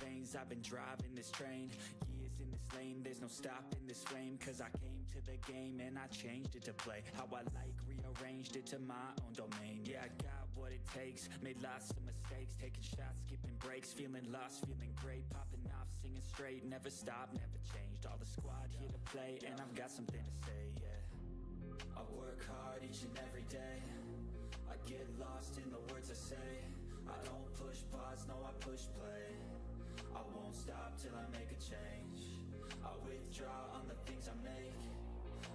veins, I've been driving this train. Years in this lane, there's no stopping this flame. Cause I came to the game and I changed it to play how I like, rearranged it to my own domain. Yeah, I got what it takes, made lots of mistakes, taking shots, skipping breaks, feeling lost, feeling great, popping off, singing straight, never stopped, never changed. All the squad here to play, and I've got something to say, yeah. I work hard each and every day, I get lost in the words I say. I don't push pause, no I push play. I won't stop till I make a change. I withdraw on the things I make.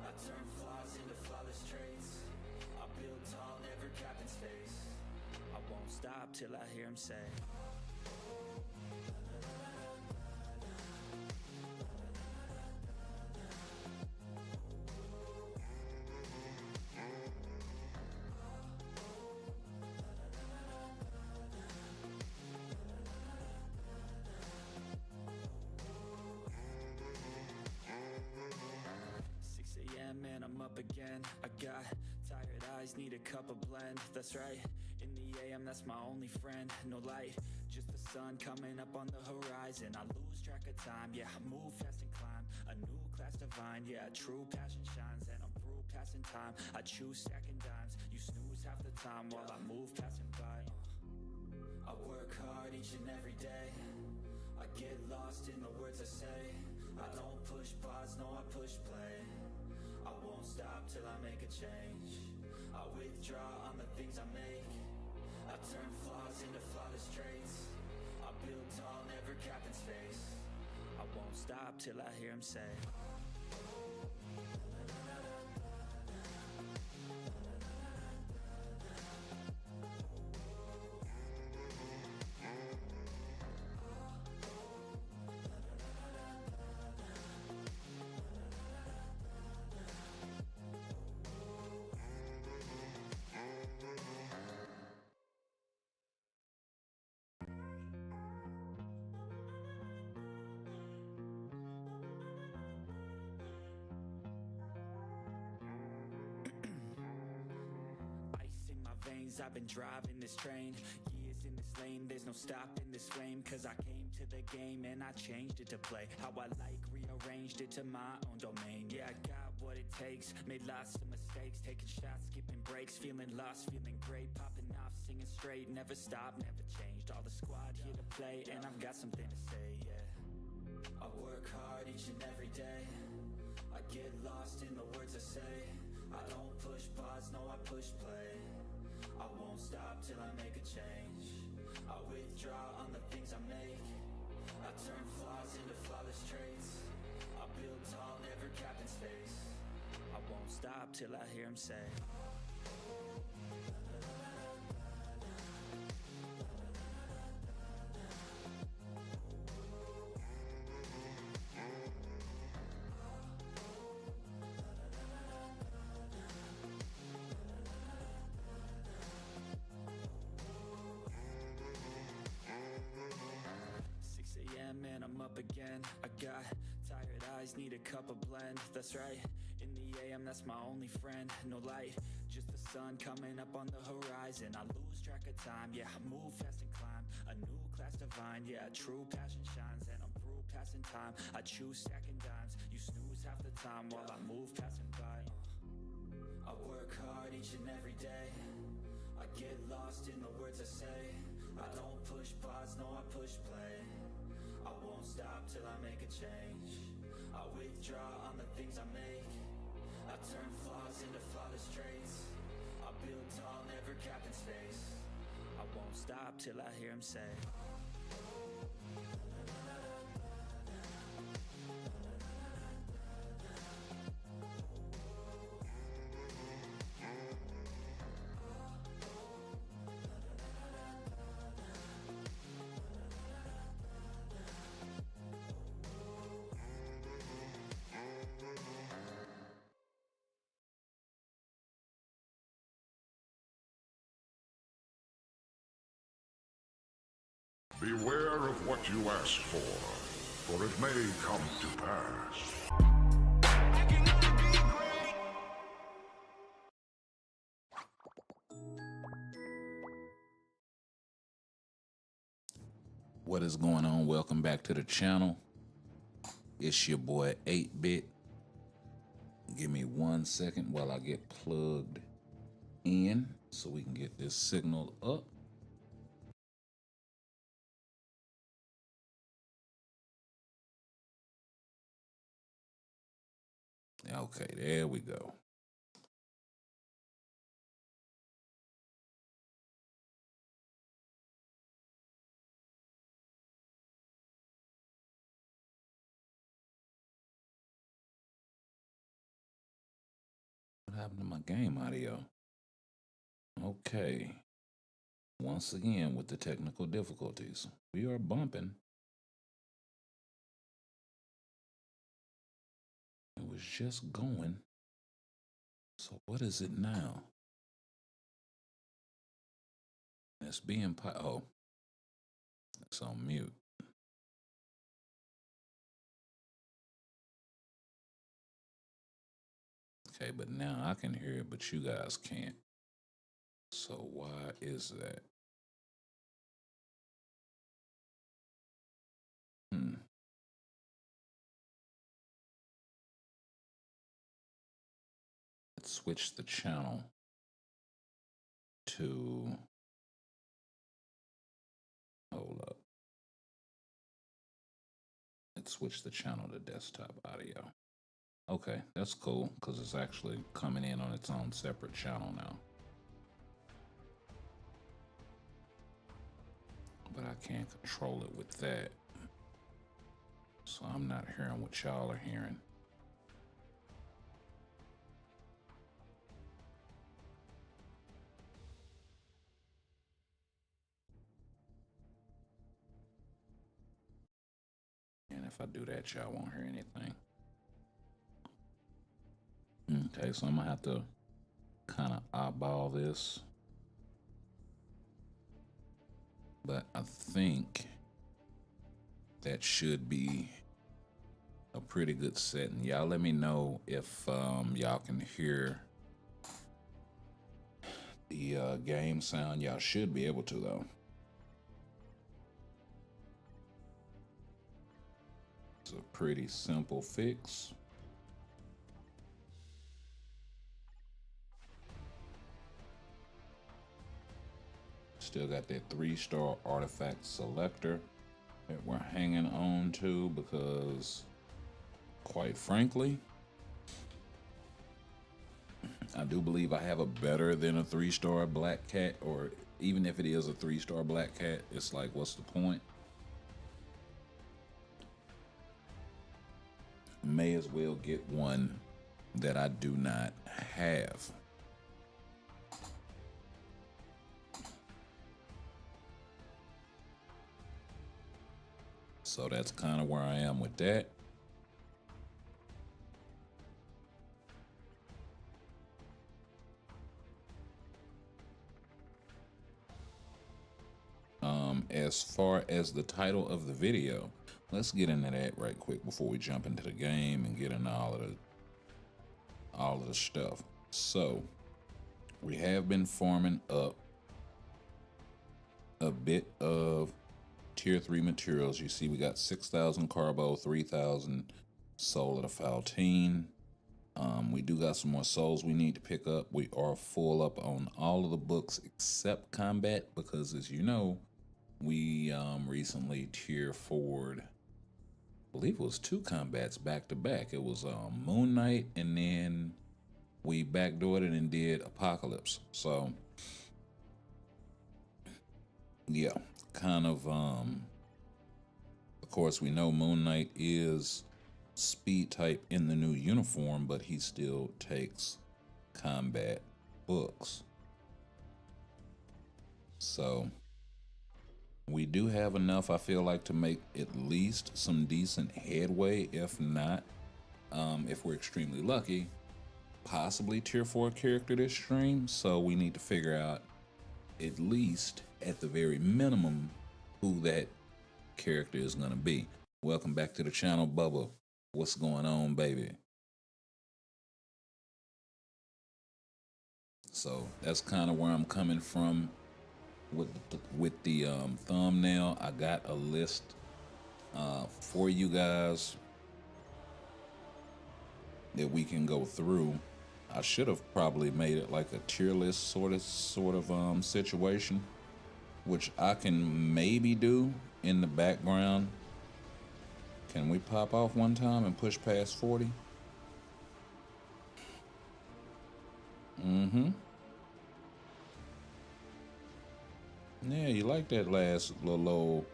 I turn flaws into flawless traits. I build tall, never capping space. I won't stop till I hear him say 6 a.m. and I'm up again. I got tired eyes, need a cup of blend. That's right, in the AM, that's my only friend. No light, just the sun coming up on the horizon. I lose track of time, yeah, I move fast and climb a new class divine, yeah, true passion shines. And I'm through passing time, I choose stacking dimes. You snooze half the time while I move passing by. I work hard each and every day, I get lost in the words I say. I don't push pause, no I push play. I won't stop till I make a change. I withdraw on the things I make. I turn flaws into flawless traits. I build tall, never capping space. I won't stop till I hear him say ice in my veins, I've been driving this train. Years in this lane, there's no stopping this flame. Cause I came to the game and I changed it to play how I like, rearranged it to my own domain. Yeah, I got what it takes, made lots of mistakes, taking shots, skipping breaks, feeling lost, feeling great, popping off, singing straight, never stopped, never changed. All the squad here to play, and I've got something to say, yeah. I work hard each and every day, I get lost in the words I say. I don't push pause, no I push play. I won't stop till I make a change. I withdraw on the things I make. I turn flaws into flawless traits. I build tall, never capping space. I won't stop till I hear him say 6 a.m. and I'm up again. I got tired eyes, need a cup of blend. That's right, in the AM, that's my only friend. No light, just the sun coming up on the horizon. I lose track of time, yeah, I move fast and climb a new class divine, yeah, true passion shines. And I'm through passing time, I choose stacking dimes. You snooze half the time while I move passing by. I work hard each and every day, I get lost in the words I say. I don't push pause, no I push play. I won't stop till I make a change. I withdraw on the things I make. I turn flaws into flawless traits. I build tall, never capping space. I won't stop till I hear him say Beware of what you ask for it may come to pass. What is going on? Welcome back to the channel. It's your boy 8-Bit. Give me 1 second while I get plugged in so we can get this signal up. Okay, there we go. What happened to my game audio? Okay. Once again with the technical difficulties. We are bumping. It was just going. So what is it now? It's being oh, it's on mute. Okay, but now I can hear it, but you guys can't. So why is that? Let's switch the channel to, hold up. Let's switch the channel to desktop audio. Okay, that's cool because it's actually coming in on its own separate channel now. But I can't control it with that. So I'm not hearing what y'all are hearing. And if I do that, y'all won't hear anything. Okay, so I'm gonna have to kind of eyeball this. But I think that should be a pretty good setting. Y'all let me know if y'all can hear the game sound. Y'all should be able to though. It's a pretty simple fix. Still got that 3-star artifact selector that we're hanging on to because, quite frankly, I do believe I have a better than a 3-star black cat, or even if it is a 3-star black cat, it's like, what's the point? May as well get one that I do not have. So that's kind of where I am with that. As far as the title of the video, let's get into that right quick before we jump into the game and get into all of the stuff. So we have been farming up a bit of tier 3 materials. You see we got 6,000 carbo, 3,000 soul of the Faltine. We do got some more souls we need to pick up. We are full up on all of the books except combat because, as you know, we recently tier forward, I believe it was 2 combats back to back. It was Moon Knight, and then we backdoored it and did Apocalypse. So yeah, kind of course we know Moon Knight is speed type in the new uniform, but he still takes combat books. So we do have enough, I feel like, to make at least some decent headway. If not, if we're extremely lucky, possibly tier 4 character this stream. So we need to figure out, at least at the very minimum, who that character is going to be. Welcome back to the channel, Bubba. What's going on, baby? So that's kind of where I'm coming from with the thumbnail. I got a list for you guys that we can go through. I should have probably made it like a tier list sort of situation, which I can maybe do in the background. Can we pop off one time and push past 40? Mm-hmm. Yeah, you like that last little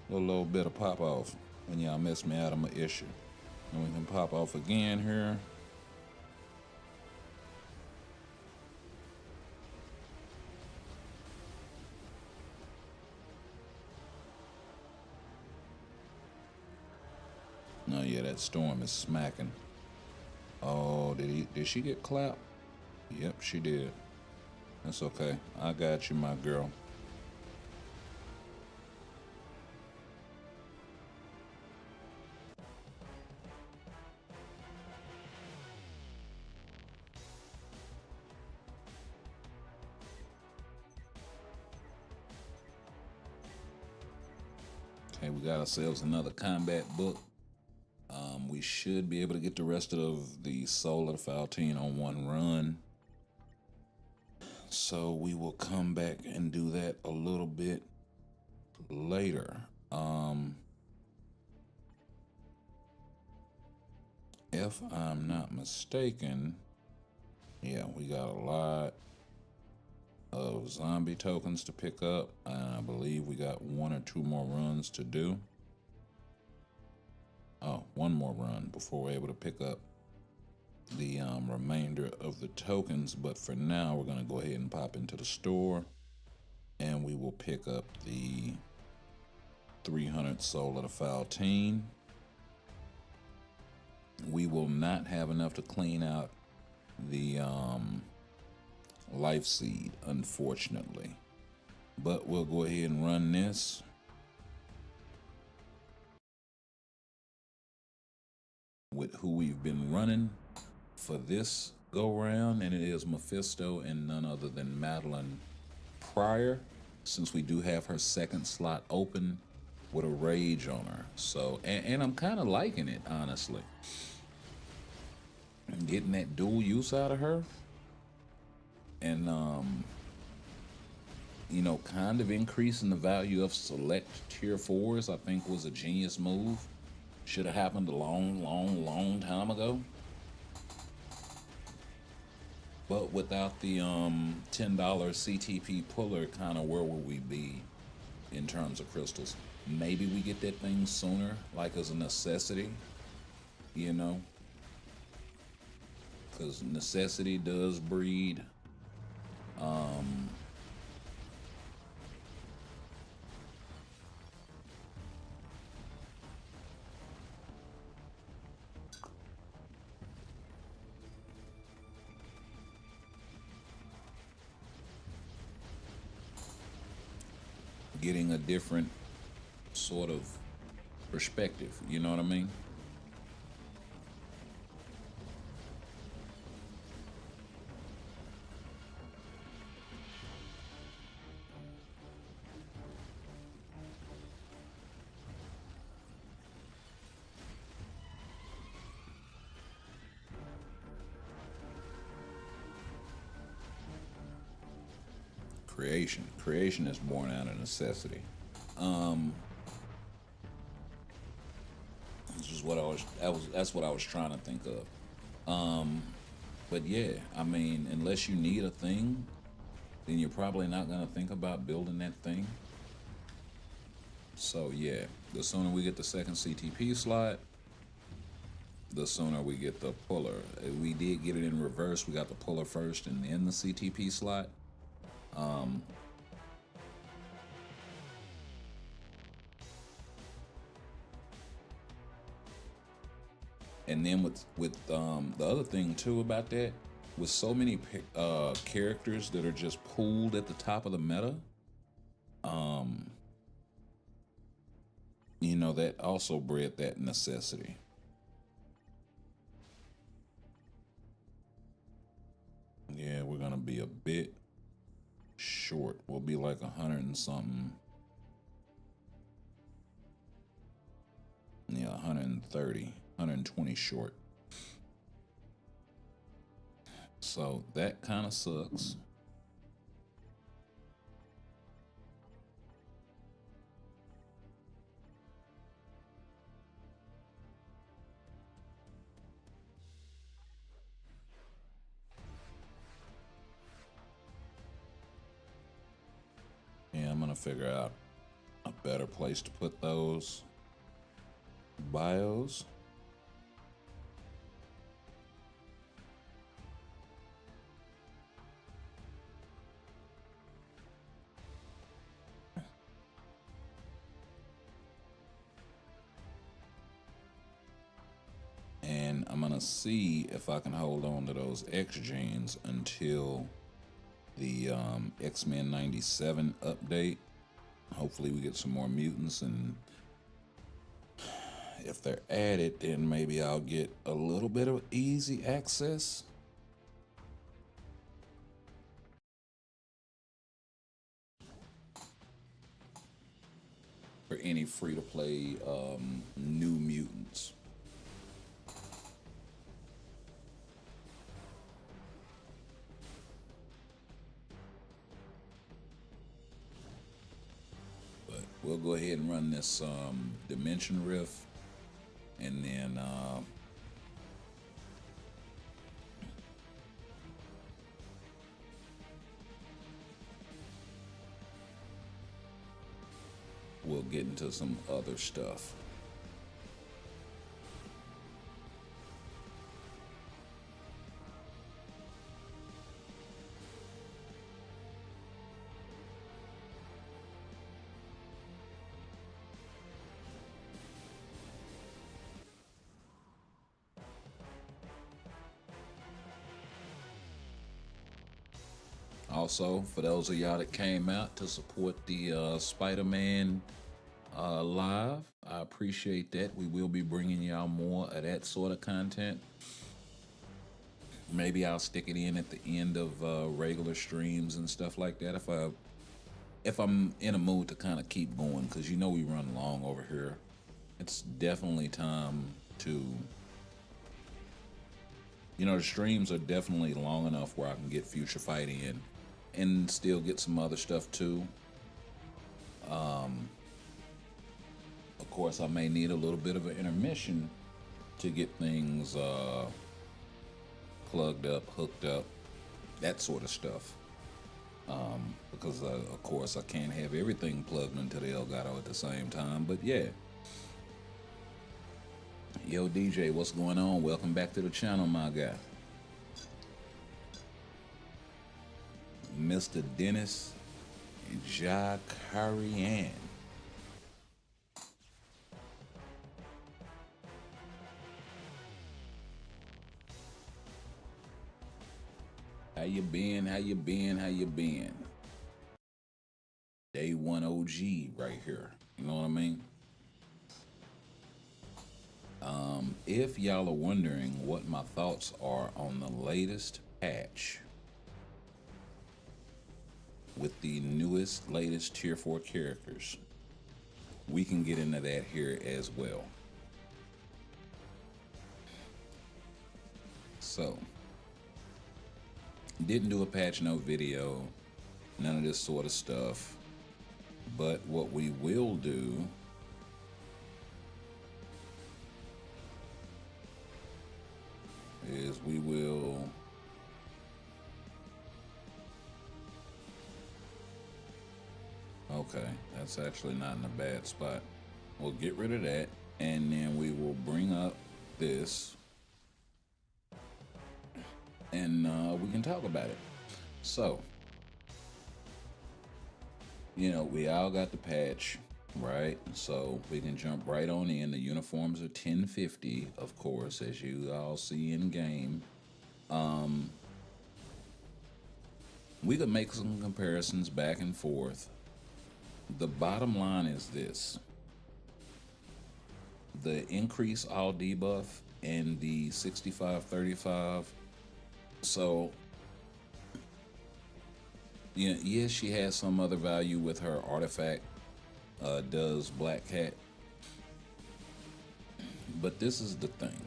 bit of pop off when y'all mess me out of my issue. And we can pop off again here. Oh yeah, that storm is smacking. Oh, did she get clapped? Yep, she did. That's okay. I got you, my girl. Okay, we got ourselves another combat book. We should be able to get the rest of the Soul of the Faltine on one run. So we will come back and do that a little bit later. If I'm not mistaken, yeah, we got a lot of zombie tokens to pick up. I believe we got 1 or 2 more runs to do. Oh, 1 more run before we're able to pick up the remainder of the tokens. But for now, we're going to go ahead and pop into the store and we will pick up the 300 Soul of the Faltine. We will not have enough to clean out the life seed, unfortunately. But we'll go ahead and run this. With who we've been running for this go round, and it is Mephisto and none other than Madeline Pryor, since we do have her second slot open with a rage on her. So, and I'm kind of liking it, honestly. I'm getting that dual use out of her, and you know, kind of increasing the value of select tier 4s. I think was a genius move. Should have happened a long time ago. But without the $10 CTP puller, kind of where would we be in terms of crystals? Maybe we get that thing sooner, like as a necessity, you know? Because necessity does breed getting a different sort of perspective, you know what I mean? Creation is born out of necessity. This is what that's what I was trying to think of. But yeah, I mean, unless you need a thing, then you're probably not gonna think about building that thing. So yeah, the sooner we get the second CTP slot, the sooner we get the puller. We did get it in reverse. We got the puller first and then the CTP slot. And then with the other thing too about that, with so many characters that are just pooled at the top of the meta, you know, that also bred that necessity. Yeah, we're gonna be a bit short. We'll be like 100 and something. Yeah, 130, 120 short. So that kind of sucks. Yeah, I'm gonna figure out a better place to put those bios. And I'm gonna see if I can hold on to those X genes until the X-Men 97 update. Hopefully we get some more mutants, and if they're added, then maybe I'll get a little bit of easy access. For any free-to-play new mutants. But we'll go ahead and run this Dimension Rift, and then we'll get into some other stuff. Also, for those of y'all that came out to support the Spider-Man live, I appreciate that. We will be bringing y'all more of that sort of content. Maybe I'll stick it in at the end of regular streams and stuff like that if I'm in a mood to kind of keep going, because you know we run long over here. It's definitely time to, you know, the streams are definitely long enough where I can get Future Fight in and still get some other stuff too. Of course, I may need a little bit of an intermission to get things plugged up, hooked up, that sort of stuff. Because of course I can't have everything plugged into the Elgato at the same time. But yeah. Yo DJ, what's going on? Welcome back to the channel, my guy. Mr. Dennis Jakarian. How you been? How you been? How you been? Day one OG right here. You know what I mean? If y'all are wondering what my thoughts are on the latest patch with the latest tier 4 characters, we can get into that here as well. So, didn't do a patch note video, none of this sort of stuff, but what we will do is we will okay, that's actually not in a bad spot. We'll get rid of that, and then we will bring up this, and we can talk about it. So, you know, we all got the patch, right? So we can jump right on in. The uniforms are 1050, of course, as you all see in game. We could make some comparisons back and forth. The bottom line is this: the increase all debuff and the 65-35. So, Yeah, yes, she has some other value with her artifact. Does Black Cat, but this is the thing: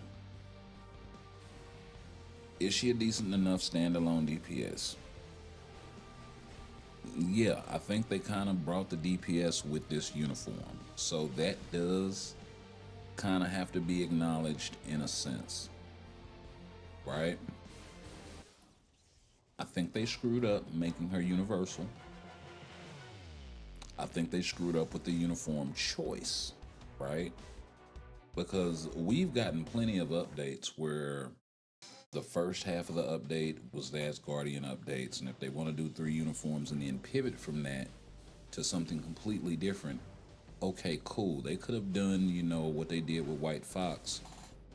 is she a decent enough standalone DPS? Yeah, I think they kind of brought the DPS with this uniform, so that does kind of have to be acknowledged in a sense, right? I think they screwed up making her universal. I think they screwed up with the uniform choice, right? Because we've gotten plenty of updates where the first half of the update was the Asgardian updates, and if they want to do 3 uniforms and then pivot from that to something completely different, okay, cool. They could have done, you know, what they did with White Fox,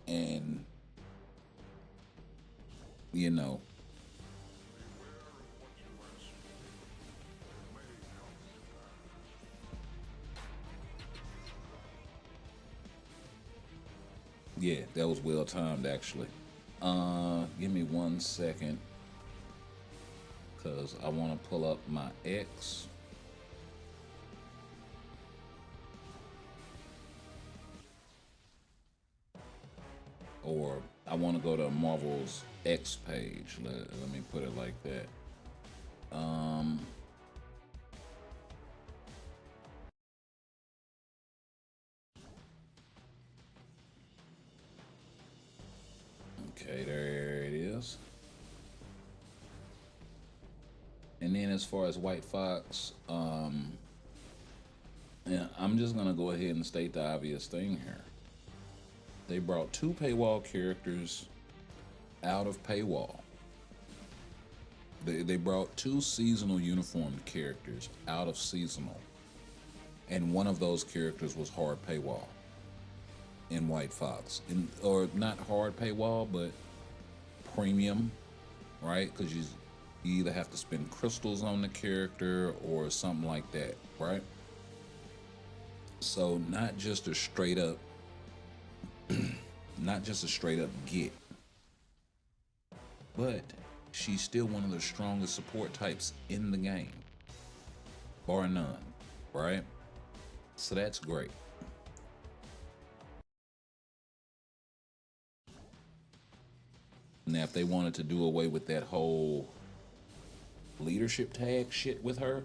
and, you know, yeah, that was well timed actually. Give me 1 second, because I want to pull up my X. Or I want to go to Marvel's X page. Let me put it like that. Okay, there it is. And then as far as White Fox, yeah, I'm just gonna go ahead and state the obvious thing here. They brought 2 paywall characters out of paywall. They brought 2 seasonal uniformed characters out of seasonal, and one of those characters was hard paywall in White Fox, or not hard paywall, but premium, right? Because you either have to spend crystals on the character or something like that, right? So not just a straight up, not just a straight up get, but she's still one of the strongest support types in the game, bar none, right? So that's great. Now, if they wanted to do away with that whole leadership tag shit with her,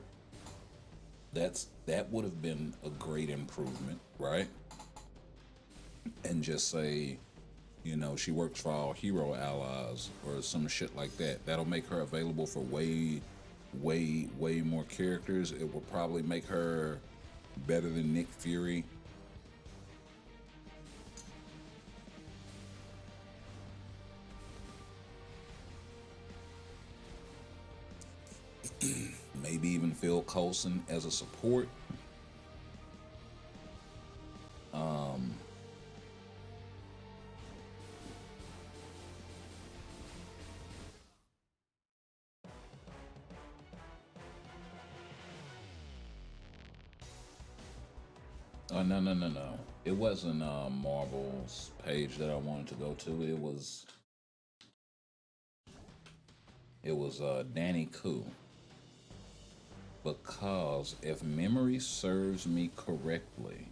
that would have been a great improvement, right? And just say, you know, she works for all hero allies or some shit like that. That'll make her available for way more characters. It will probably make her better than Nick Fury. Maybe even Phil Coulson as a support. Oh, no. It wasn't Marvel's page that I wanted to go to. It was Danny Koo. Because if memory serves me correctly,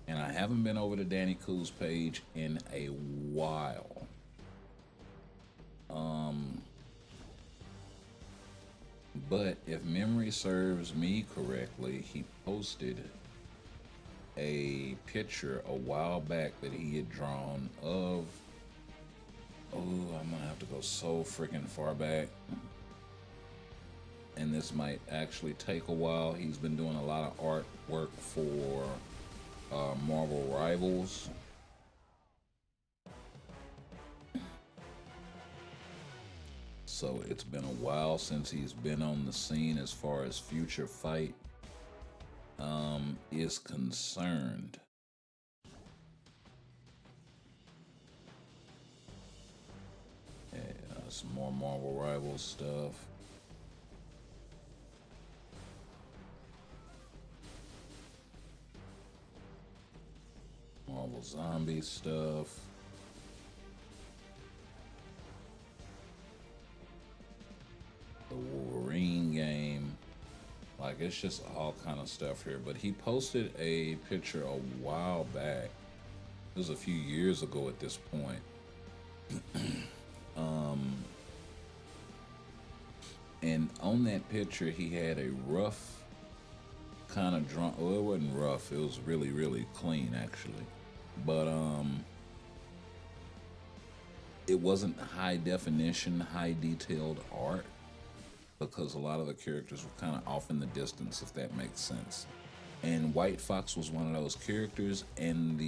and I haven't been over to Danny Koo's page in a while, but if memory serves me correctly, he posted a picture a while back that he had drawn of, oh, I'm gonna have to go so freaking far back, and this might actually take a while. He's been doing a lot of artwork for Marvel Rivals. So it's been a while since he's been on the scene as far as Future Fight is concerned. Yeah, some more Marvel Rivals stuff. Marvel Zombie stuff. The Wolverine game. it's just all kind of stuff here. But he posted a picture a while back. It was a few years ago at this point. And on that picture, he had a rough kind of drunk. Well, it wasn't rough. It was really, really clean, actually. But it wasn't high definition, high detailed art because a lot of the characters were kind of off in the distance, if that makes sense. And White Fox was one of those characters, and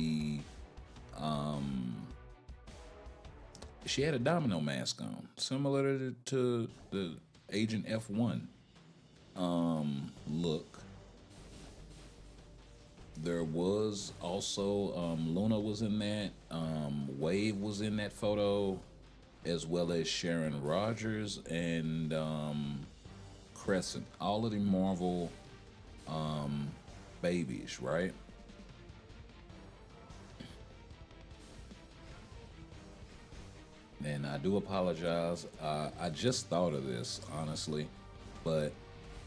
she had a domino mask on, similar to the Agent F1 look. There was also Luna was in that, Wave was in that photo, as well as Sharon Rogers and Crescent. All of the Marvel babies, right? And I do apologize. I just thought of this, honestly. But,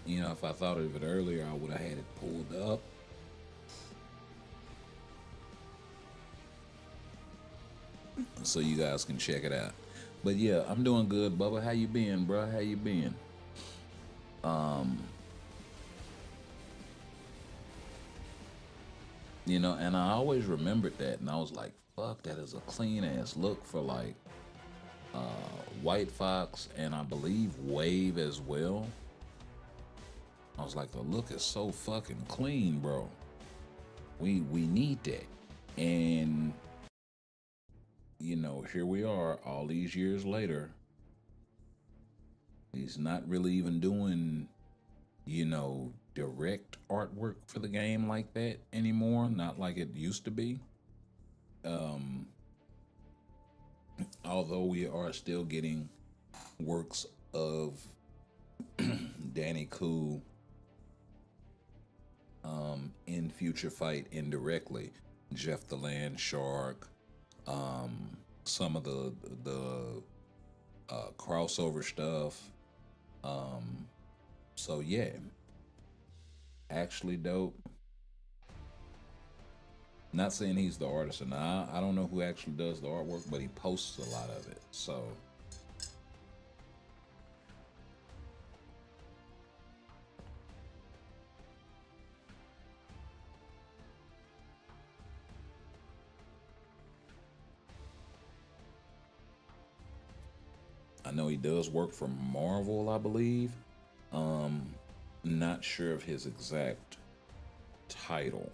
you know, if I thought of it earlier, I would have had it pulled up. So you guys can check it out. But yeah, I'm doing good, Bubba. How you been, bro? How you been? You know, and I always remembered that, and I was like, fuck, that is a clean ass look for like White Fox, and I believe Wave as well. I was like, the look is so fucking clean, bro. We need that. And you know, here we are all these years later. He's not really even doing, you know, direct artwork for the game like that anymore. Not like it used to be. Although we are still getting works of Danny Cool in Future Fight indirectly. Jeff the Land Shark, some of the crossover stuff. So yeah, actually dope. Not saying he's the artist or not. I don't know who actually does the artwork, but he posts a lot of it. So I know he does work for Marvel, I believe. Not sure of his exact title.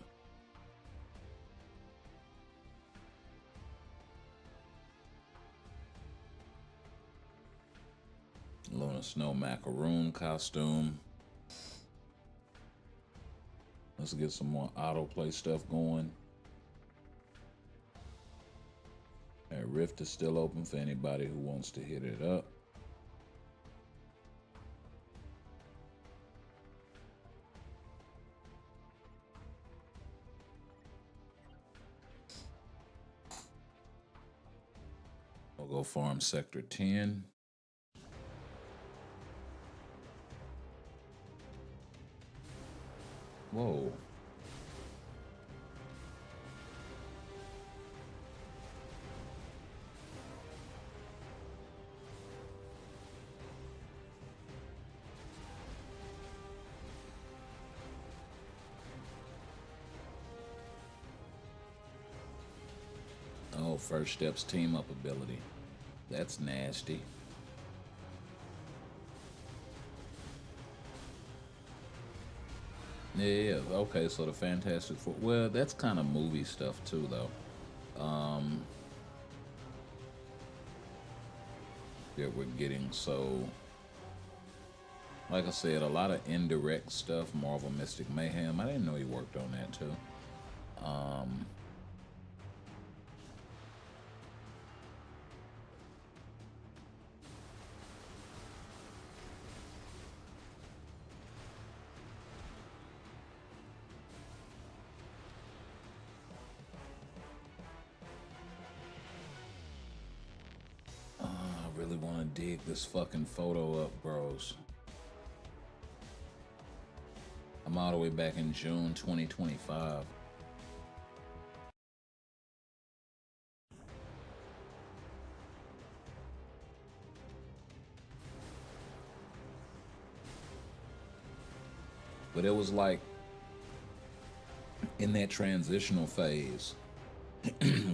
Luna Snow macaroon costume. Let's get some more autoplay stuff going. That Rift is still open for anybody who wants to hit it up. We'll go farm Sector 10. Whoa. Oh, First Steps team up ability. That's nasty. Yeah, okay, so the Fantastic Four. Well, that's kind of movie stuff too, though. That we're getting, so like I said, a lot of indirect stuff. Marvel Mystic Mayhem. I didn't know he worked on that too. I really want to dig this fucking photo up, bros. I'm all the way back in June 2025. But it was like in that transitional phase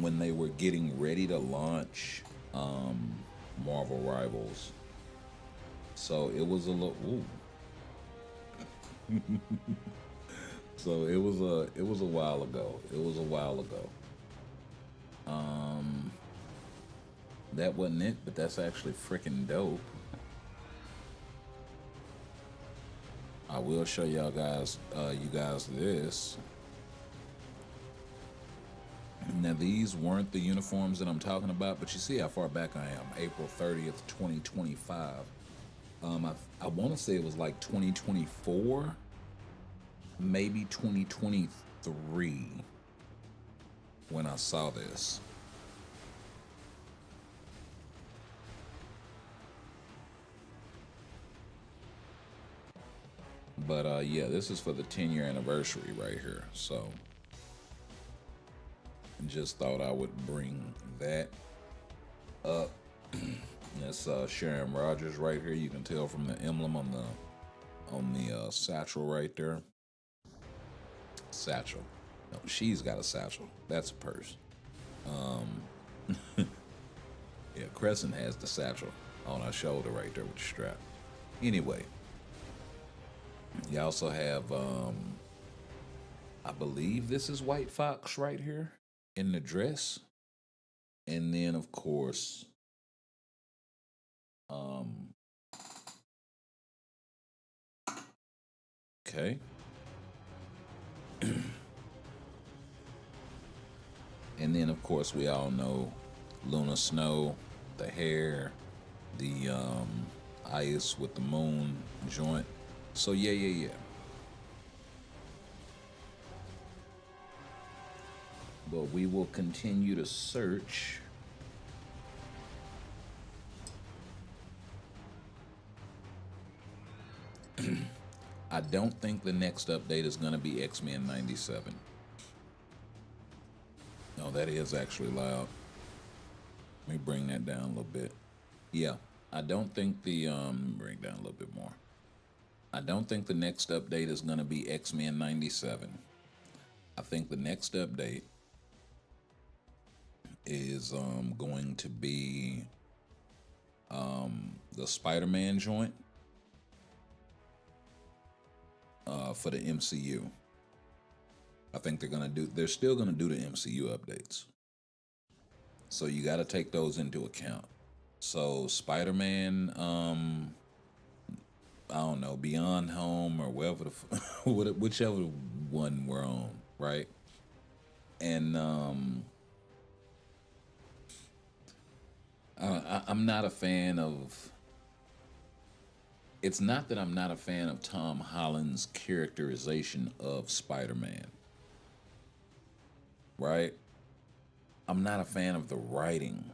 when they were getting ready to launch Marvel Rivals. So it was a little so it was a while ago. It was a while ago. That wasn't it, but that's actually freaking dope. I will show y'all guys, you guys this. Now these weren't the uniforms that I'm talking about, but you see how far back I am. April 30th, 2025. I want to say it was like 2024, maybe 2023 when I saw this. But yeah, this is for the 10-year anniversary right here. So just thought I would bring that up. That's Sharon Rogers right here. You can tell from the emblem on the satchel right there. Satchel. No, she's got a satchel. That's a purse. Yeah, Crescent has the satchel on her shoulder right there with the strap. Anyway, you also have, I believe this is White Fox right here in the dress. And then, of course, okay. And then, of course, we all know Luna Snow, the hair, the ice with the moon joint. So, yeah. But we will continue to search. I don't think the next update is going to be X-Men 97. No, that is actually loud. Let me bring that down a little bit. Yeah, I don't think the, bring it down a little bit more. I don't think the next update is going to be X-Men 97. I think the next update is going to be the Spider-Man joint for the MCU. I think they're still gonna do the MCU updates. So you got to take those into account. So Spider-Man, I don't know, Beyond Home or wherever whichever one we're on, right? And I'm not a fan of. It's not that I'm not a fan of Tom Holland's characterization of Spider-Man, right? I'm not a fan of the writing.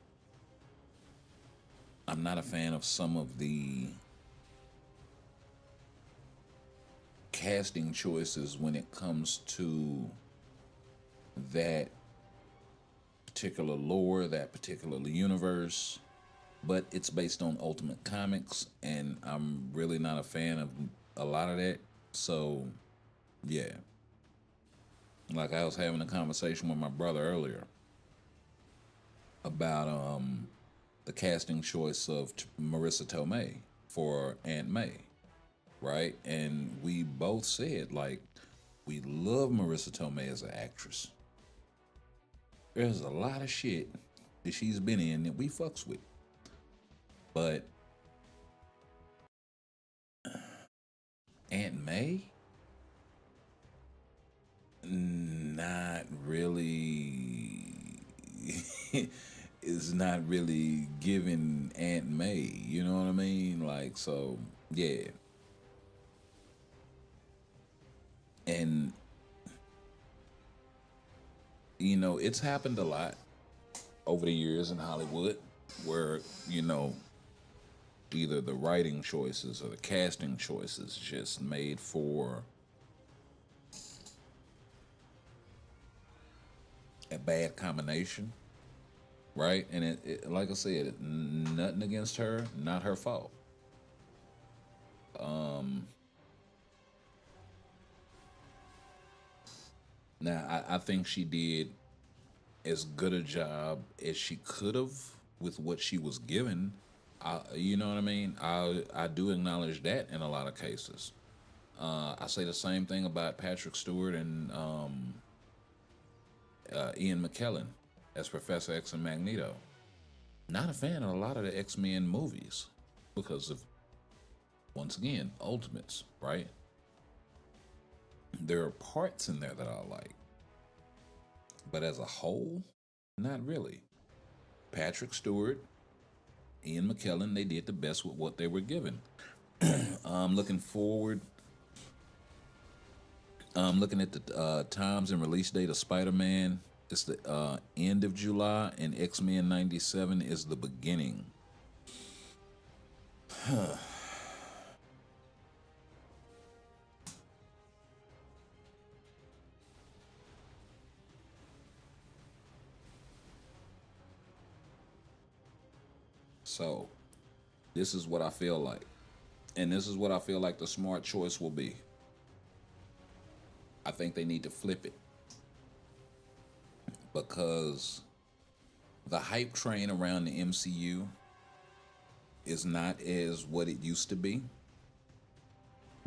I'm not a fan of some of the casting choices when it comes to that particular lore, that particular universe. But it's based on Ultimate Comics, and I'm really not a fan of a lot of that. So, yeah. Like I was having a conversation with my brother earlier about the casting choice of Marissa Tomei for Aunt May, right? And we both said, like, we love Marissa Tomei as an actress. There's a lot of shit that she's been in that we fucks with. But Aunt May? Not really. Is not really giving Aunt May. You know what I mean? Like, so, yeah. And, you know, it's happened a lot over the years in Hollywood where, you know, either the writing choices or the casting choices just made for a bad combination, right? And like I said, nothing against her, not her fault. Um, Now I think she did as good a job as she could have with what she was given. You know what I mean? I do acknowledge that in a lot of cases. I say the same thing about Patrick Stewart and Ian McKellen as Professor X and Magneto. Not a fan of a lot of the X Men movies because of, once again, Ultimates, right? There are parts in there that I like, but as a whole, not really. Patrick Stewart, Ian McKellen, they did the best with what they were given. I'm looking forward. I'm looking at the times and release date of Spider Man. It's the end of July, and X Men '97 is the beginning. So, this is what I feel like. And this is what I feel like the smart choice will be. I think they need to flip it because the hype train around the MCU is not as what it used to be.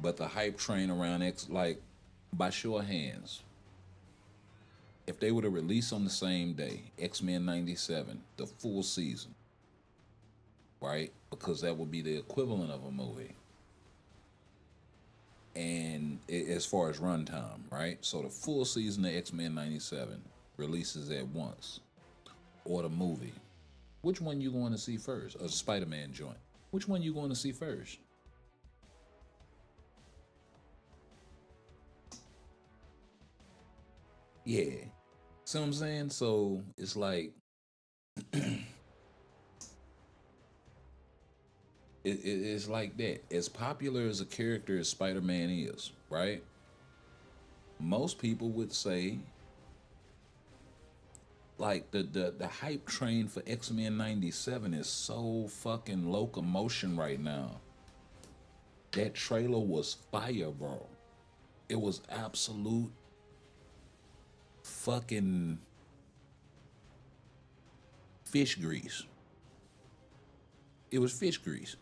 But the hype train around like, by show of hands, if they were to release on the same day, X Men '97, the full season, right? Because that would be the equivalent of a movie. And as far as runtime, right? So the full season of X Men '97 releases at once, or the movie. Which one you going to see first? A Spider-Man joint. Which one you going to see first? Yeah. See what I'm saying? So it's like it's like that. As popular as a character as Spider-Man is, right? Most people would say like the hype train for X-Men '97 is so fucking locomotion right now. That trailer was fire, bro. It was absolute fucking fish grease. It was fish grease.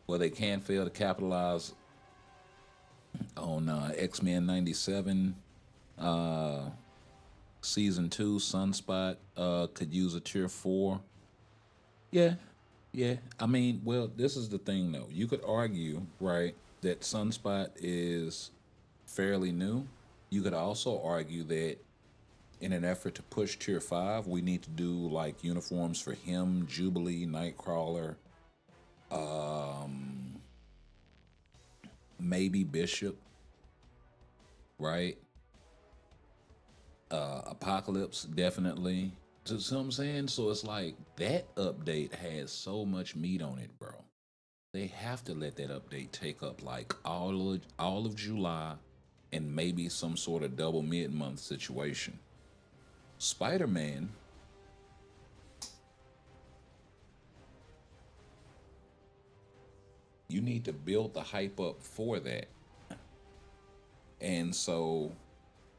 Well, they can't fail to capitalize on X-Men '97 uh, season 2. Sunspot could use a tier 4. Yeah, yeah. I mean, well, this is the thing though. You could argue, right, that Sunspot is fairly new. You could also argue that in an effort to push tier 5, we need to do like uniforms for him, Jubilee, Nightcrawler, um, maybe Bishop, right? Apocalypse, definitely. So what I'm saying? So it's like that update has so much meat on it, bro. They have to let that update take up like all of July and maybe some sort of double mid-month situation. Spider-Man, you need to build the hype up for that. And so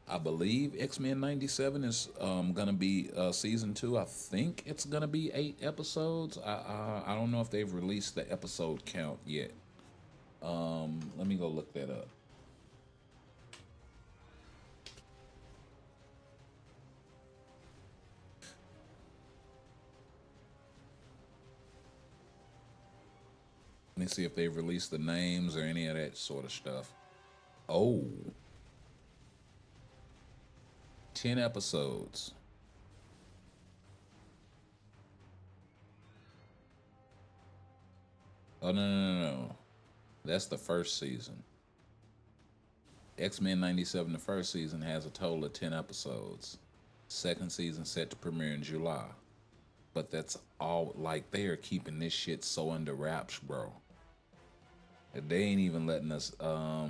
I believe X-Men '97 is gonna be season 2. I think it's gonna be 8 episodes. I don't know if they've released the episode count yet. Let me go look that up. Let me see if they've released the names or any of that sort of stuff. Oh, 10 episodes. Oh, no. That's the first season. X-Men '97, the first season, has a total of 10 episodes. Second season set to premiere in July. but that's all. Like, they are keeping this shit so under wraps, bro. They ain't even letting us. Let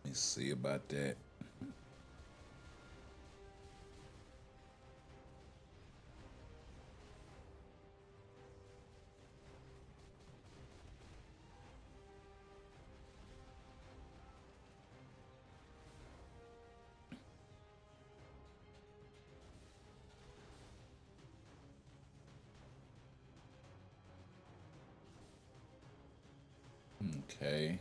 me see about that. Okay.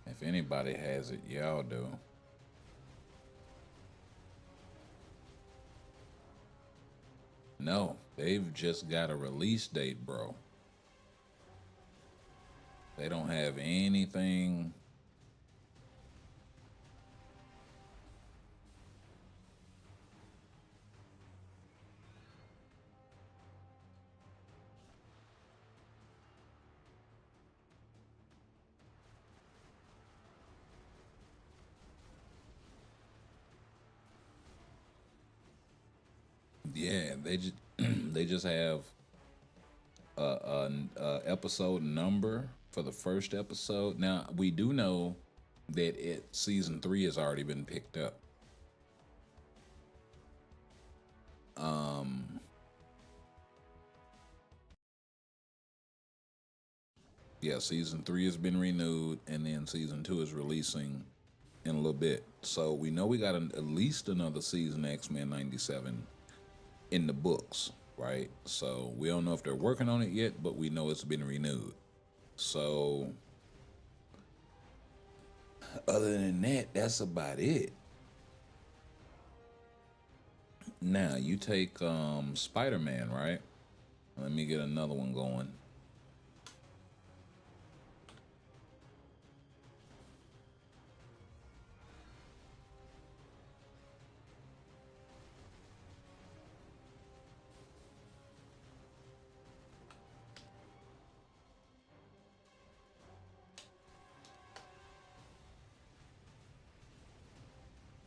If anybody has it, y'all do. No, they've just got a release date, bro. They don't have anything. Yeah, they just they just have a episode number for the first episode. Now we do know that season 3 has already been picked up. Yeah, season 3 has been renewed, and then season 2 is releasing in a little bit. So we know we got at least another season of X-Men 97 in the books, right? So we don't know if they're working on it yet, but we know it's been renewed. So other than that, that's about it. Now you take Spider-Man, right? Let me get another one going.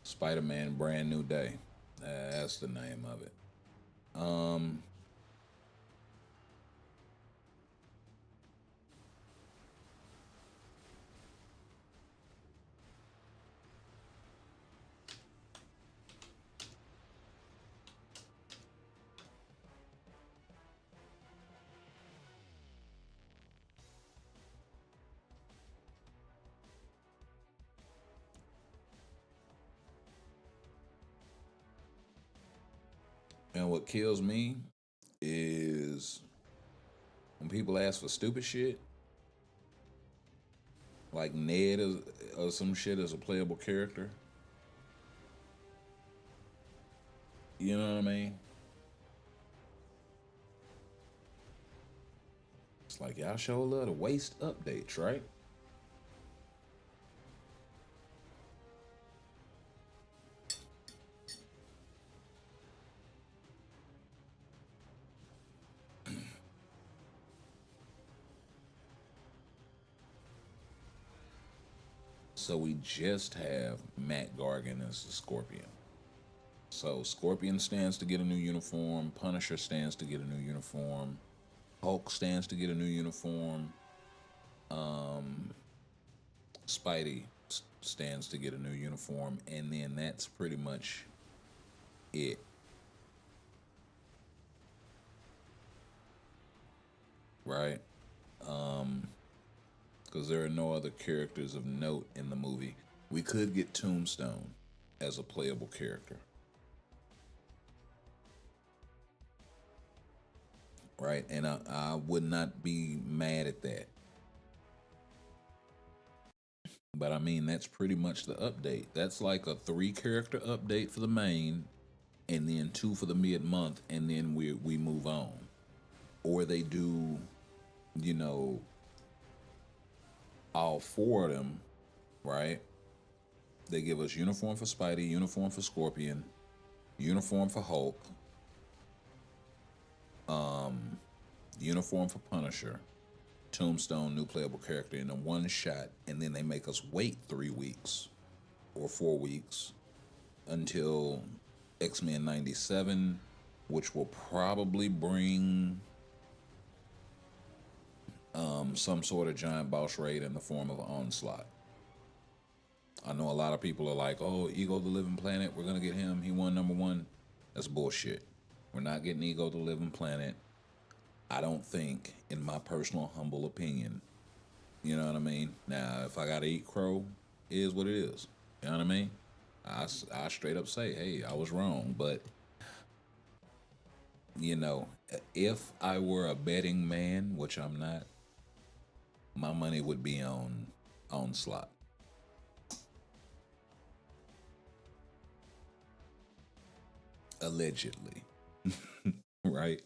Spider-Man Brand New Day. That's the name of it. And what kills me is when people ask for stupid shit, like Ned or some shit as a playable character. You know what I mean? It's like y'all show a lot of waste updates, right? So we just have Matt Gargan as the Scorpion. So Scorpion stands to get a new uniform. Punisher stands to get a new uniform. Hulk stands to get a new uniform. Spidey stands to get a new uniform, and then that's pretty much it. Right? Because there are no other characters of note in the movie. We could get Tombstone as a playable character. Right? And I would not be mad at that. But I mean, that's pretty much the update. That's like a 3-character update for the main, and then 2 for the mid-month, and then we move on. Or they do, you know, all 4 of them, right? They give us uniform for Spidey, uniform for Scorpion, uniform for Hulk, uniform for Punisher, Tombstone, new playable character in a one shot, and then they make us wait 3 weeks or 4 weeks until X-Men 97, which will probably bring some sort of giant boss raid in the form of an Onslaught. I know a lot of people are like, oh, Ego the Living Planet, we're going to get him. He won #1. That's bullshit. We're not getting Ego the Living Planet. I don't think, in my personal humble opinion, you know what I mean? Now, if I got to eat crow, it is what it is. You know what I mean? I straight up say, hey, I was wrong. But, you know, if I were a betting man, which I'm not, my money would be on Onslaught. Allegedly. Right?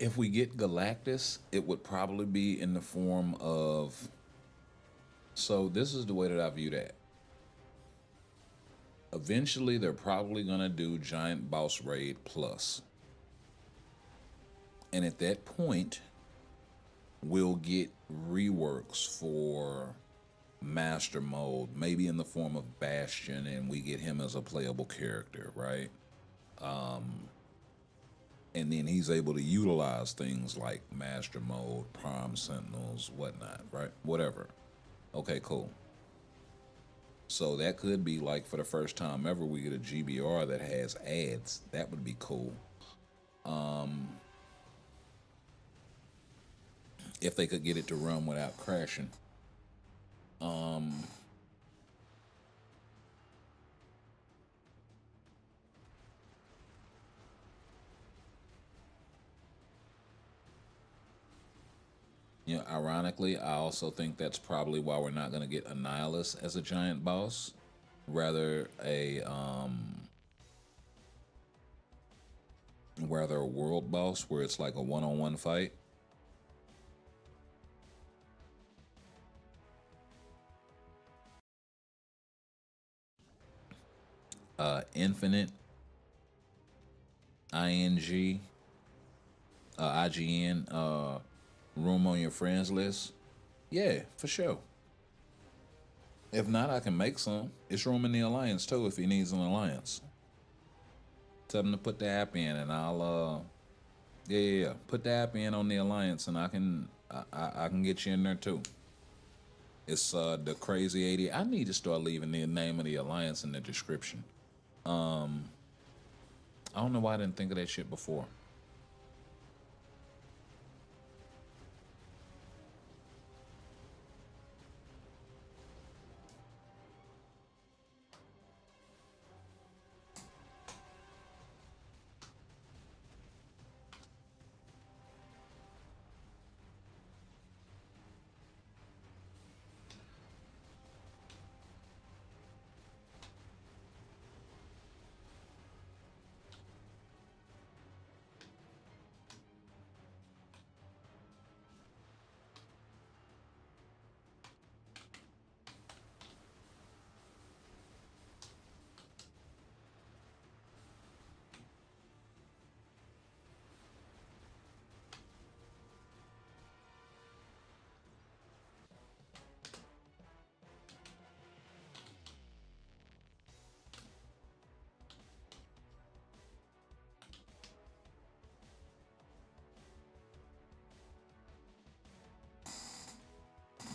If we get Galactus, it would probably be in the form of. So, this is the way that I view that. Eventually, they're probably going to do Giant Boss Raid Plus. And at that point, we'll get reworks for Master Mode, maybe in the form of Bastion, and we get him as a playable character, right? And then he's able to utilize things like Master Mode, Prime Sentinels, whatnot, right? Whatever. Okay, cool. So that could be like, for the first time ever, we get a GBR that has ads. That would be cool. If they could get it to run without crashing. You know, ironically, I also think that's probably why we're not going to get Annihilus as a giant boss, rather a world boss where it's like a one-on-one fight. Infinite, ING, IGN, room on your friends list. Yeah, for sure. If not, I can make some. It's room in the alliance too if he needs an alliance. Tell him to put the app in, and I'll yeah. Put the app in on the alliance, and I can get you in there too. It's the Crazy 80. I need to start leaving the name of the alliance in the description. I don't know why I didn't think of that shit before.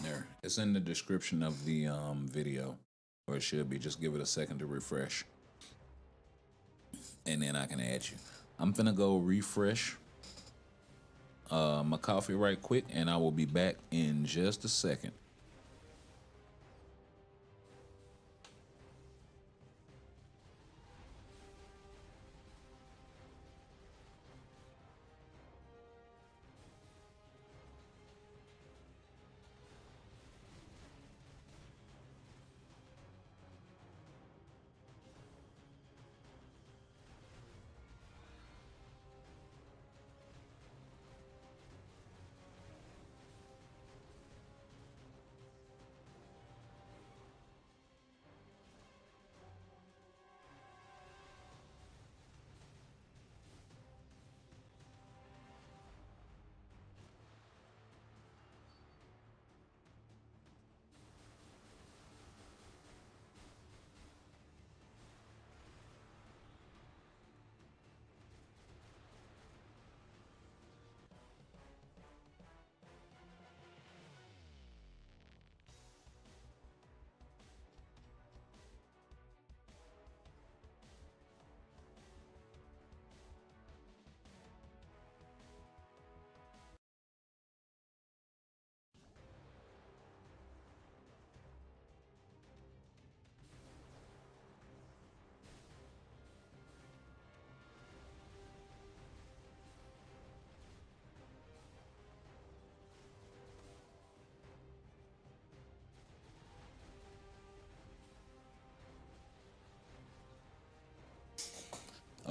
There. It's in the description of the video, or it should be. Just give it a second to refresh, and then I can add you. I'm finna go refresh my coffee right quick, and I will be back in just a second.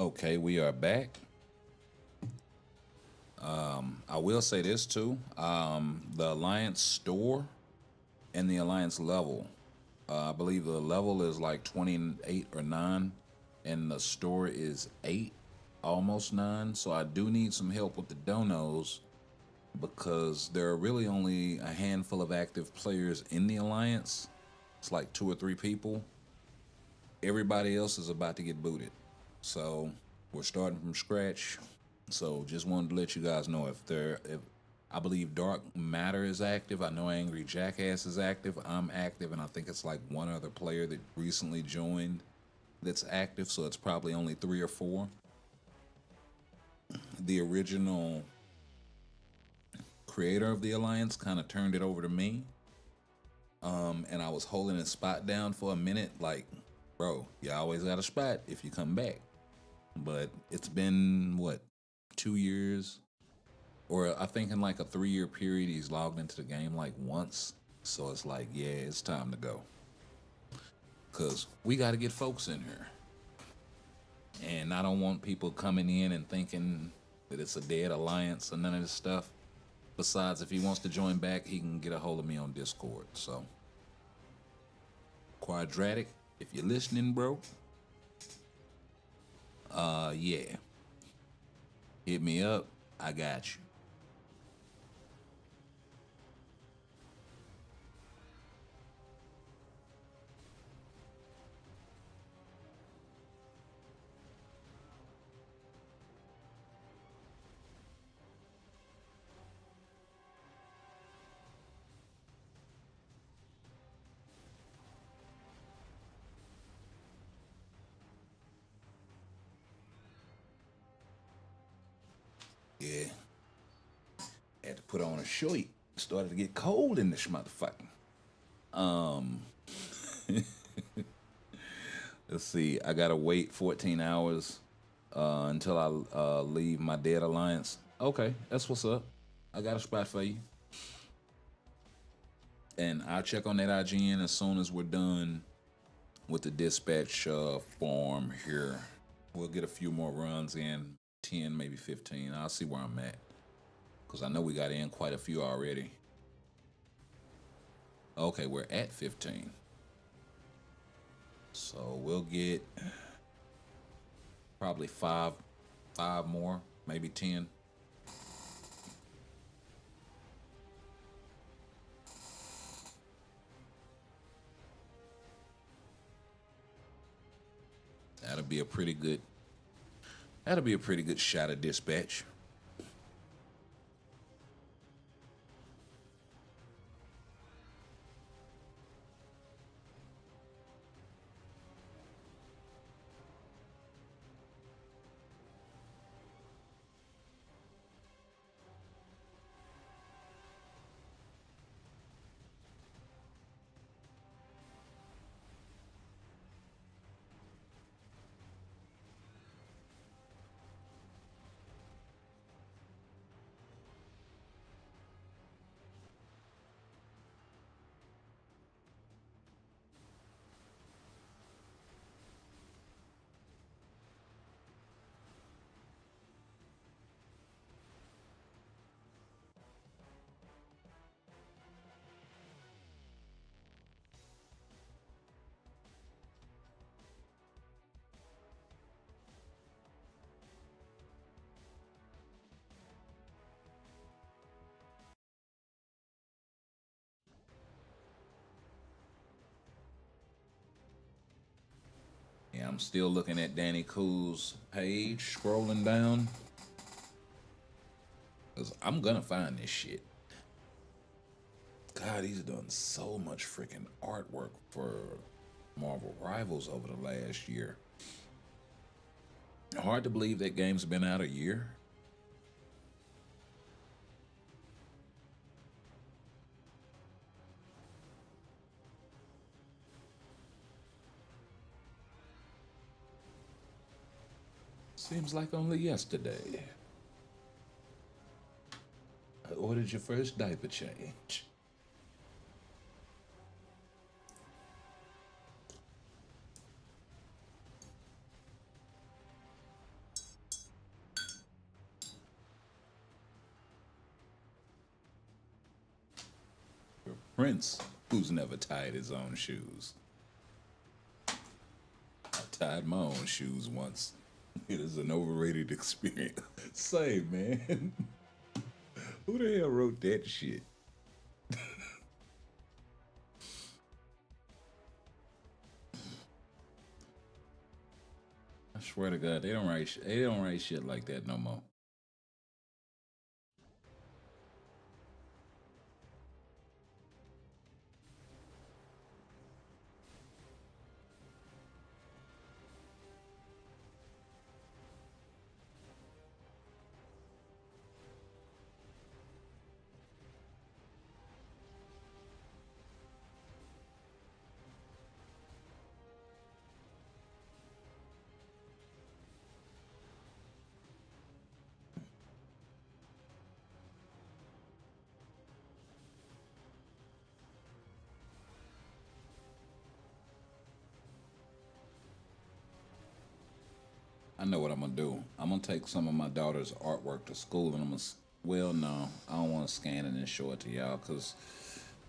Okay, we are back. I will say this too. The Alliance store and the Alliance level. I believe the level is like 28 or 9, and the store is 8, almost 9. So I do need some help with the donos because there are really only a handful of active players in the Alliance. It's like 2 or 3 people. Everybody else is about to get booted. So we're starting from scratch. So just wanted to let you guys know if I believe Dark Matter is active. I know Angry Jackass is active. I'm active, and I think it's like one other player that recently joined that's active. So it's probably only 3 or 4. The original creator of the Alliance kind of turned it over to me. And I was holding his spot down for a minute, like, bro, you always got a spot if you come back. But it's been, what, 2 years? Or I think in like a 3-year period, he's logged into the game like once. So it's like, yeah, it's time to go. Because we got to get folks in here. And I don't want people coming in and thinking that it's a dead alliance or none of this stuff. Besides, if he wants to join back, he can get a hold of me on Discord. So, Quadratic, if you're listening, bro, yeah, hit me up. I got you. Yeah. Had to put on a shirt. Started to get cold in this motherfucker. Let's see. I gotta wait 14 hours until I leave my dead alliance. Okay, that's what's up. I got a spot for you. And I'll check on that IGN as soon as we're done with the dispatch farm here. We'll get a few more runs in, 10, maybe 15. I'll see where I'm at. Because I know we got in quite a few already. Okay, we're at 15. So we'll get probably five more, maybe 10. That'll be a pretty good shot of dispatch. Yeah, I'm still looking at Danny Cool's page, scrolling down. Because I'm going to find this shit. God, he's done so much freaking artwork for Marvel Rivals over the last year. Hard to believe that game's been out a year. Seems like only yesterday. I ordered your first diaper change. prince who's never tied his own shoes. I tied my own shoes once. It is an overrated experience. Say, man, who the hell wrote that shit? I swear to God, they don't write shit like that no more. I know what I'm gonna do. I'm gonna take some of my daughter's artwork to school, and I'm gonna. Well, no, I don't want to scan it and show it to y'all because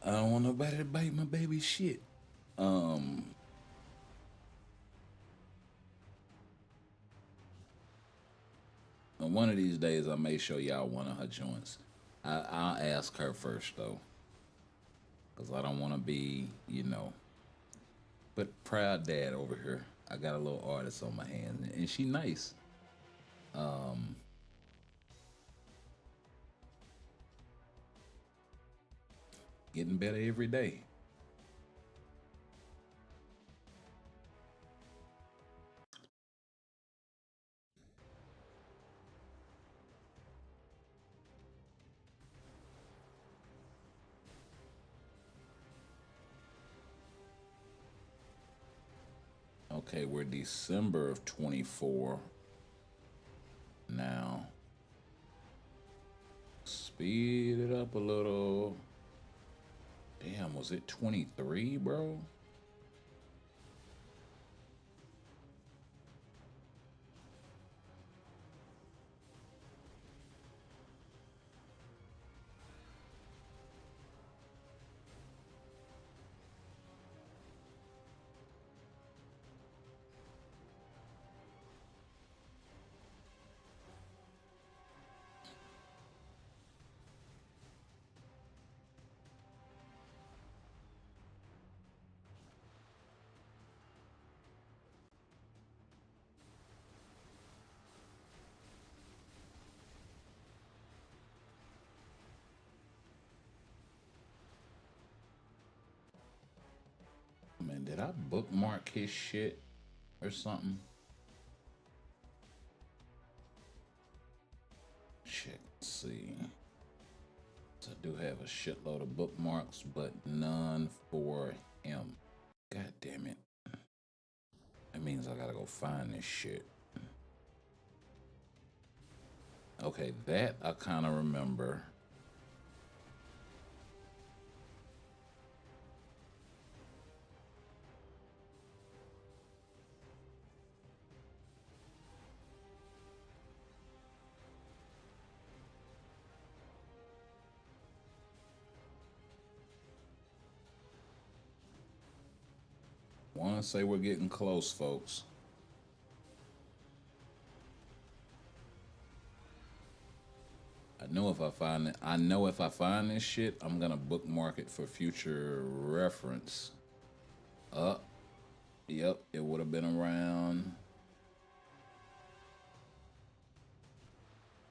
I don't want nobody to bite my baby shit. And one of these days, I may show y'all one of her joints. I'll ask her first though, because I don't want to be, But proud dad over here. I got a little artist on my hand, and she nice. Getting better every day. Okay, we're December of 24 now. Speed it up a little. Damn, was it 23, bro? Man, did I bookmark his shit or something? Check, see. So I do have a shitload of bookmarks, but none for him. God damn it. That means I gotta go find this shit. Okay, that I kind of remember. Want to say we're getting close, folks. I know if I find it, I know if I find this shit, I'm gonna bookmark it for future reference. Yep, it would have been around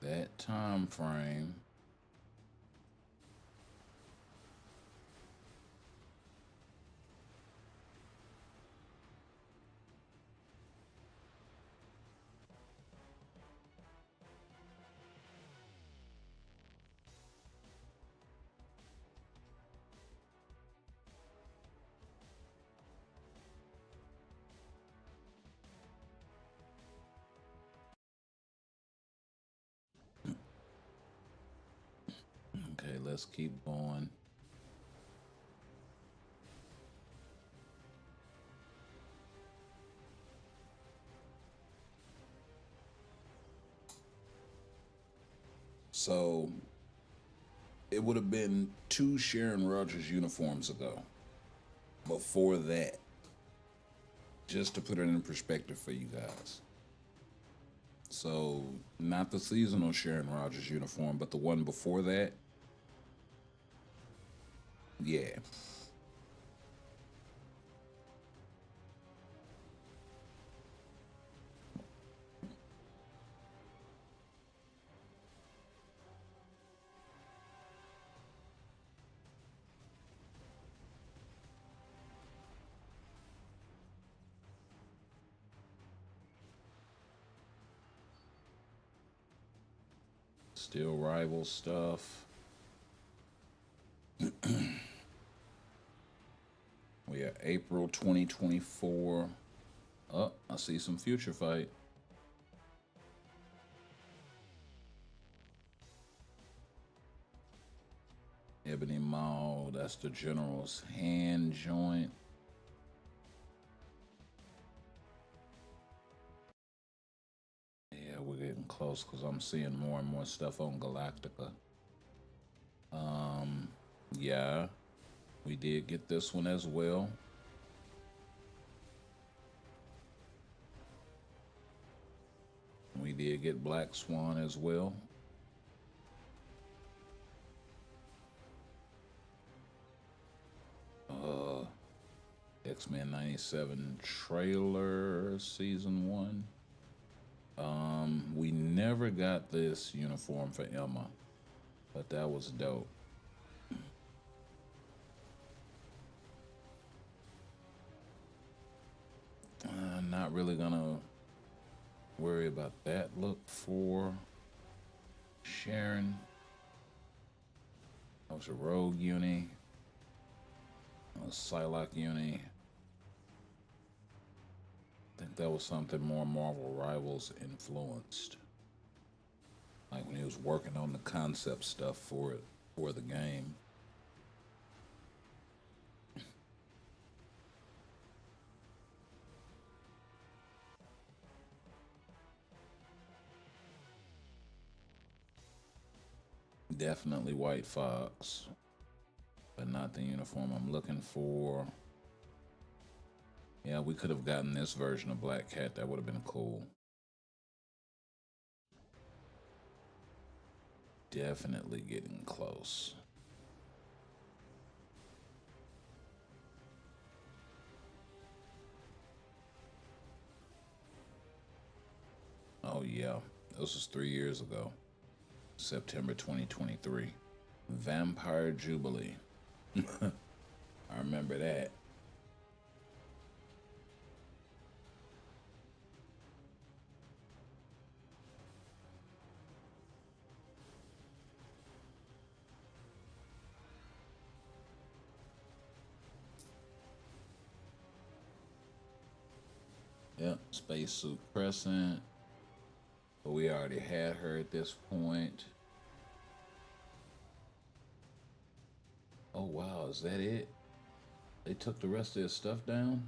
that time frame. Okay, let's keep going. So it would have been 2 Sharon Rogers uniforms ago. Before that, just to put it in perspective for you guys. So, not the seasonal Sharon Rogers uniform, but the one before that. Yeah. Still rival stuff. We are April 2024. Oh, I see some future fight. Ebony Maw, that's the general's hand joint. Yeah, we're getting close because I'm seeing more and more stuff on Galactica. Yeah, we did get this one as well. We did get Black Swan as well. X-Men 97 trailer season 1. We never got this uniform for Emma, but that was dope. I'm not really gonna worry about that look for Sharon. That was a Rogue uni, a Psylocke uni. I think that was something more Marvel Rivals influenced. Like when he was working on the concept stuff for it, for the game. Definitely White Fox, but not the uniform I'm looking for. Yeah, we could have gotten this version of Black Cat. That would have been cool. Definitely getting close. Oh yeah, this was 3 years ago. September 2023. Vampire Jubilee. I remember that. Yep, Spacesuit Crescent. But we already had her at this point. Oh wow, is that it? They took the rest of their stuff down?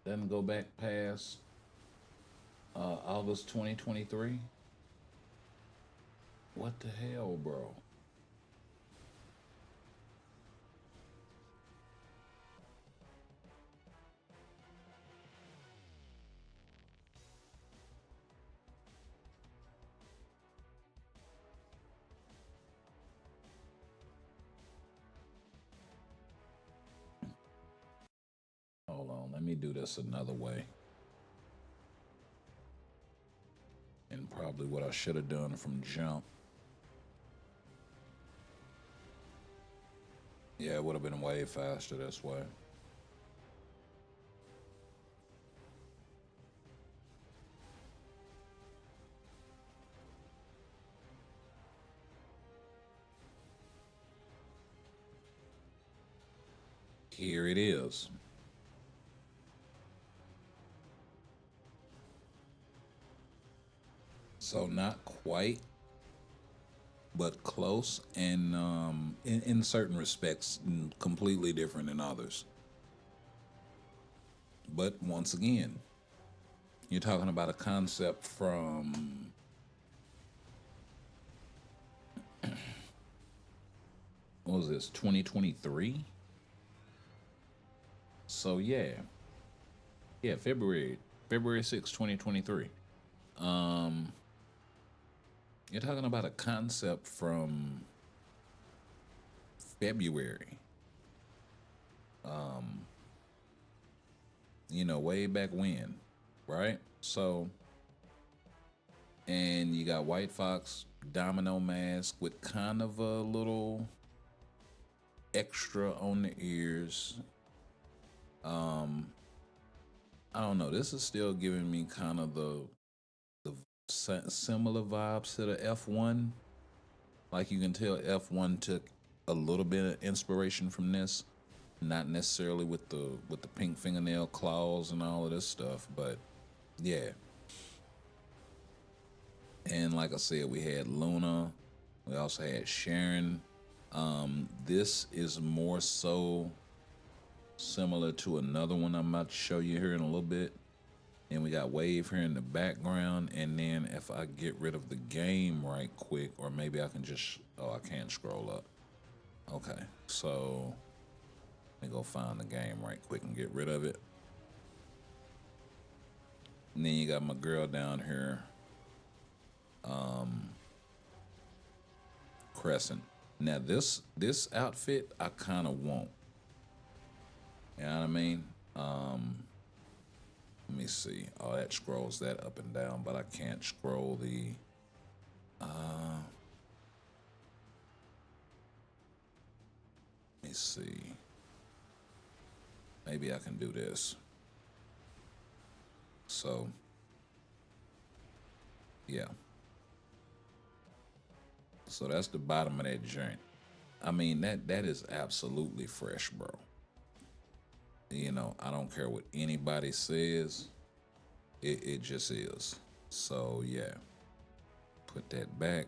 Doesn't go back past August 2023? What the hell, bro? Hold on, let me do this another way. And probably what I should have done from jump. Yeah, it would have been way faster this way. Here it is. So not quite, but close, and in certain respects, completely different than others. But once again, you're talking about a concept from what was this, 2023? So yeah, February 6, 2023. Um, you're talking about a concept from February. You know, way back when, right? So, and you got White Fox domino mask with kind of a little extra on the ears. I don't know. This is still giving me kind of the similar vibes to the F1. Like you can tell F1 took a little bit of inspiration from this, not necessarily with the pink fingernail claws and all of this stuff, but yeah. And like I said, we had Luna. We also had Sharon. This is more so similar to another one I'm about to show you here in a little bit. And we got Wave here in the background. And then if I get rid of the game right quick, or maybe I can just, oh, I can't scroll up. Okay, so let me go find the game right quick and get rid of it. And then you got my girl down here, Crescent. Now this outfit I kind of want. You know what I mean? Let me see. Oh, that scrolls that up and down, but I can't scroll the. Let me see. Maybe I can do this. So, yeah. So that's the bottom of that joint. I mean, that is absolutely fresh, bro. You know, I don't care what anybody says. It just is. So yeah. Put that back.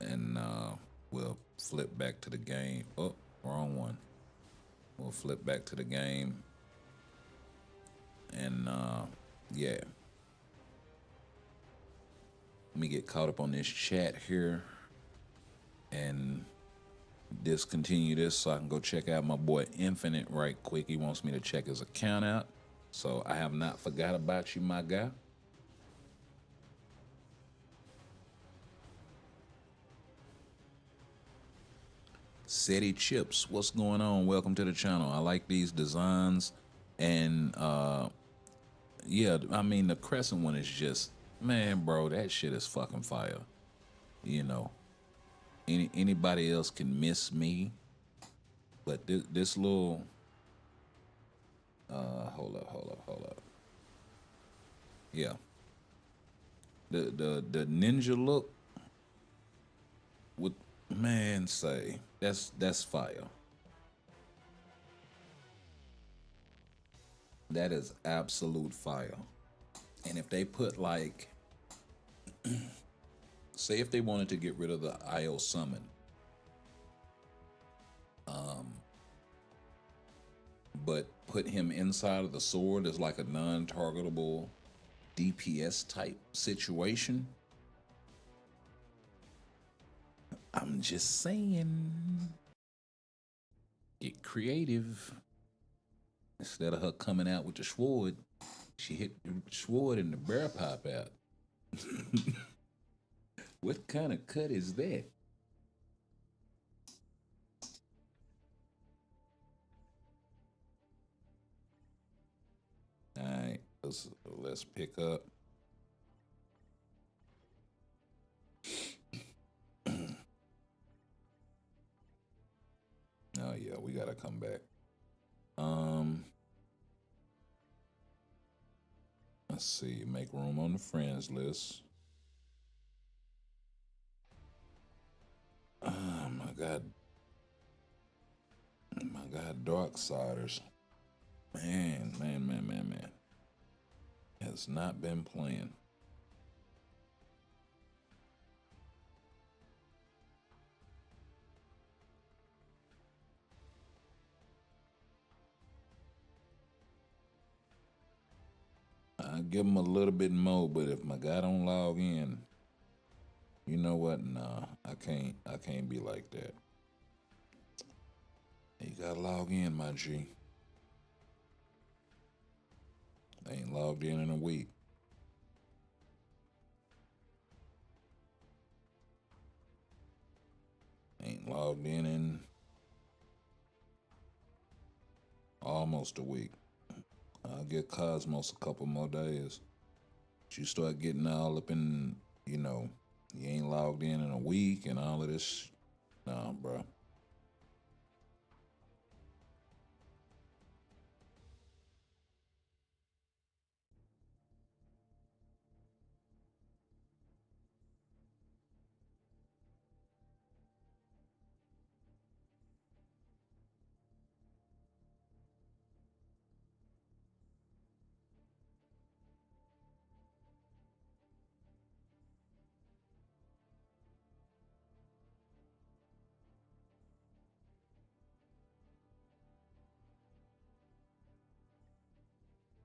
And we'll flip back to the game. Oh, wrong one. We'll flip back to the game. And yeah. Let me get caught up on this chat here and discontinue this so I can go check out my boy Infinite right quick. He wants me to check his account out. So I have not forgot about you, my guy. Seti Chips, what's going on? Welcome to the channel. I like these designs. And yeah, I mean the Crescent one is just, man, bro, that shit is fucking fire. You know, anybody else can miss me, but this little hold up. Yeah. The ninja look with, man, say that's fire. That is absolute fire. And if they put like say if they wanted to get rid of the IO summon, but put him inside of the sword as like a non-targetable DPS type situation. I'm just saying, get creative. Instead of her coming out with the sword, she hit the sword and the bear pop out. What kind of cut is that? All right, let's pick up. Oh yeah, we gotta come back. Let's see. Make room on the friends list. My God. My God, Darksiders. Man. Has not been playing. I give him a little bit more, but if my guy don't log in, You know what? Nah, I can't be like that. You gotta log in, my G. I ain't logged in a week. Ain't logged in almost a week. I'll get Cosmos a couple more days. But you start getting all up in, you know, you ain't logged in a week and all of this. Nah, bro.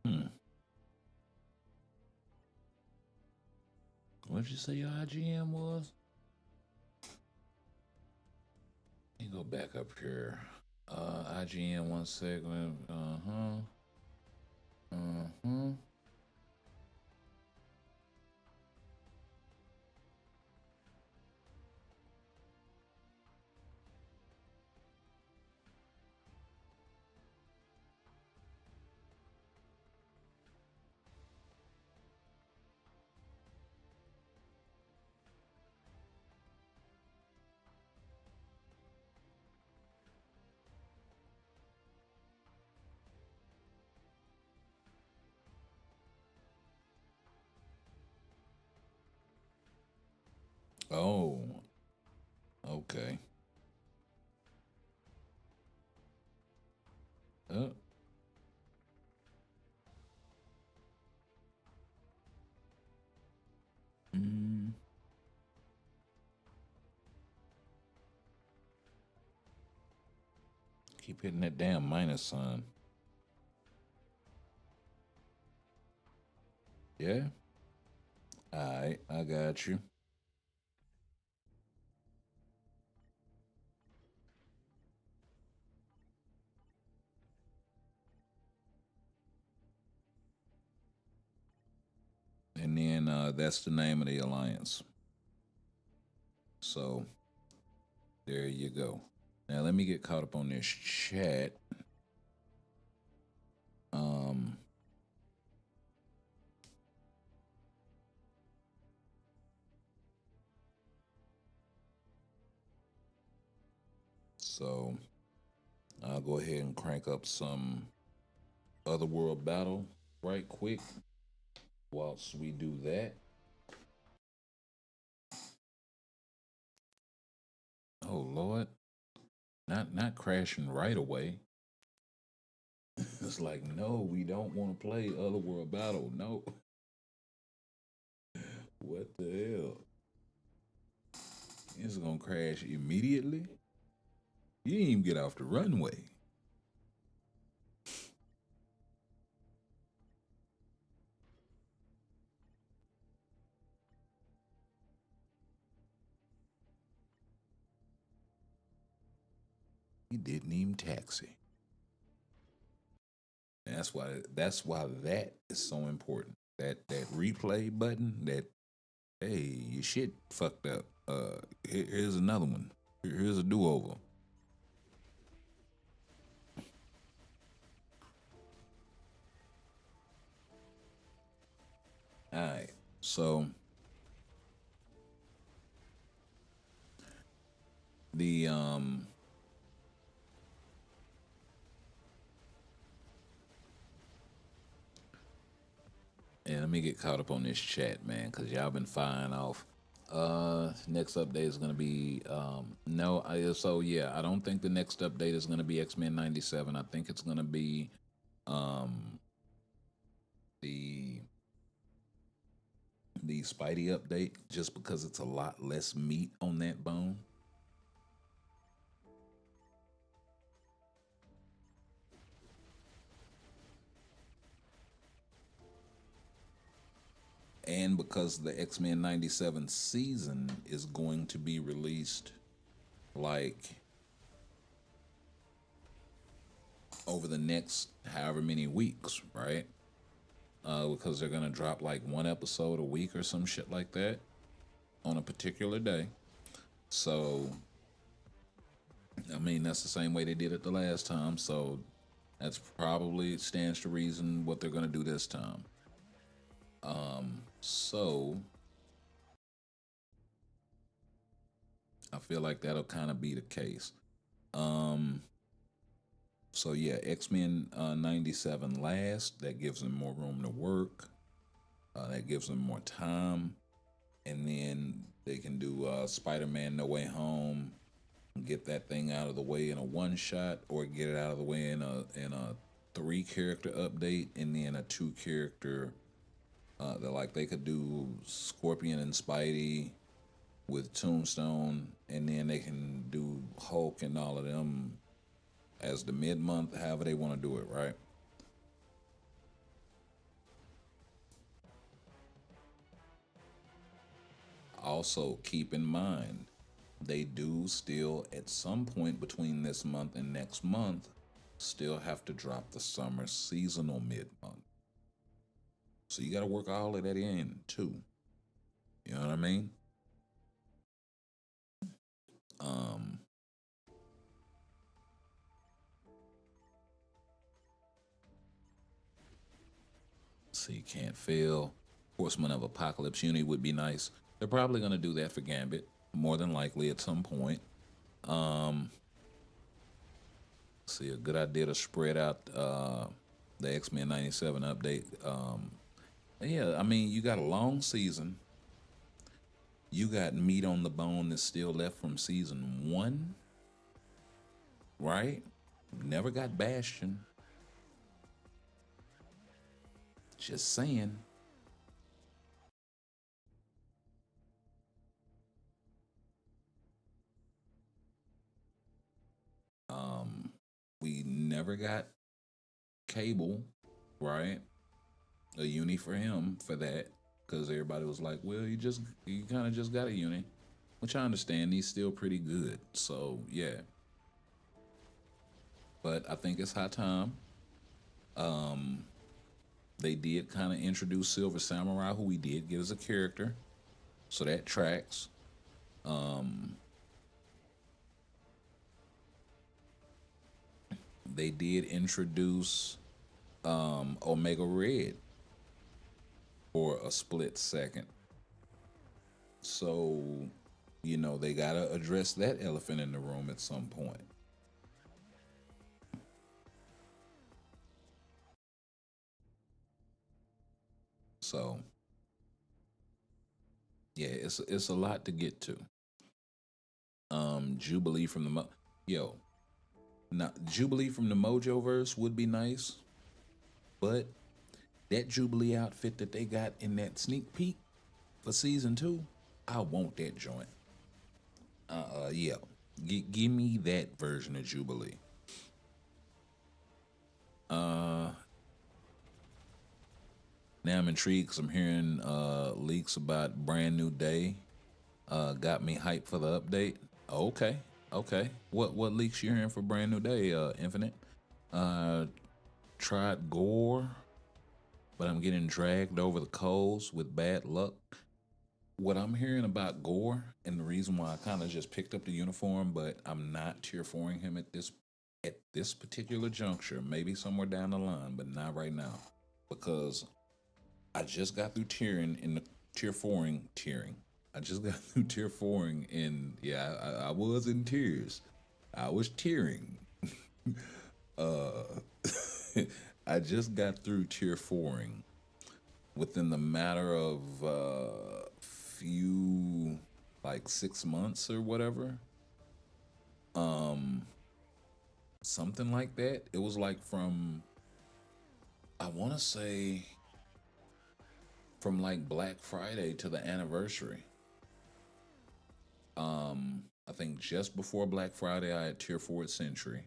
Hmm. What'd you say your IGM was? Let me go back up here. IGN one segment. Uh-huh. Uh-huh. Oh, okay. Uh, mm, keep hitting that damn minus sign. Yeah? Alright, I got you. And then that's the name of the alliance. So there you go. Now let me get caught up on this chat. Um, so I'll go ahead and crank up some Otherworld Battle right quick whilst we do that. Oh Lord. Not crashing right away. It's like, no, we don't want to play Otherworld Battle. No. What the hell? It's gonna crash immediately. You didn't even get off the runway. He didn't even taxi. And that's why that is so important. That replay button, that hey, your shit fucked up. Here's another one. Here's a do-over. Alright. So the and let me get caught up on this chat, man, because y'all been firing off. Next update is gonna be no. So yeah, I don't think the next update is gonna be X-Men '97. I think it's gonna be um the Spidey update, just because it's a lot less meat on that bone. And because the X-Men 97 season is going to be released like over the next however many weeks, right? Because they're gonna drop like one episode a week or some shit like that on a particular day. So, I mean, that's the same way they did it the last time. So, that's probably stands to reason what they're gonna do this time. So I feel like that'll kind of be the case. So yeah, X-Men 97 last. That gives them more room to work. That gives them more time, and then they can do Spider-Man No Way Home, get that thing out of the way in a one shot, or get it out of the way in a 3 character update, and then a 2 character. They could do Scorpion and Spidey with Tombstone, and then they can do Hulk and all of them as the mid-month, however they want to do it, right? Also, keep in mind, they do still, at some point between this month and next month, still have to drop the summer seasonal mid-month. So you got to work all of that in, too. You know what I mean? See, can't fail. Horseman of Apocalypse Uni would be nice. They're probably going to do that for Gambit, more than likely at some point. See, a good idea to spread out the X-Men 97 update. Yeah, I mean, you got a long season. You got meat on the bone that's still left from season 1, right? Never got Bastion. Just saying. We never got Cable, right? A uni for him for that, because everybody was like, "Well, you kind of just got a uni," which I understand. He's still pretty good, so yeah. But I think it's high time. They did kind of introduce Silver Samurai, who we did get as a character, so that tracks. They did introduce Omega Red for a split second. So, they got to address that elephant in the room at some point. So, yeah, it's a lot to get to. Jubilee from the Jubilee from the Mojoverse would be nice, but that Jubilee outfit that they got in that sneak peek for season 2, I want that joint. Yeah, give me that version of Jubilee. Now I'm intrigued because I'm hearing leaks about Brand New Day. Got me hyped for the update. Okay. What leaks you hearing for Brand New Day, Infinite? Tried Gore, but I'm getting dragged over the coals with bad luck. What I'm hearing about Gore, and the reason why I kind of just picked up the uniform, but I'm not tier 4ing him at this particular juncture, maybe somewhere down the line, but not right now, because I just got through tiering in the tier 4ing. I just got through tier 4ing, and yeah, I was in tears. I was tearing. I just got through tier 4ing within the matter of few, like 6 months or whatever. Something like that. It was like from, I want to say, from like Black Friday to the anniversary. I think just before Black Friday, I had tier 4 at Century.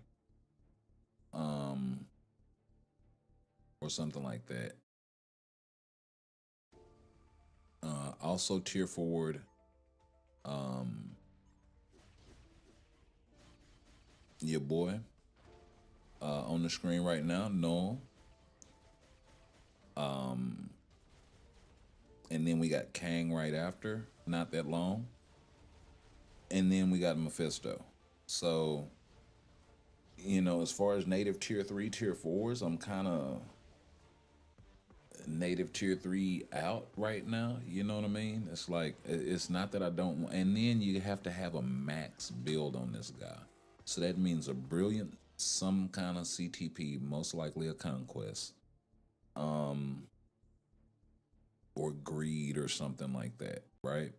Or something like that. Also tier forward your boy on the screen right now, Noel. And then we got Kang right after, not that long. And then we got Mephisto. So, you know, as far as native tier 3, tier 4s, I'm kind of native tier 3 out right now. You know what I mean? It's like, it's not that I don't want, and then you have to have a max build on this guy. So that means a brilliant, some kind of CTP, most likely a conquest. Or greed or something like that, right?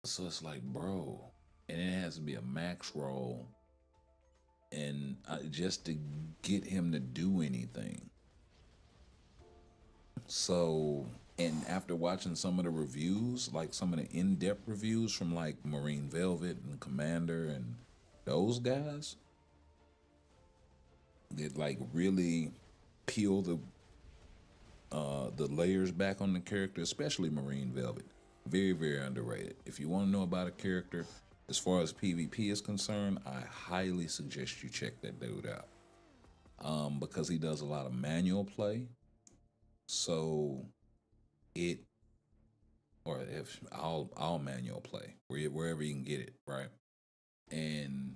So it's like, bro, and it has to be a max roll, and just to get him to do anything. So, and after watching some of the reviews, like some of the in-depth reviews from like Marine Velvet and Commander and those guys, that like really peel the layers back on the character, especially Marine Velvet. Very, very underrated. If you want to know about a character, as far as PvP is concerned, I highly suggest you check that dude out. Because he does a lot of manual play. So it, or if all manual play, wherever you can get it, right? And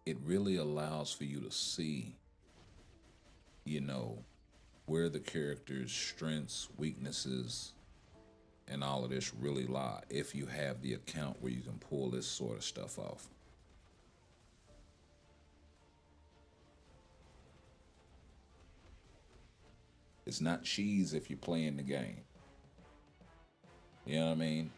it really allows for you to see, you know, where the character's strengths, weaknesses, and all of this really lie if you have the account where you can pull this sort of stuff off. It's not cheese if you're playing the game. You know what I mean?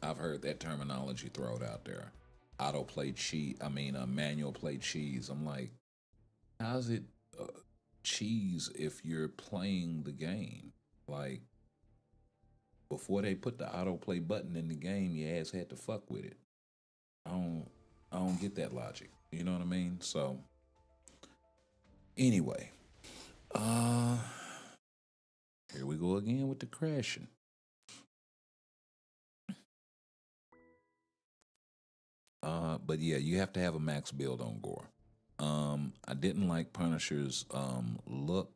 I've heard that terminology thrown out there. Auto play cheese. Manual play cheese. I'm like, how's it cheese if you're playing the game? Like, before they put the autoplay button in the game, your ass had to fuck with it. I don't get that logic. You know what I mean? So anyway, here we go again with the crashing. But yeah, you have to have a max build on Gore. I didn't like Punisher's look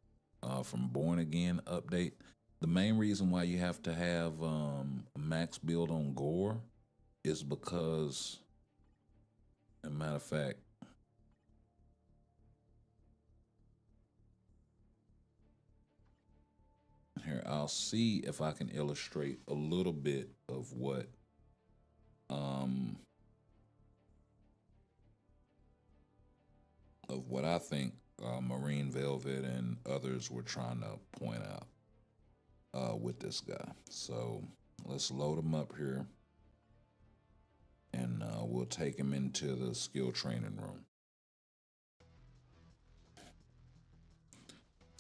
from Born Again update. The main reason why you have to have a max build on Gore is because, as a matter of fact, here I'll see if I can illustrate a little bit of what I think Marine Velvet and others were trying to point out with this guy. So let's load him up here, and we'll take him into the skill training room.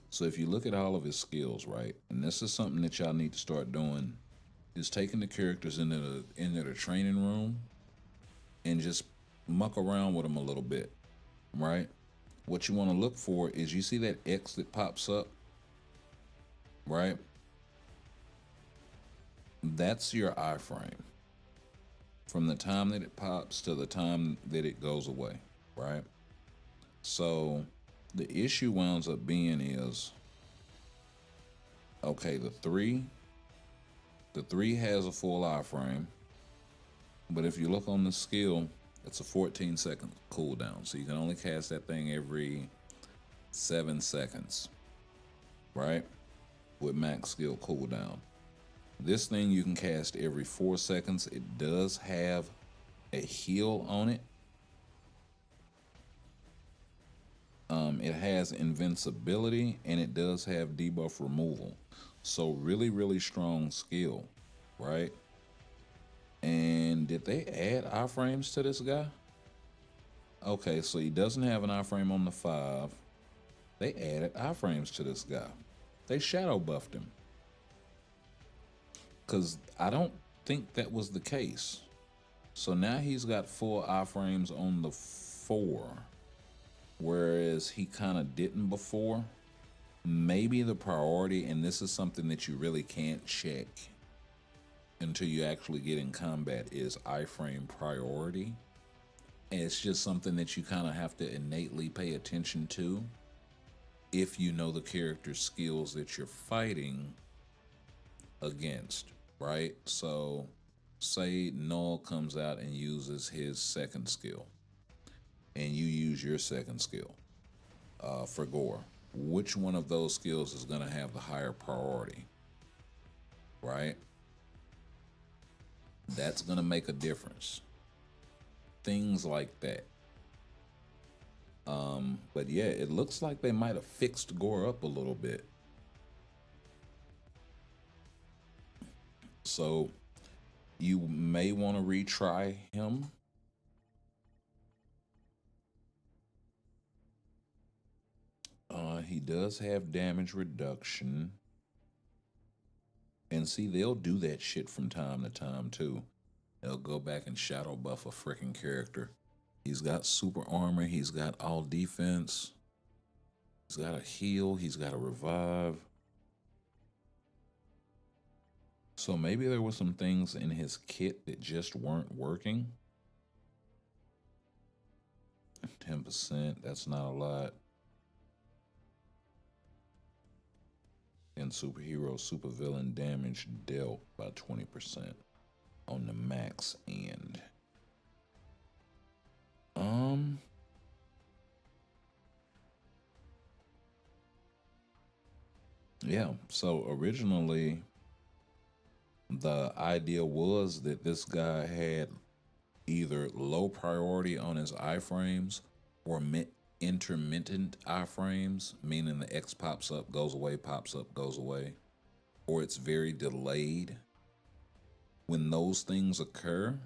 So if you look at all of his skills, right, and this is something that y'all need to start doing, is taking the characters into the training room and just muck around with them a little bit, right? What you want to look for is, you see that X that pops up, right? That's your iframe. From the time that it pops to the time that it goes away, right? So the issue winds up being is, okay, the three has a full iframe, but if you look on the skill, it's a 14-second cooldown. So you can only cast that thing every 7 seconds, right? With max skill cooldown. This thing you can cast every 4 seconds. It does have a heal on it. It has invincibility, and it does have debuff removal. So really, really strong skill, right? And did they add iframes to this guy? Okay, so he doesn't have an iframe on the 5. They added iframes to this guy. They shadow buffed him. Because I don't think that was the case. So now he's got full iframes on the 4. Whereas he kind of didn't before. maybe the priority, and this is something that you really can't check until you actually get in combat, is iframe priority. And it's just something that you kind of have to innately pay attention to if you know the character's skills that you're fighting against, right? So say Null comes out and uses his second skill, and you use your second skill for Gore. Which one of those skills is going to have the higher priority, right? That's going to make a difference. Things like that. But yeah, it looks like they might have fixed Gore up a little bit. So you may want to retry him. He does have damage reduction. And see, they'll do that shit from time to time too. They'll go back and shadow buff a freaking character. He's got super armor. He's got all defense. He's got a heal. He's got a revive. So maybe there were some things in his kit that just weren't working. 10%, that's not a lot. And superhero, supervillain damage dealt by 20% on the max end. Yeah, so originally the idea was that this guy had either low priority on his iframes or intermittent iframes, meaning the X pops up, goes away, pops up, goes away, or it's very delayed. When those things occur,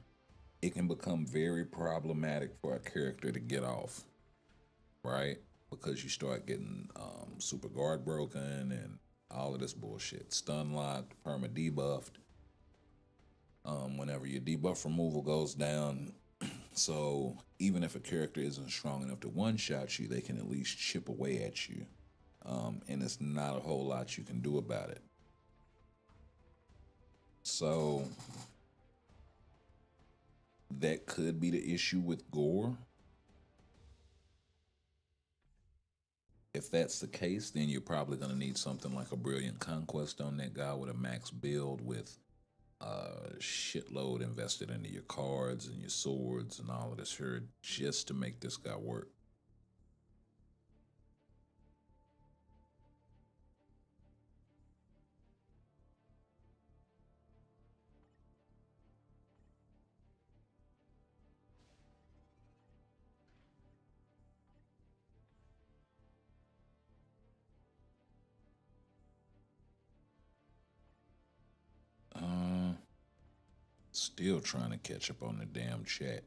it can become very problematic for a character to get off, right? Because you start getting super guard broken and all of this bullshit. Stun locked, perma debuffed. Whenever your debuff removal goes down. So even if a character isn't strong enough to one-shot you, they can at least chip away at you. And it's not a whole lot you can do about it. So that could be the issue with Gore. If that's the case, then you're probably going to need something like a Brilliant Conquest on that guy with a max build with shitload invested into your cards and your swords and all of this here just to make this guy work. Still trying to catch up on the damn chat.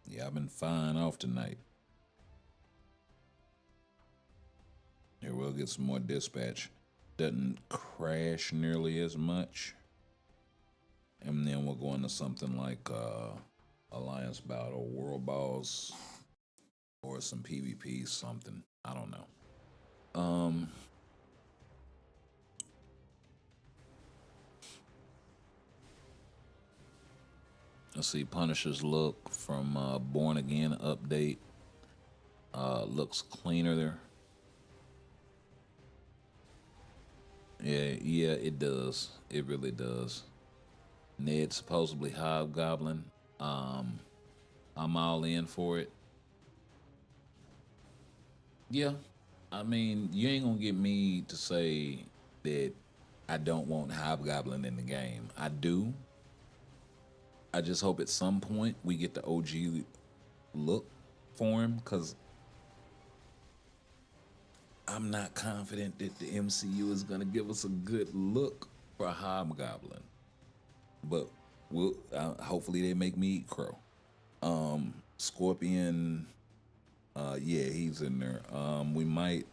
Yeah, I've been fine off tonight. Here, we'll get some more dispatch. Doesn't crash nearly as much. And then we'll go into something like Alliance Battle, World Balls, or some PvP, something. I don't know. Let's see, Punisher's look from Born Again update. Looks cleaner there. Yeah, it does. It really does. Ned's supposedly Hobgoblin. I'm all in for it. Yeah, I mean, you ain't gonna get me to say that I don't want Hobgoblin in the game. I do. I just hope at some point we get the OG look for him, because I'm not confident that the MCU is going to give us a good look for Hobgoblin. But we'll hopefully they make me eat crow. Scorpion, yeah, he's in there. We might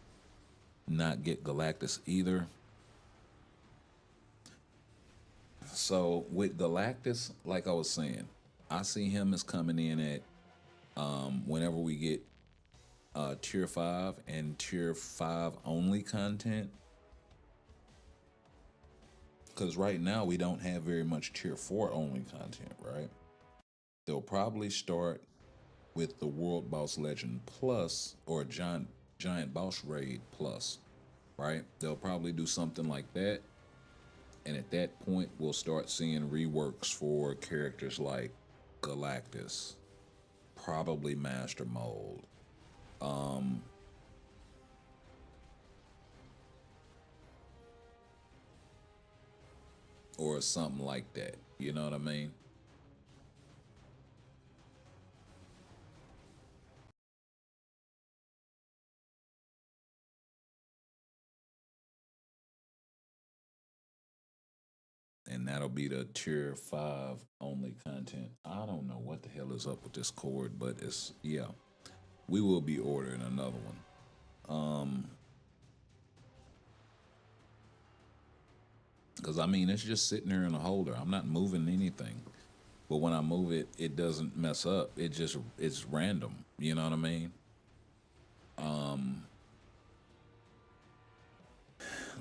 not get Galactus either. So with Galactus, like I was saying, I see him as coming in at whenever we get tier 5 and tier 5 only content. Because right now we don't have very much tier 4 only content, right? They'll probably start with the World Boss Legend Plus or Giant Boss Raid Plus, right? They'll probably do something like that. And at that point, we'll start seeing reworks for characters like Galactus, probably Master Mold, or something like that. You know what I mean? And that'll be the tier 5 only content. I don't know what the hell is up with this cord, but it's, yeah. We will be ordering another one. Because I mean, it's just sitting there in a holder. I'm not moving anything. But when I move it, it doesn't mess up. It's random. You know what I mean?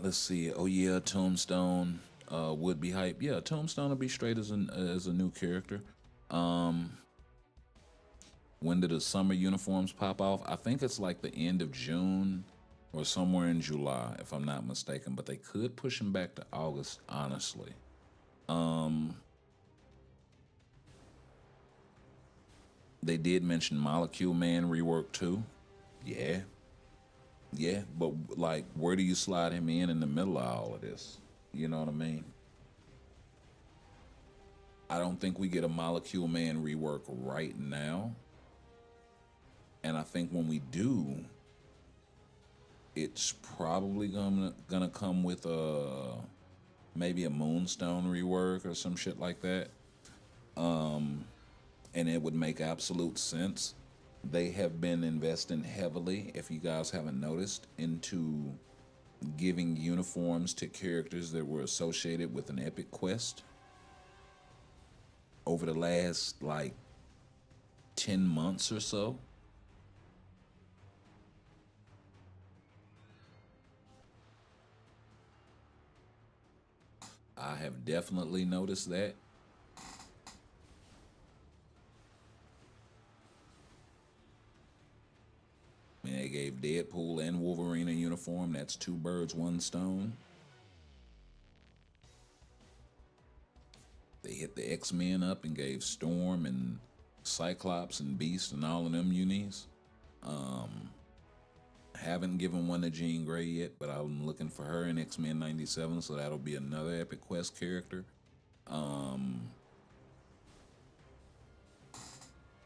Let's see. Oh yeah, Tombstone would be hype. Yeah, Tombstone will be straight as a new character. When did the summer uniforms pop off? I think it's like the end of June or somewhere in July, if I'm not mistaken. But they could push them back to August, honestly. They did mention Molecule Man rework too. Yeah. Yeah, but like, where do you slide him in the middle of all of this? You know what I mean? I don't think we get a Molecule Man rework right now. And I think when we do, it's probably gonna come with maybe a Moonstone rework or some shit like that. And it would make absolute sense. They have been investing heavily, if you guys haven't noticed, into giving uniforms to characters that were associated with an epic quest over the last like 10 months or so. I have definitely noticed that. I mean, they gave Deadpool and Wolverine a uniform. That's 2 birds, 1 stone. They hit the X-Men up and gave Storm and Cyclops and Beast and all of them unis. Haven't given one to Jean Grey yet, but I'm looking for her in X-Men 97, so that'll be another Epic Quest character.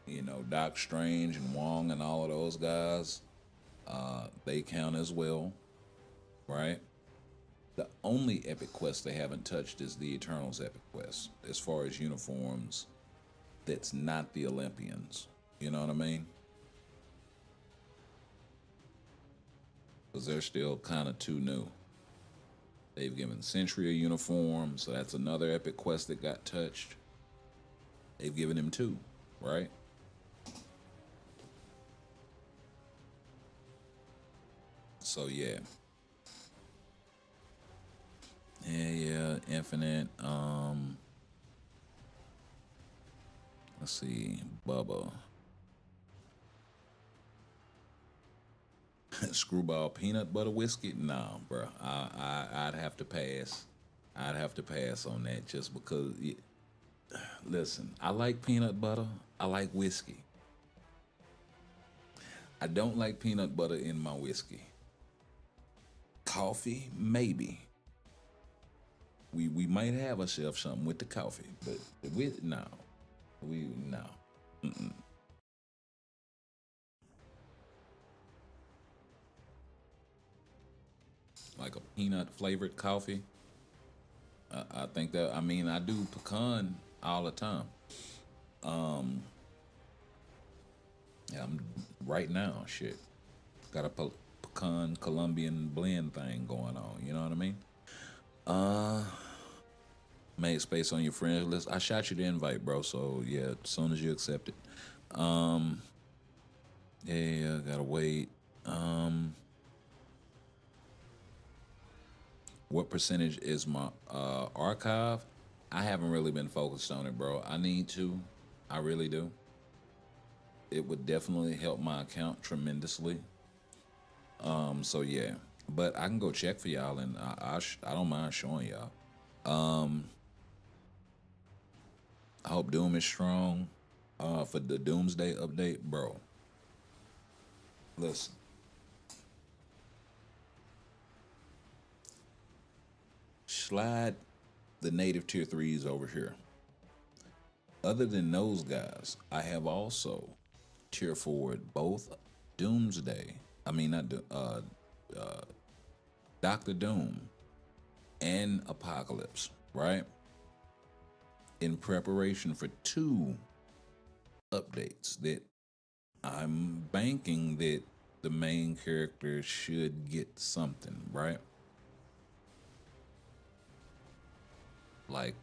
You know, Doc Strange and Wong and all of those guys, they count as well, right? The only Epic Quest they haven't touched is the Eternals Epic Quest, as far as uniforms that's not the Olympians. You know what I mean? Because they're still kind of too new. They've given Sentry a uniform, so that's another Epic Quest that got touched. They've given him 2, right? So yeah. Yeah, Infinite. Let's see, Bubba. Screwball peanut butter whiskey? Nah, bro. I'd have to pass. I'd have to pass on that just because. Listen, I like peanut butter. I like whiskey. I don't like peanut butter in my whiskey. Coffee, maybe. We might have ourselves something with the coffee, but with no, no. Mm-mm. Like a peanut flavored coffee. I think that, I mean, I do pecan all the time. Yeah, I'm right now. Shit, got a pecan Colombian blend thing going on. You know what I mean? Made space on your friends list. I shot you the invite, bro. So yeah, as soon as you accept it. Yeah, I gotta wait. What percentage is my archive? I haven't really been focused on it, bro. I need to. I really do. It would definitely help my account tremendously. So yeah, but I can go check for y'all, and I don't mind showing y'all. I hope Doom is strong. For the Doomsday update, bro. Listen, slide the native tier threes over here. Other than those guys, I have also tier forward both Doomsday. I mean, not Doctor Doom and Apocalypse, right? In preparation for two updates that I'm banking that the main character should get something, right? Like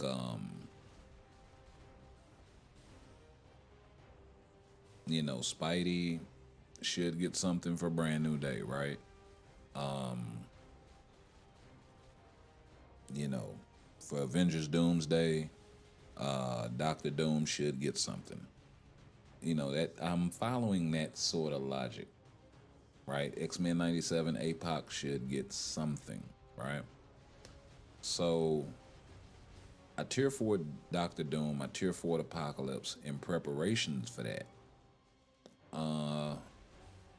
Spidey should get something for Brand New Day, right? You know, for Avengers Doomsday, Doctor Doom should get something. That I'm following that sort of logic, right? X-Men 97 APOC should get something, right? So I tier forward Doctor Doom, I tier forward Apocalypse in preparations for that.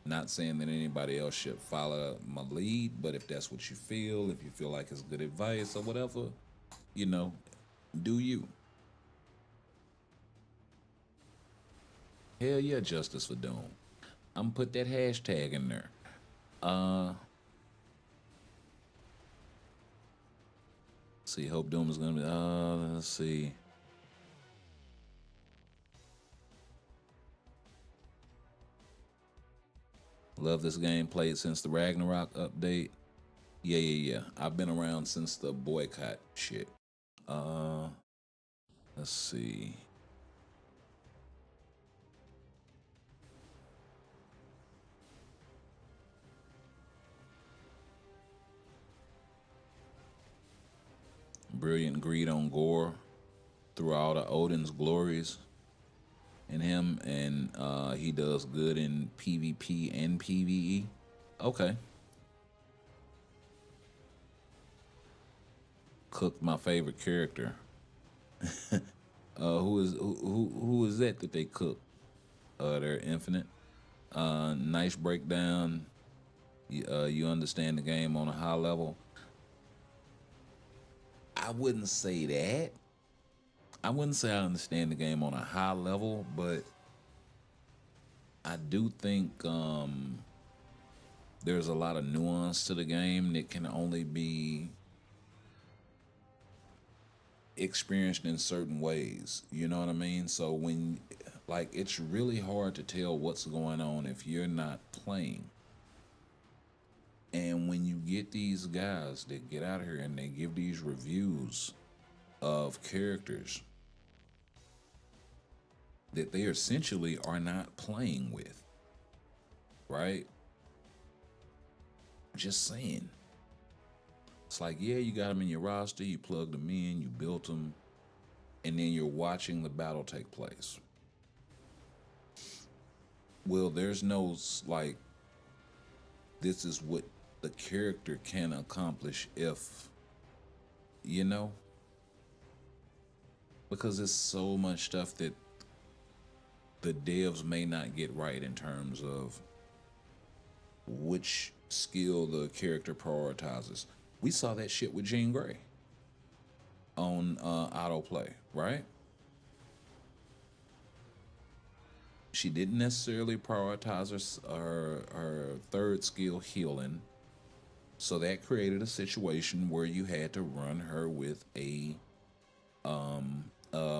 Not saying that anybody else should follow my lead, but if that's what you feel, if you feel like it's good advice or whatever, you know, do you. Hell yeah, justice for Doom. I'm gonna put that hashtag in there. See, hope Doom is gonna be. Let's see. Love this game. Played since the Ragnarok update. Yeah. I've been around since the boycott shit. Let's see. Brilliant greed on Gore through all the Odin's glories in him, and he does good in PvP and PvE. Okay. Cooked my favorite character. Who is that they cook? They're Infinite. Nice breakdown. You understand the game on a high level. I wouldn't say that. I wouldn't say I understand the game on a high level, but I do think there's a lot of nuance to the game that can only be experienced in certain ways. You know what I mean? So it's really hard to tell what's going on if you're not playing. And when you get these guys that get out here and they give these reviews of characters that they essentially are not playing with, right? Just saying. It's like, yeah, you got them in your roster, you plugged them in, you built them, and then you're watching the battle take place. Well, there's no, like, this is what the character can accomplish if, because there's so much stuff that the devs may not get right in terms of which skill the character prioritizes. We saw that shit with Jean Grey on autoplay, right? She didn't necessarily prioritize her third skill, healing. So that created a situation where you had to run her with a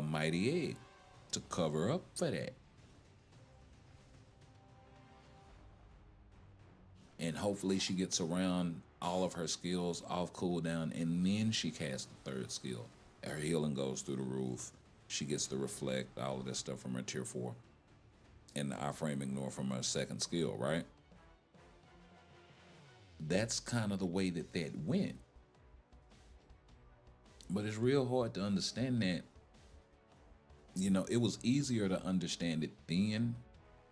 mighty egg to cover up for that. And hopefully she gets around all of her skills off cooldown, and then she casts the third skill. Her healing goes through the roof. She gets the reflect, all of that stuff from her tier 4. and the iframe ignore from her second skill, right? That's kind of the way that went. But it's real hard to understand that. You know, it was easier to understand it then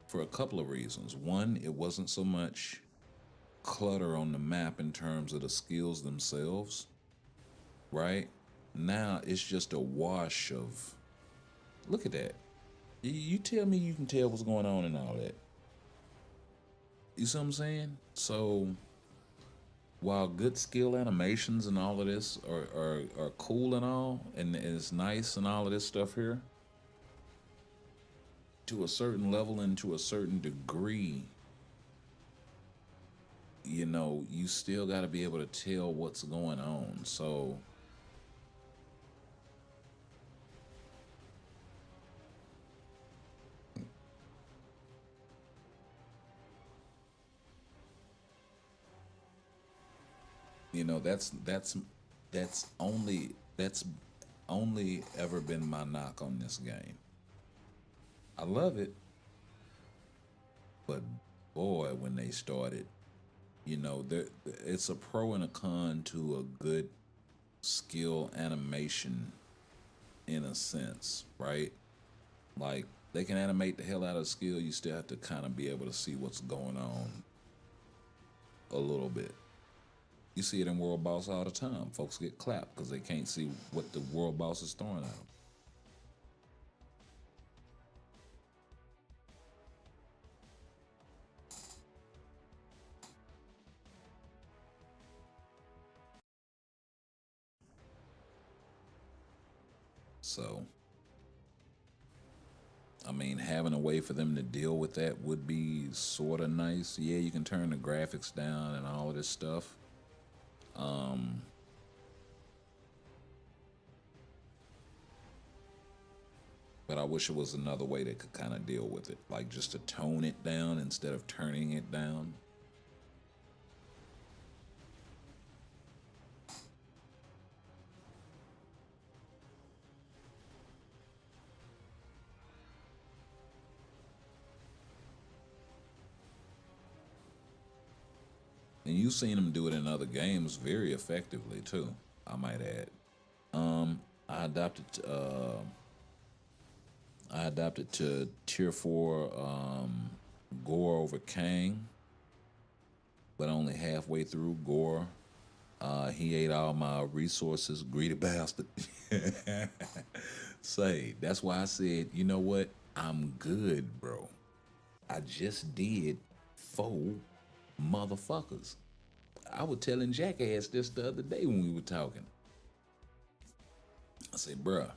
for a couple of reasons. One, it wasn't so much clutter on the map in terms of the skills themselves, right? Now it's just a wash of, look at that. You tell me you can tell what's going on and all that. You see what I'm saying? So while good skill animations and all of this are cool and all, and it's nice and all of this stuff here, to a certain level and to a certain degree, you know, you still got to be able to tell what's going on. So you know, that's only ever been my knock on this game. I love it, but boy, when they started, you know, it's a pro and a con to a good skill animation in a sense, right? Like they can animate the hell out of skill, you still have to kind of be able to see what's going on a little bit. You see it in World Boss all the time. Folks get clapped because they can't see what the World Boss is throwing at them. So, I mean, having a way for them to deal with that would be sort of nice. Yeah, you can turn the graphics down and all of this stuff. But I wish it was another way that could kind of deal with it, like just to tone it down instead of turning it down. And you've seen them do it in other games very effectively too, I might add. I adopted to tier 4 Gore over Kang, but only halfway through Gore. He ate all my resources, greedy bastard. Say, that's why I said, you know what? I'm good, bro. I just did 4 motherfuckers. I was telling Jackass this the other day when we were talking. I said, bruh,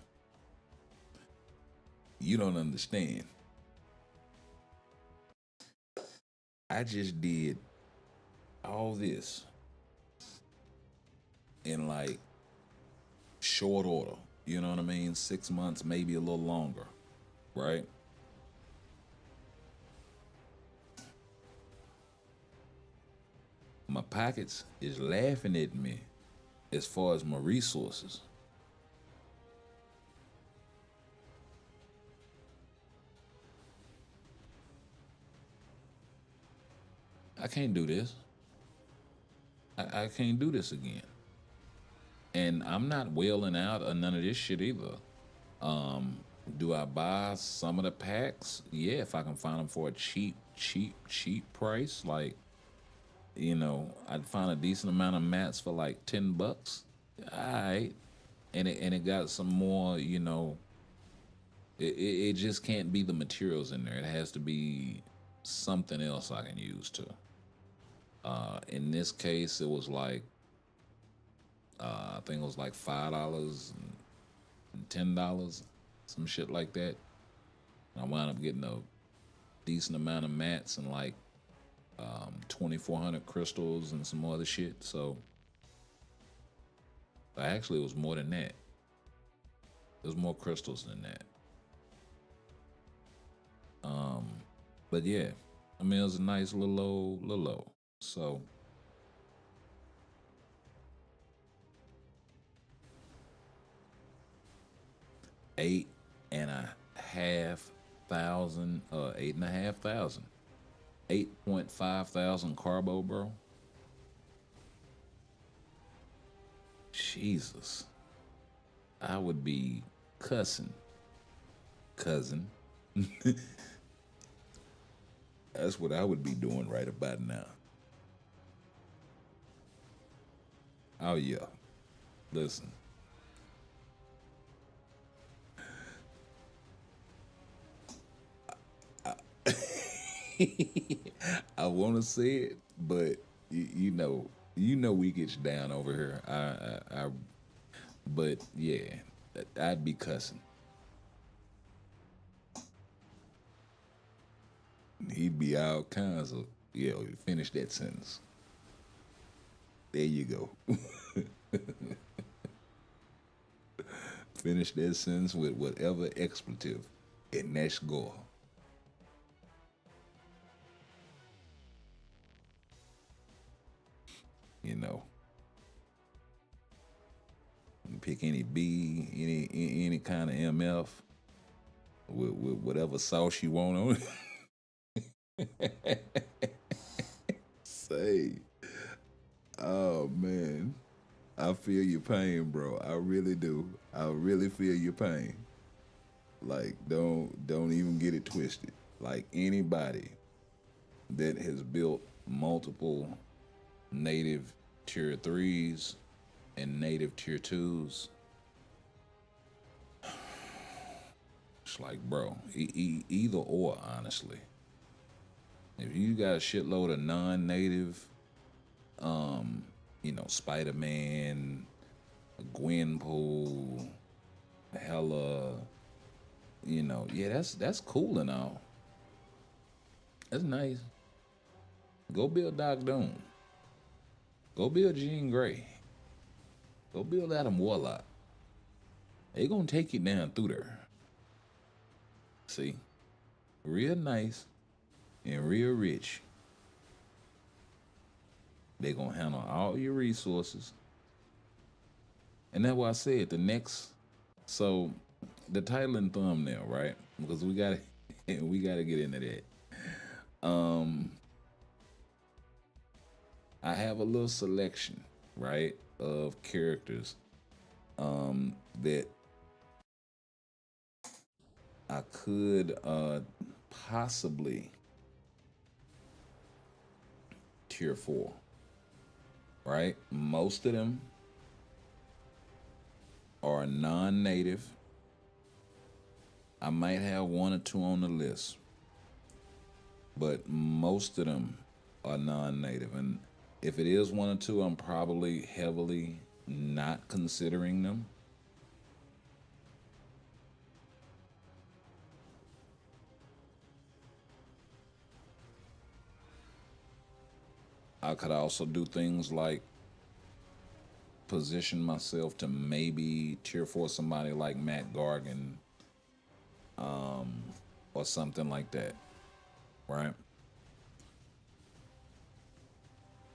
you don't understand. I just did all this in like short order. You know what I mean? 6 months, maybe a little longer, right? My pockets is laughing at me as far as my resources. I can't do this. I can't do this again. And I'm not wailing out or none of this shit either. Do I buy some of the packs? Yeah, if I can find them for a cheap price. Like, you know, I'd find a decent amount of mats for like $10. All right. And it got some more, you know, it just can't be the materials in there. It has to be something else I can use too. In this case, it was like, I think it was like $5 and $10, some shit like that. And I wound up getting a decent amount of mats and like 2,400 crystals and some other shit. So actually, it was more than that. There's more crystals than that. But yeah, I mean, it was a nice little low. So $8.50 thousand, 8,500, 8.5 thousand carbo, bro. Jesus, I would be cussing, cousin. That's what I would be doing right about now. Oh yeah, listen. I want to say it, but you know, we get you down over here. But yeah, I'd be cussing. He'd be all kinds of, yeah. Finish that sentence. There you go. Finish that sentence with whatever expletive, and that's go. You know, pick any B, any kind of MF with whatever sauce you want on it. Say, oh man, I feel your pain, bro. I really do. I really feel your pain. Like, don't even get it twisted. Like anybody that has built multiple native tier threes and native tier twos, it's like, bro, either or, honestly. If you got a shitload of non-native, Spider Man, Gwenpool, hella, yeah, that's cool and all. That's nice. Go build Doc Doom. Go build Jean Grey. Go build Adam Warlock. They gonna take you down through there. See, real nice and real rich. They gonna handle all your resources, and that's why I said the next. So, the title and thumbnail, right? Because we got to we got to get into that. I have a little selection, right, of characters that I could possibly tier 4, right? Most of them are non-native. I might have one or two on the list, but most of them are non-native. And if it is one or two, I'm probably heavily not considering them. I could also do things like position myself to maybe cheer for somebody like Matt Gargan, or something like that, right?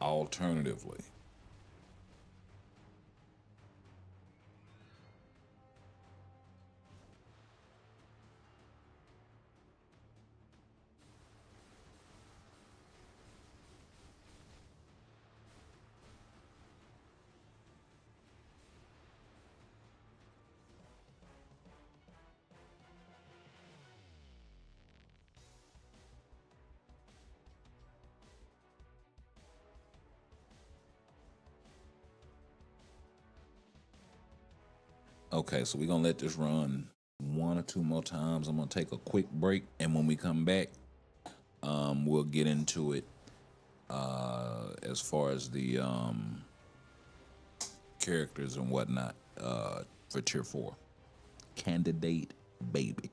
Alternatively, okay, so we're gonna let this run one or two more times. I'm gonna take a quick break, and when we come back, we'll get into it as far as the characters and whatnot for tier 4. Candidate baby.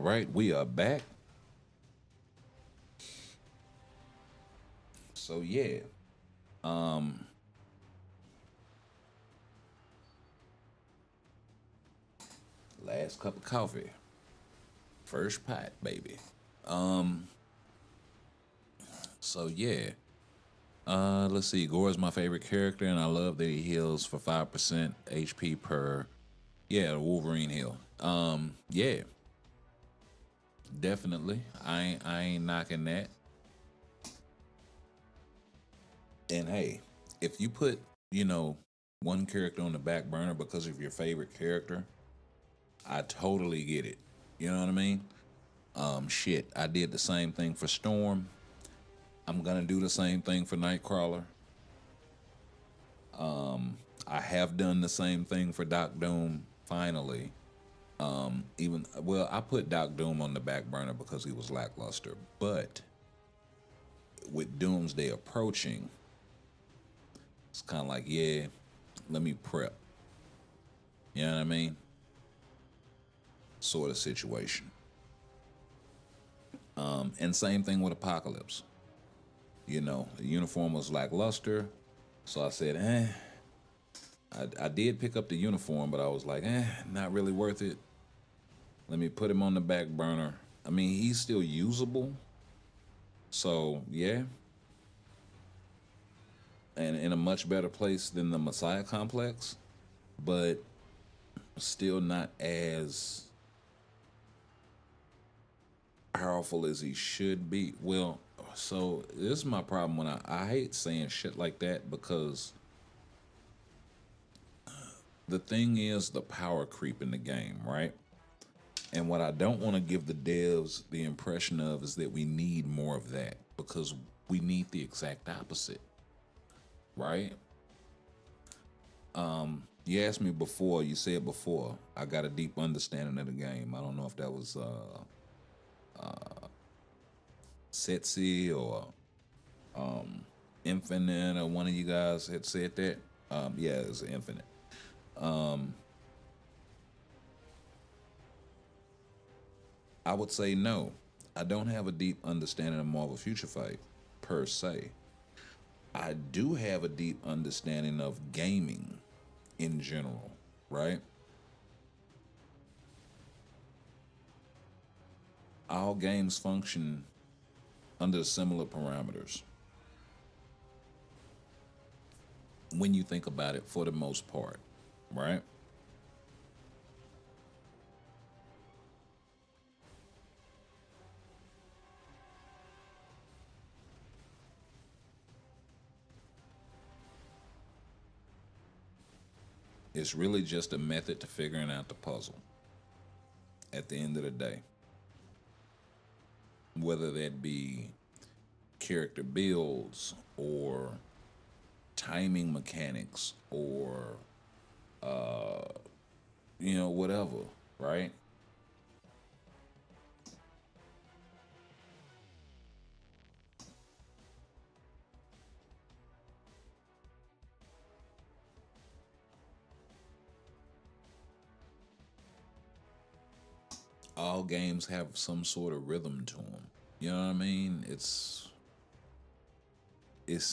right, we are back. So yeah. Last cup of coffee. First pot, baby. So yeah. Let's see. Gore is my favorite character, and I love that he heals for 5% HP per. Yeah, the Wolverine heal. Yeah, definitely. I ain't knocking that. And hey, if you put one character on the back burner because of your favorite character, I totally get it. You know what I mean? Shit, I did the same thing for Storm. I'm gonna do the same thing for Nightcrawler. I have done the same thing for Doc Doom. Finally, I put Doc Doom on the back burner because he was lackluster. But with Doomsday approaching, it's kind of like, yeah, let me prep. You know what I mean? Sort of situation. And same thing with Apocalypse. The uniform was lackluster, so I said, I did pick up the uniform, but I was like, not really worth it. Let me put him on the back burner. I mean, he's still usable. So, yeah. And in a much better place than the Messiah Complex, but still not as powerful as he should be. Well, so this is my problem when I hate saying shit like that because the thing is the power creep in the game, right? And what I don't want to give the devs the impression of is that we need more of that because we need the exact opposite, right? You asked me before, you said before, I got a deep understanding of the game. I don't know if that was Setsi or Infinite or one of you guys had said that. Yeah, it was Infinite. I would say no. I don't have a deep understanding of Marvel Future Fight per se. I do have a deep understanding of gaming in general, right? All games function under similar parameters when you think about it for the most part, right? It's really just a method to figuring out the puzzle at the end of the day. Whether that be character builds or timing mechanics or whatever, right? All games have some sort of rhythm to them. You know what I mean? It's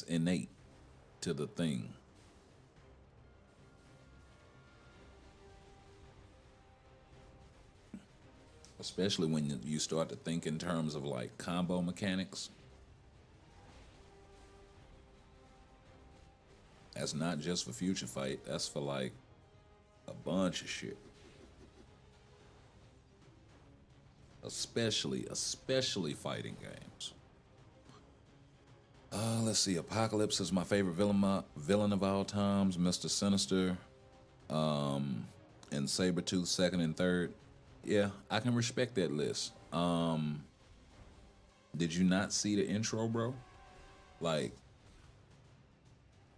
innate to the thing. Especially when you start to think in terms of like combo mechanics. That's not just for Future Fight, that's for like a bunch of shit. Especially fighting games. Let's see. Apocalypse is my favorite villain of all times. Mr. Sinister, and Sabretooth second and third. Yeah, I can respect that list. Did you not see the intro, bro? Like,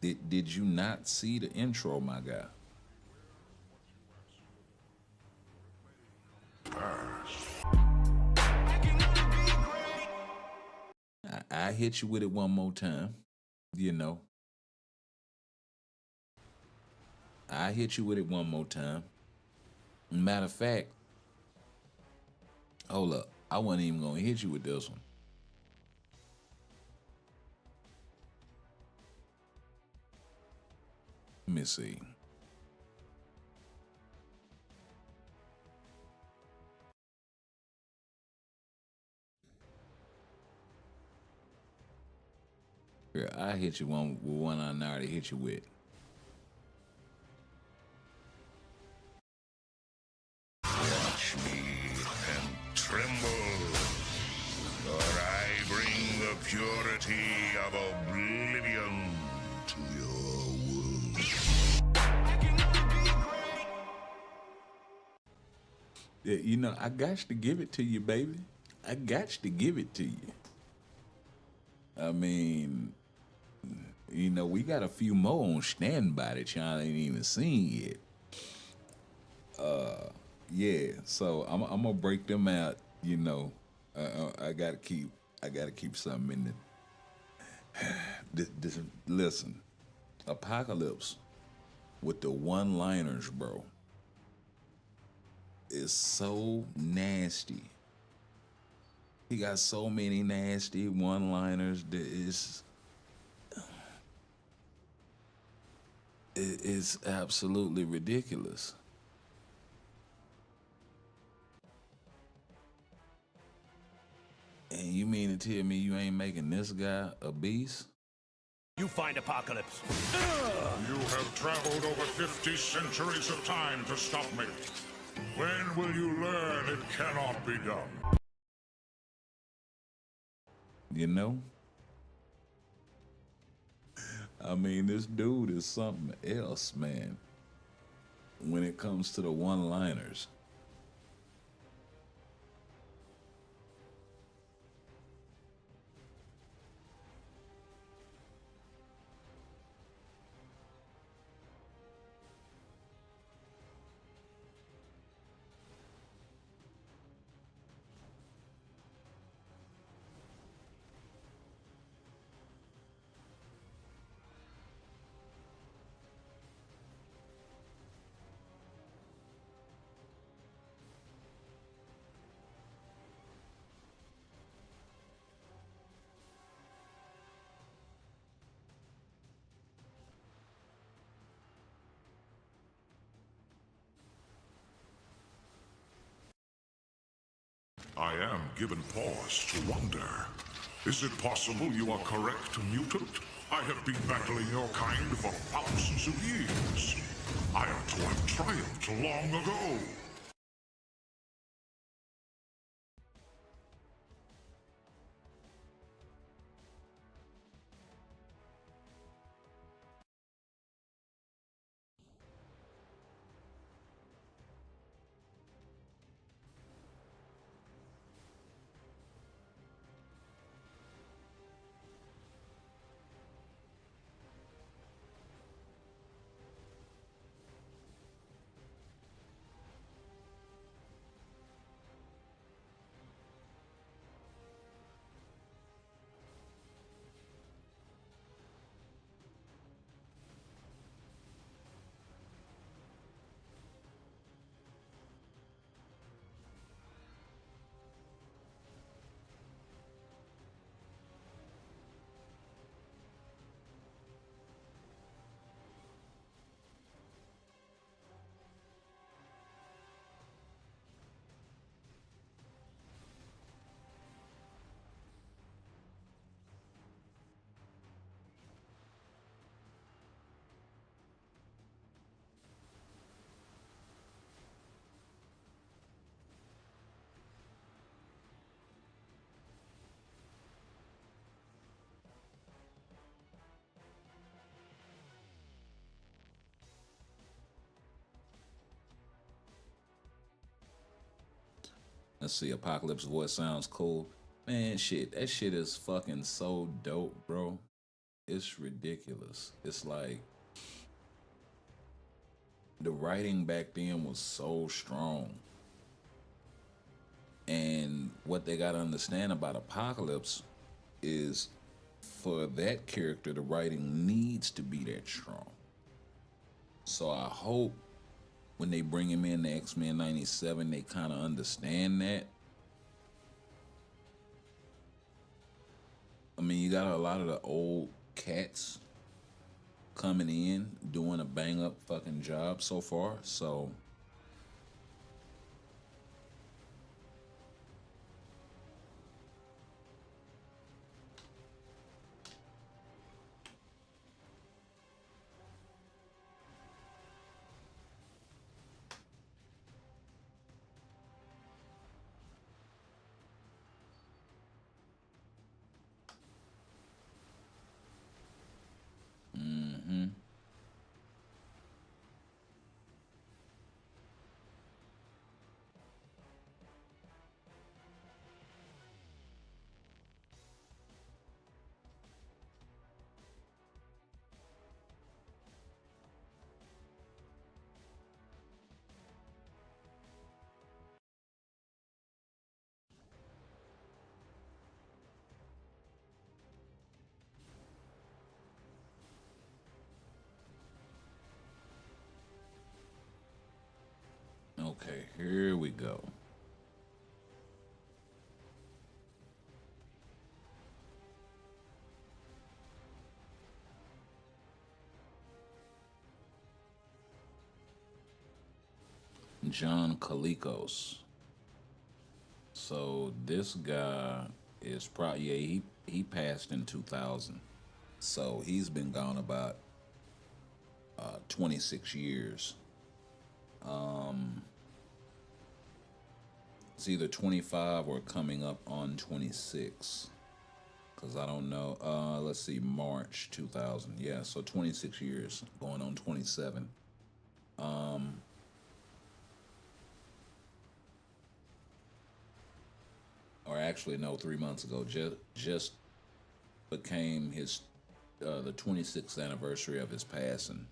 did you not see the intro, my guy? I hit you with it one more time. You know, I hit you with it one more time. Matter of fact, Hold up. I wasn't even gonna hit you with this one. Let me see. Here, I hit you with one I already hit you with. Watch me and tremble, for I bring the purity of oblivion to your world. Yeah, you know, I got to give it to you, baby. I got to give it to you. I mean, you know, we got a few more on standby that y'all ain't even seen yet. Yeah, so I'm gonna break them out. You know, I gotta keep something in the. Listen, Apocalypse with the one-liners, bro, is so nasty. He got so many nasty one-liners that it's absolutely ridiculous. And you mean to tell me you ain't making this guy a beast? You find Apocalypse. You have traveled over 50 centuries of time to stop me. When will you learn it cannot be done? You know? I mean, this dude is something else, man, when it comes to the one-liners. I am given pause to wonder. Is it possible you are correct, mutant? I have been battling your kind for thousands of years. I am to have triumphed long ago. Let's see, Apocalypse voice sounds cool. Man, shit, that shit is fucking so dope, bro. It's ridiculous. It's like the writing back then was so strong. And what they gotta understand about Apocalypse is for that character, the writing needs to be that strong. So I hope when they bring him in the X-Men 97, they kind of understand that mean, you got a lot of the old cats coming in, doing a bang up fucking job so far. So okay, here we go. John Kalikos. So this guy is probably, yeah, he passed in 2000. So he's been gone about 26 years. It's either 25 or coming up on 26. Because I don't know. Let's see, March 2000. Yeah, so 26 years, going on 27. Or actually, no, 3 months ago, just became his the 26th anniversary of his passing.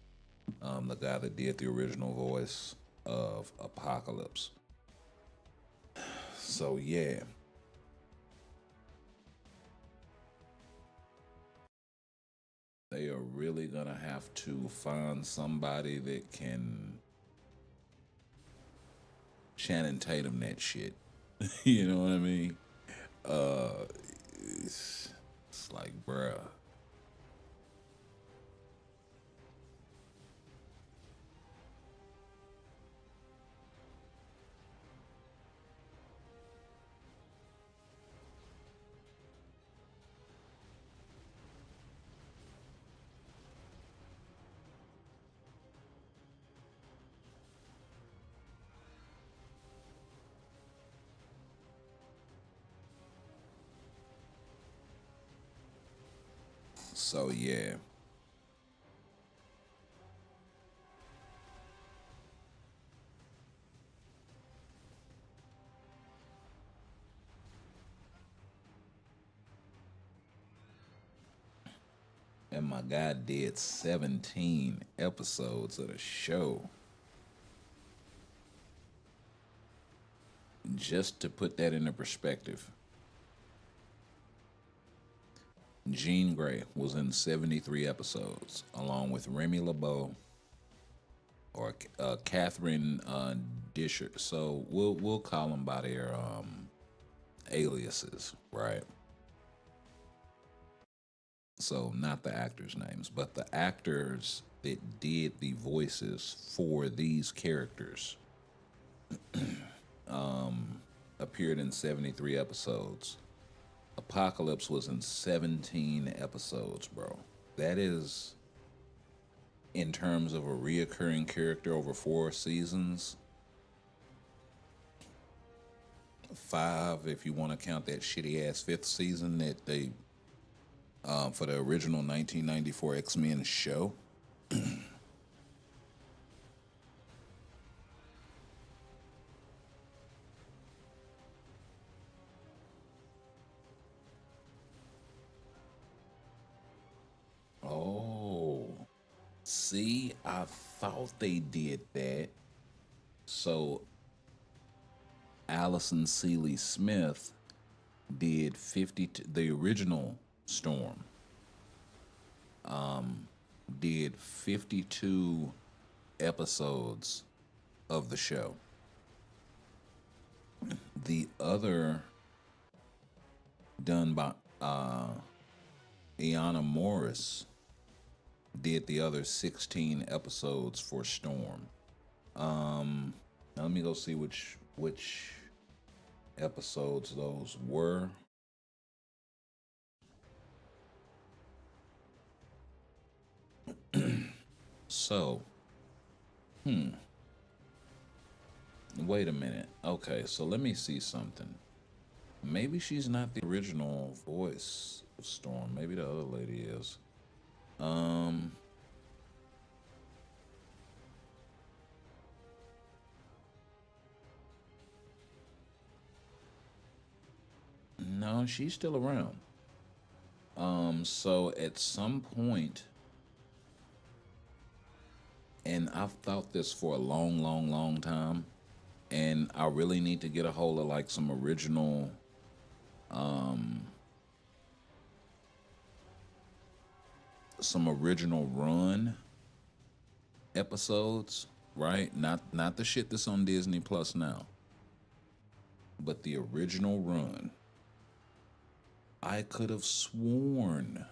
The guy that did the original voice of Apocalypse. So yeah, they are really gonna have to find somebody that can Shannon Tatum that shit. You know what I mean? Uh, it's like, bruh. So yeah. And my guy did 17 episodes of the show. Just to put that into perspective, Jean Grey was in 73 episodes, along with Remy LeBeau or Catherine Disher. So we'll call them by their aliases, right? So not the actors' names, but the actors that did the voices for these characters appeared in 73 episodes. Apocalypse was in 17 episodes, bro. That is, in terms of a reoccurring character over 4 seasons, 5 if you want to count that shitty ass 5th season that they for the original 1994 X-Men show. Oh, see, I thought they did that. So Allison Seeley Smith did 50. The original Storm did 52 episodes of the show. The other done by Iana Morris did the other 16 episodes for Storm. Now let me go see which episodes those were. So, wait a minute. Okay, so let me see something. Maybe she's not the original voice of Storm. Maybe the other lady is. No, she's still around. So at some point, and I've thought this for a long time, and I really need to get a hold of like some original run episodes, right? Not the shit that's on Disney Plus now, but the original run. I could have sworn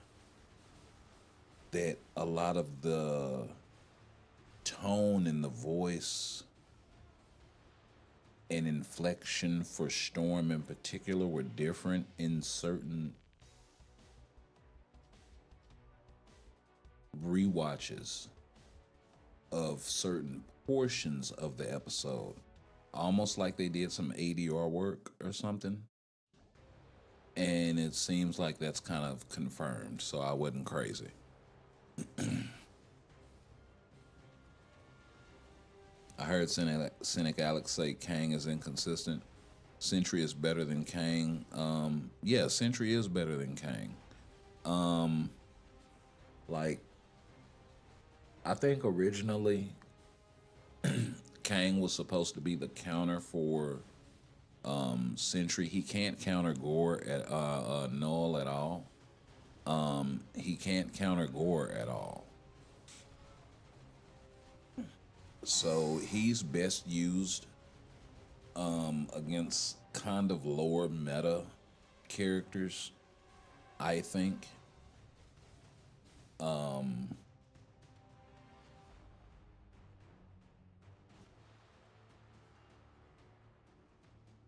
that a lot of the tone and the voice and inflection for Storm in particular were different in certain rewatches of certain portions of the episode, almost like they did some ADR work or something. And it seems like that's kind of confirmed, so I wasn't crazy. I heard Cynic Alex say Kang is inconsistent. Sentry is better than Kang. Yeah, Sentry is better than Kang. Like, I think originally Kang was supposed to be the counter for Sentry. He can't counter Gore at Null at all. He can't counter Gore at all. So he's best used against kind of lower meta characters, I think.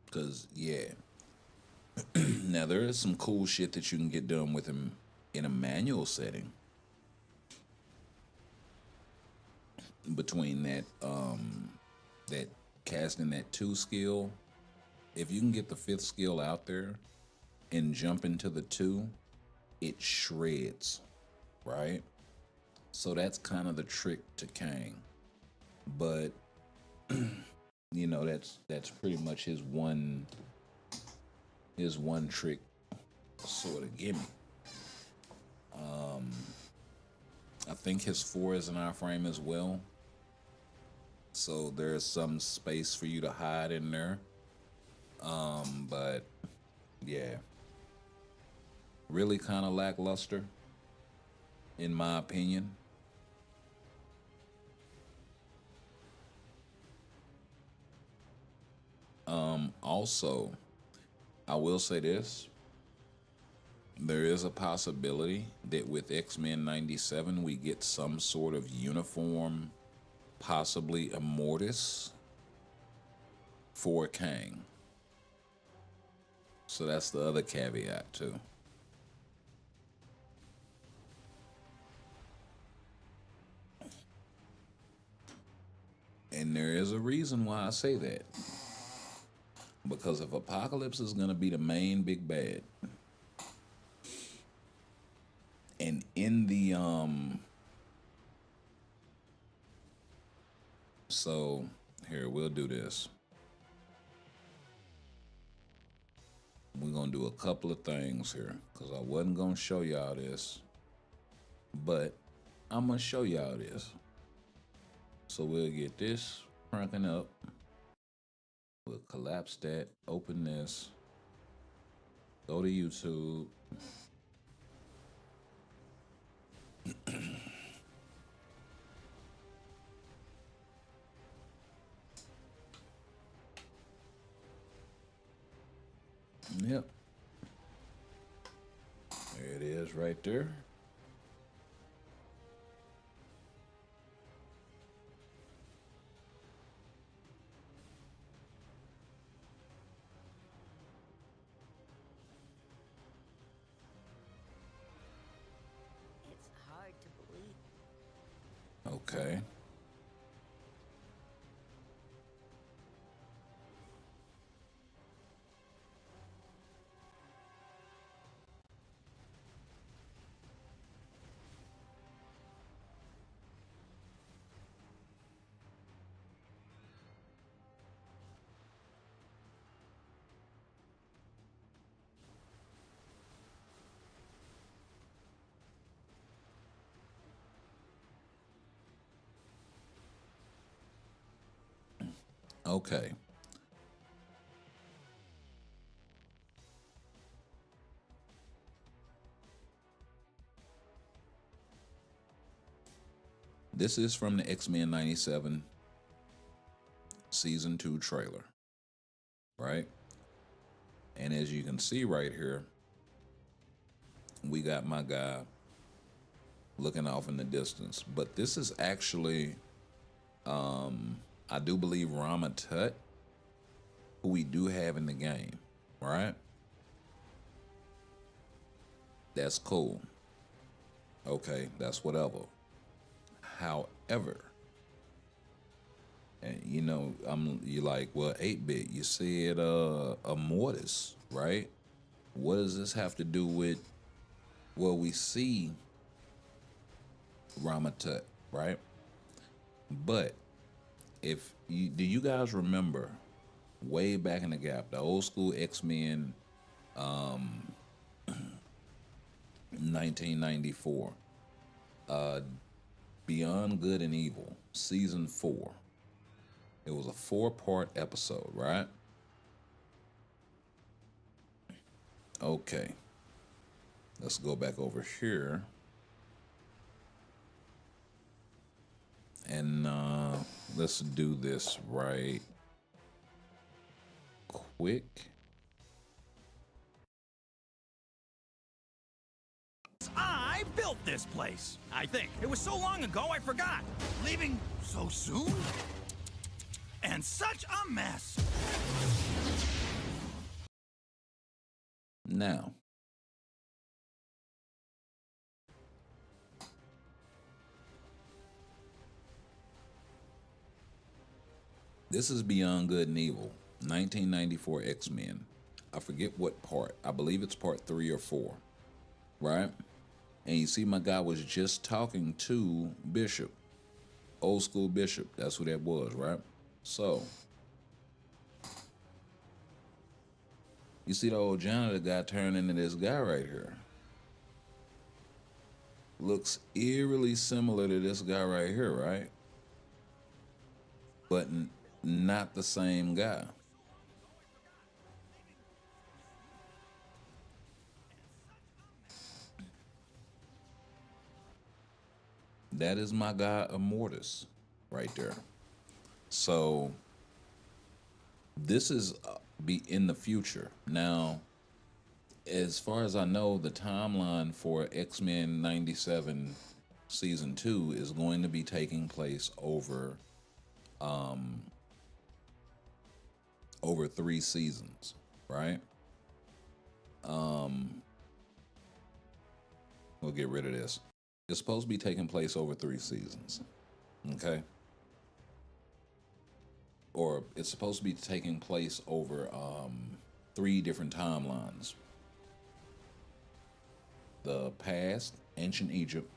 Because, yeah. Now, there is some cool shit that you can get done with him in a manual setting. Between that, that casting that 2 skill, if you can get the 5th skill out there and jump into the 2, it shreds, right? So that's kind of the trick to Kang. But you know, that's pretty much his one trick sort of gimme. I think his 4 is an iframe as well, so there's some space for you to hide in there. But yeah, really kind of lackluster in my opinion. Also, I will say this. There is a possibility that with X-Men 97, we get some sort of uniform, possibly Immortus, for Kang. So that's the other caveat, too. And there is a reason why I say that. Because if Apocalypse is going to be the main big bad, and in the so here, we'll do this. We're gonna do a couple of things here, because I wasn't gonna show y'all this, but I'm gonna show y'all this. So we'll get this cranking up. We'll collapse that, open this, go to YouTube. Yep. There it is right there. It's hard to believe. Okay. Okay. This is from the X-Men 97 season 2 trailer, right? And as you can see right here, we got my guy looking off in the distance. But this is actually, I do believe Rama Tut, who we do have in the game, right? That's cool. Okay, that's whatever. However, and you know, you like, well, 8-bit, you said a Mortis, right? What does this have to do with, well, we see Rama Tut, right? But if you do, you guys remember way back in the gap, the old school X-Men 1994, Beyond Good and Evil, season 4. It was a 4-part episode, right? Okay. Let's go back over here. And let's do this right quick. I built this place, I think. It was so long ago, I forgot. Leaving so soon? And such a mess. Now, this is Beyond Good and Evil, 1994 X-Men. I forget what part. I believe it's part 3 or 4, right? And you see my guy was just talking to Bishop, old school Bishop. That's who that was, right? So, you see the old janitor guy turn into this guy right here. Looks eerily similar to this guy right here, right? But not the same guy. That is my guy Immortus right there. So this is be in the future. Now, as far as I know, the timeline for X-Men 97 season 2 is going to be taking place over 3 seasons, right? We'll get rid of this. It's supposed to be taking place over 3 seasons, okay? Or it's supposed to be taking place over 3 different timelines. The past, ancient Egypt,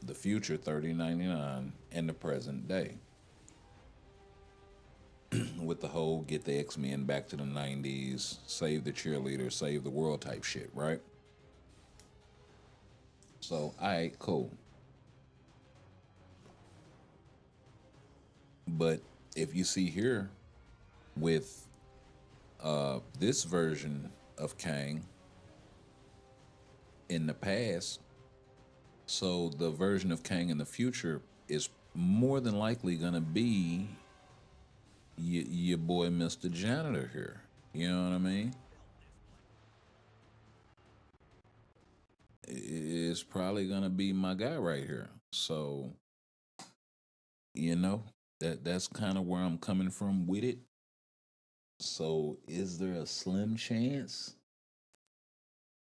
the future, 3099, and the present day. With the whole get the X-Men back to the 90s, save the cheerleader, save the world type shit, right? So, alright, cool. But if you see here with this version of Kang in the past, so the version of Kang in the future is more than likely gonna be your boy Mr. Janitor here. You know what I mean? is probably gonna be my guy right here. So, you know, that's kind of where I'm coming from with it. So, is there a slim chance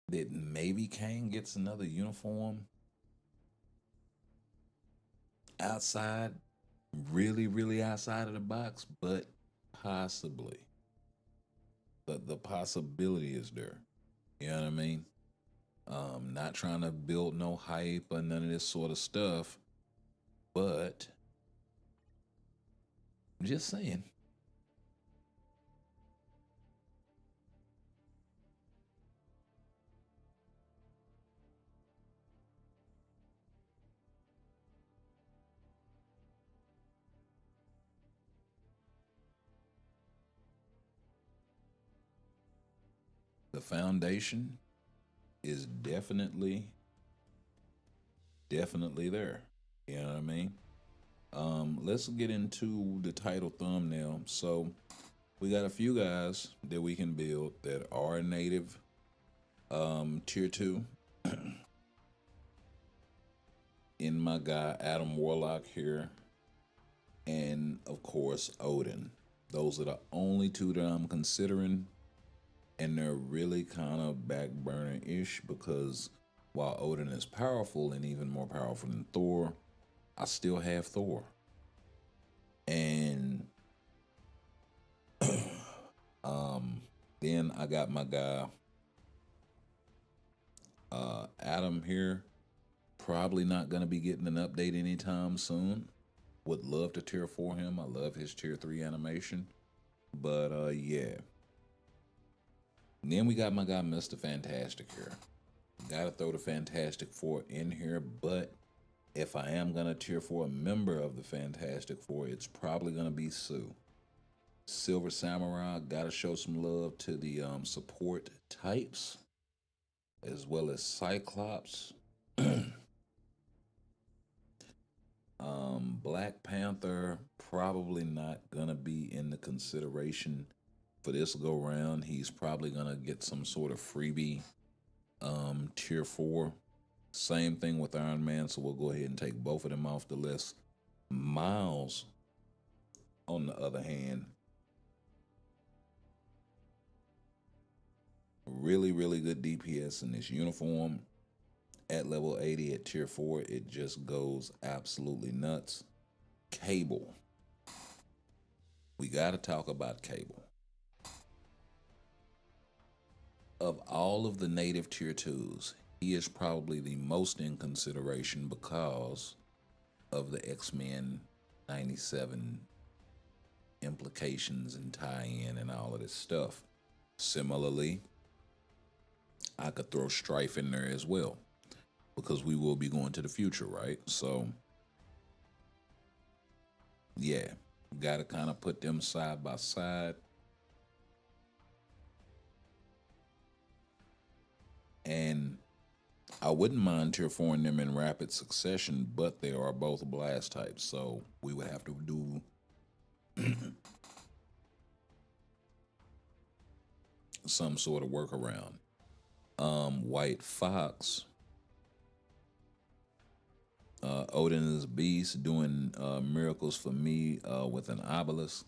that maybe Kane gets another uniform outside, really outside of the box? But possibly, the possibility is there. You know what I mean? Not trying to build no hype or none of this sort of stuff, but I'm just saying. The foundation is definitely there. You know what I mean? Let's get into the title thumbnail. So we got a few guys that we can build that are native tier 2. In my guy Adam Warlock here, and of course Odin. Those are the only two that I'm considering, and they're really kind of back burner ish because while Odin is powerful and even more powerful than Thor, I still have Thor. And then I got my guy Adam here. Probably not gonna be getting an update anytime soon. Would love to tier 4 him. I love his tier 3 animation. But yeah. And then we got my guy Mr. Fantastic here. Gotta throw the Fantastic Four in here, but if I am gonna tier 4 a member of the Fantastic Four, it's probably gonna be Sue. Silver Samurai, gotta show some love to the support types, as well as Cyclops. Black Panther, probably not gonna be in the consideration for this go round. He's probably gonna get some sort of freebie tier 4. Same thing with Iron Man, so we'll go ahead and take both of them off the list. Miles, on the other hand, really good DPS in this uniform. At level 80 at tier 4, it just goes absolutely nuts. Cable. We got to talk about Cable. Of all of the native tier 2s, he is probably the most in consideration because of the X-Men 97 implications and tie-in and all of this stuff. Similarly, I could throw Strife in there as well, because we will be going to the future, right? So, yeah, got to kind of put them side by side. And I wouldn't mind tier 4ing them in rapid succession, but they are both blast types, so we would have to do some sort of workaround. White Fox, Odin is Beast, doing miracles for me with an obelisk.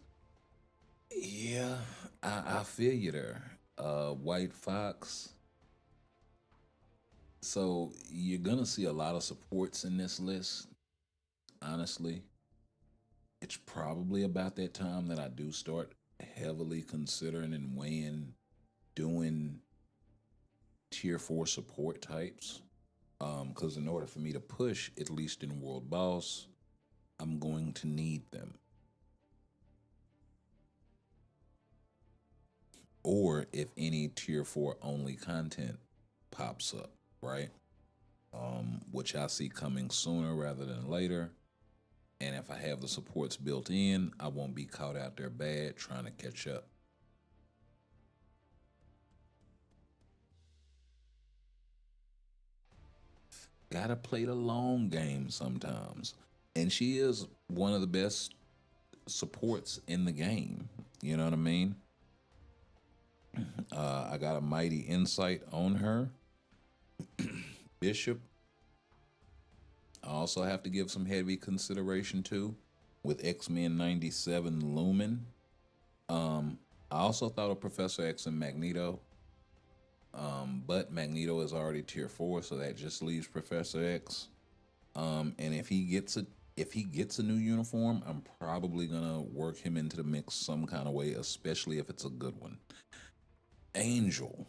Yeah, I feel you there. White Fox. So you're gonna see a lot of supports in this list. Honestly, it's probably about that time that I do start heavily considering and weighing doing tier 4 support types. Because in order for me to push, at least in World Boss, I'm going to need them. Or if any tier 4 only content pops up, right? Which I see coming sooner rather than later. And if I have the supports built in, I won't be caught out there bad trying to catch up. Gotta play the long game sometimes. And she is one of the best supports in the game. You know what I mean? I got a mighty insight on her. Bishop, I also have to give some heavy consideration to with X-Men 97 Lumen. I also thought of Professor X and Magneto, but Magneto is already tier 4, so that just leaves Professor X. And if he gets a new uniform, I'm probably gonna work him into the mix some kind of way, especially if it's a good one. Angel,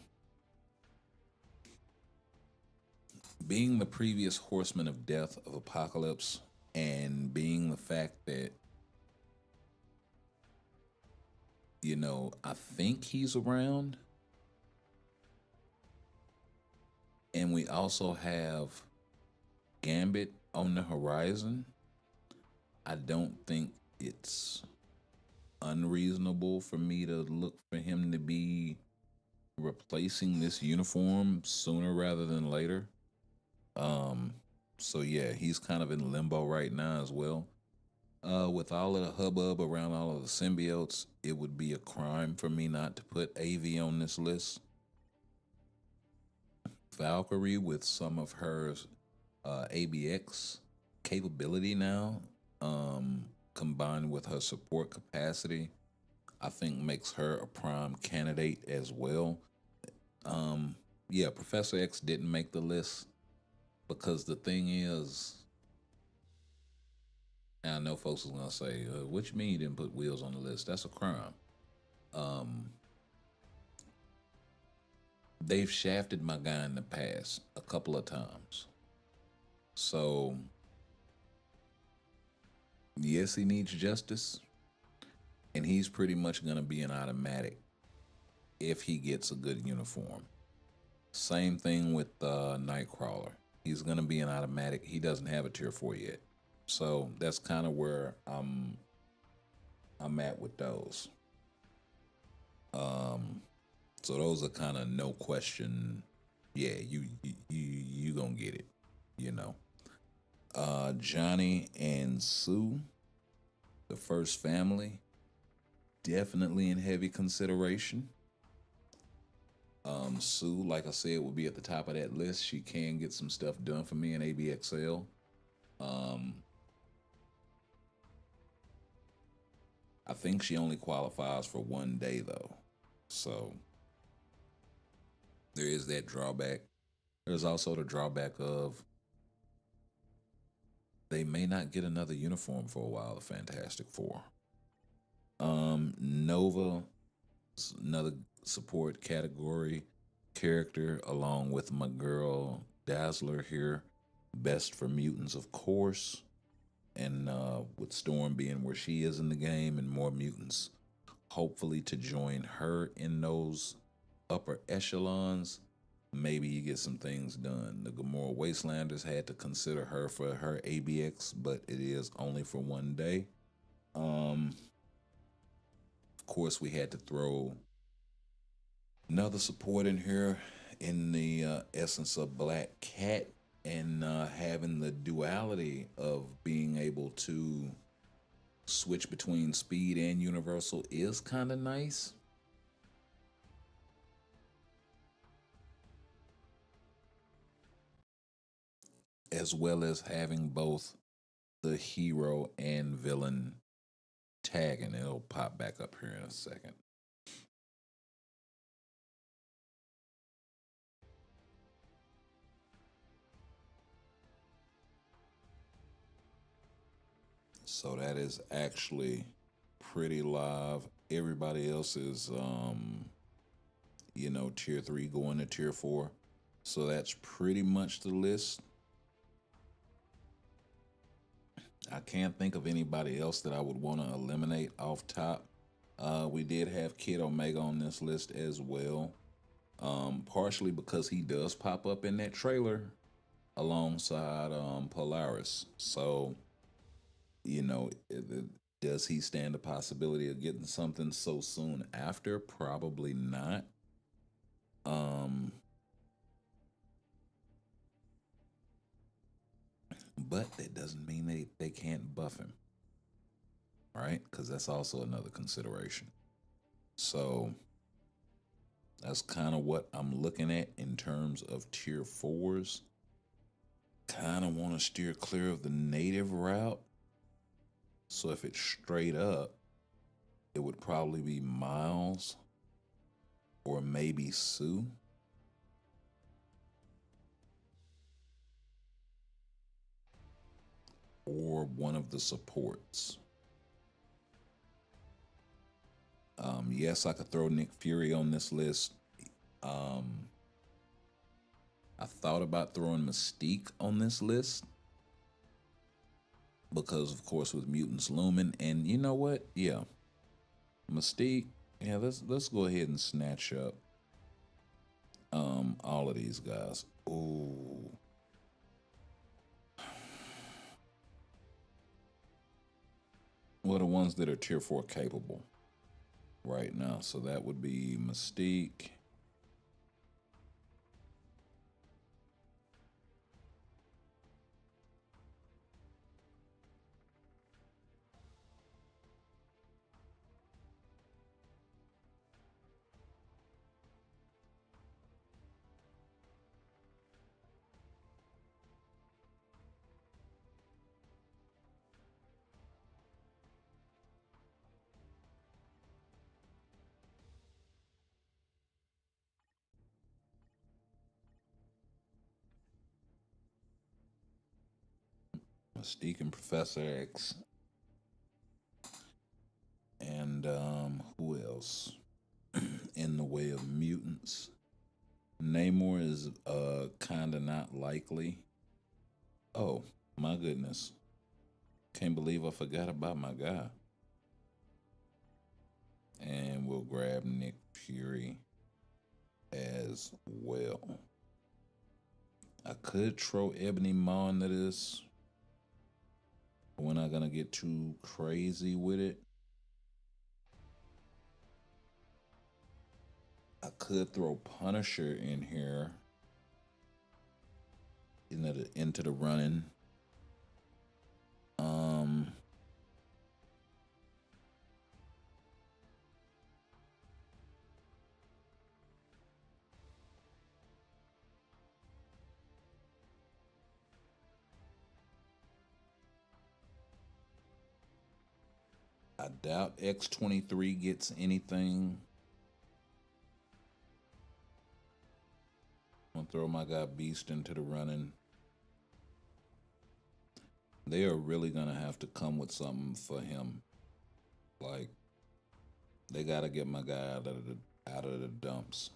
being the previous Horseman of Death of Apocalypse, and being the fact that, you know, I think he's around, and we also have Gambit on the horizon, I don't think it's unreasonable for me to look for him to be replacing this uniform sooner rather than later. So yeah, he's kind of in limbo right now as well. With all of the hubbub around all of the symbiotes, it would be a crime for me not to put AV on this list. Valkyrie, with some of her ABX capability now, combined with her support capacity, I think makes her a prime candidate as well. Yeah, Professor X didn't make the list because the thing is, and I know folks is gonna say, "What you mean you didn't put Wheels on the list? That's a crime." They've shafted my guy in the past a couple of times, so yes, he needs justice, and he's pretty much gonna be an automatic if he gets a good uniform. Same thing with Nightcrawler. He's gonna be an automatic. He doesn't have a tier 4 yet. So that's kind of where I'm at with those. So those are kind of no question. Yeah, you gonna get it, you know. Johnny and Sue, the first family, definitely in heavy consideration. Sue, like I said, will be at the top of that list. She can get some stuff done for me in ABXL. I think she only qualifies for 1 day though. So there is that drawback. There's also the drawback of they may not get another uniform for a while, the Fantastic Four. Nova, another support category character, along with my girl Dazzler here. Best for mutants, of course. And with Storm being where she is in the game and more mutants, hopefully to join her in those upper echelons, maybe you get some things done. The Gamora Wastelanders had to consider her for her ABX, but it is only for 1 day. Of course, we had to throw another support in here in the essence of Black Cat, and having the duality of being able to switch between speed and universal is kind of nice. As well as having both the hero and villain tagging. It'll pop back up here in a second. So that is actually pretty live. Everybody else is, tier 3 going to tier 4. So that's pretty much the list. I can't think of anybody else that I would want to eliminate off top. We did have Kid Omega on this list as well. Partially because he does pop up in that trailer alongside Polaris. So, does he stand a possibility of getting something so soon after? Probably not. But that doesn't mean they can't buff him, right? Because that's also another consideration. So that's kind of what I'm looking at in terms of tier 4s. kind of want to steer clear of the native route. So if it's straight up, it would probably be Miles or maybe Sue. Or one of the supports. Yes, I could throw Nick Fury on this list. I thought about throwing Mystique on this list because, of course, with mutants looming, and you know what? Yeah, Mystique. Yeah, let's go ahead and snatch up all of these guys. Ooh. Well, the ones that are tier 4 capable right now. So that would be Mystique. Mystique and Professor X. And who else? In the way of mutants. Namor is kinda not likely. Oh, my goodness. Can't believe I forgot about my guy. And we'll grab Nick Fury as well. I could throw Ebony Maw into this. We're not gonna get too crazy with it. I could throw Punisher in here into the running. I doubt X-23 gets anything. I'm gonna throw my guy Beast into the running. They are really gonna have to come with something for him. Like, they gotta get my guy out of the dumps.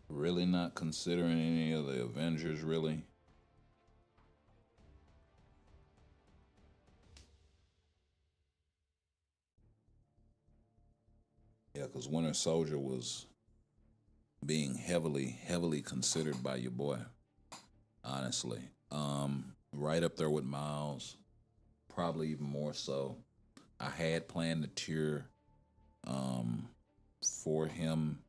Really not considering any of the Avengers, really. Yeah, because Winter Soldier was being heavily considered by your boy. Honestly. Right up there with Miles. Probably even more so. I had planned a tier for him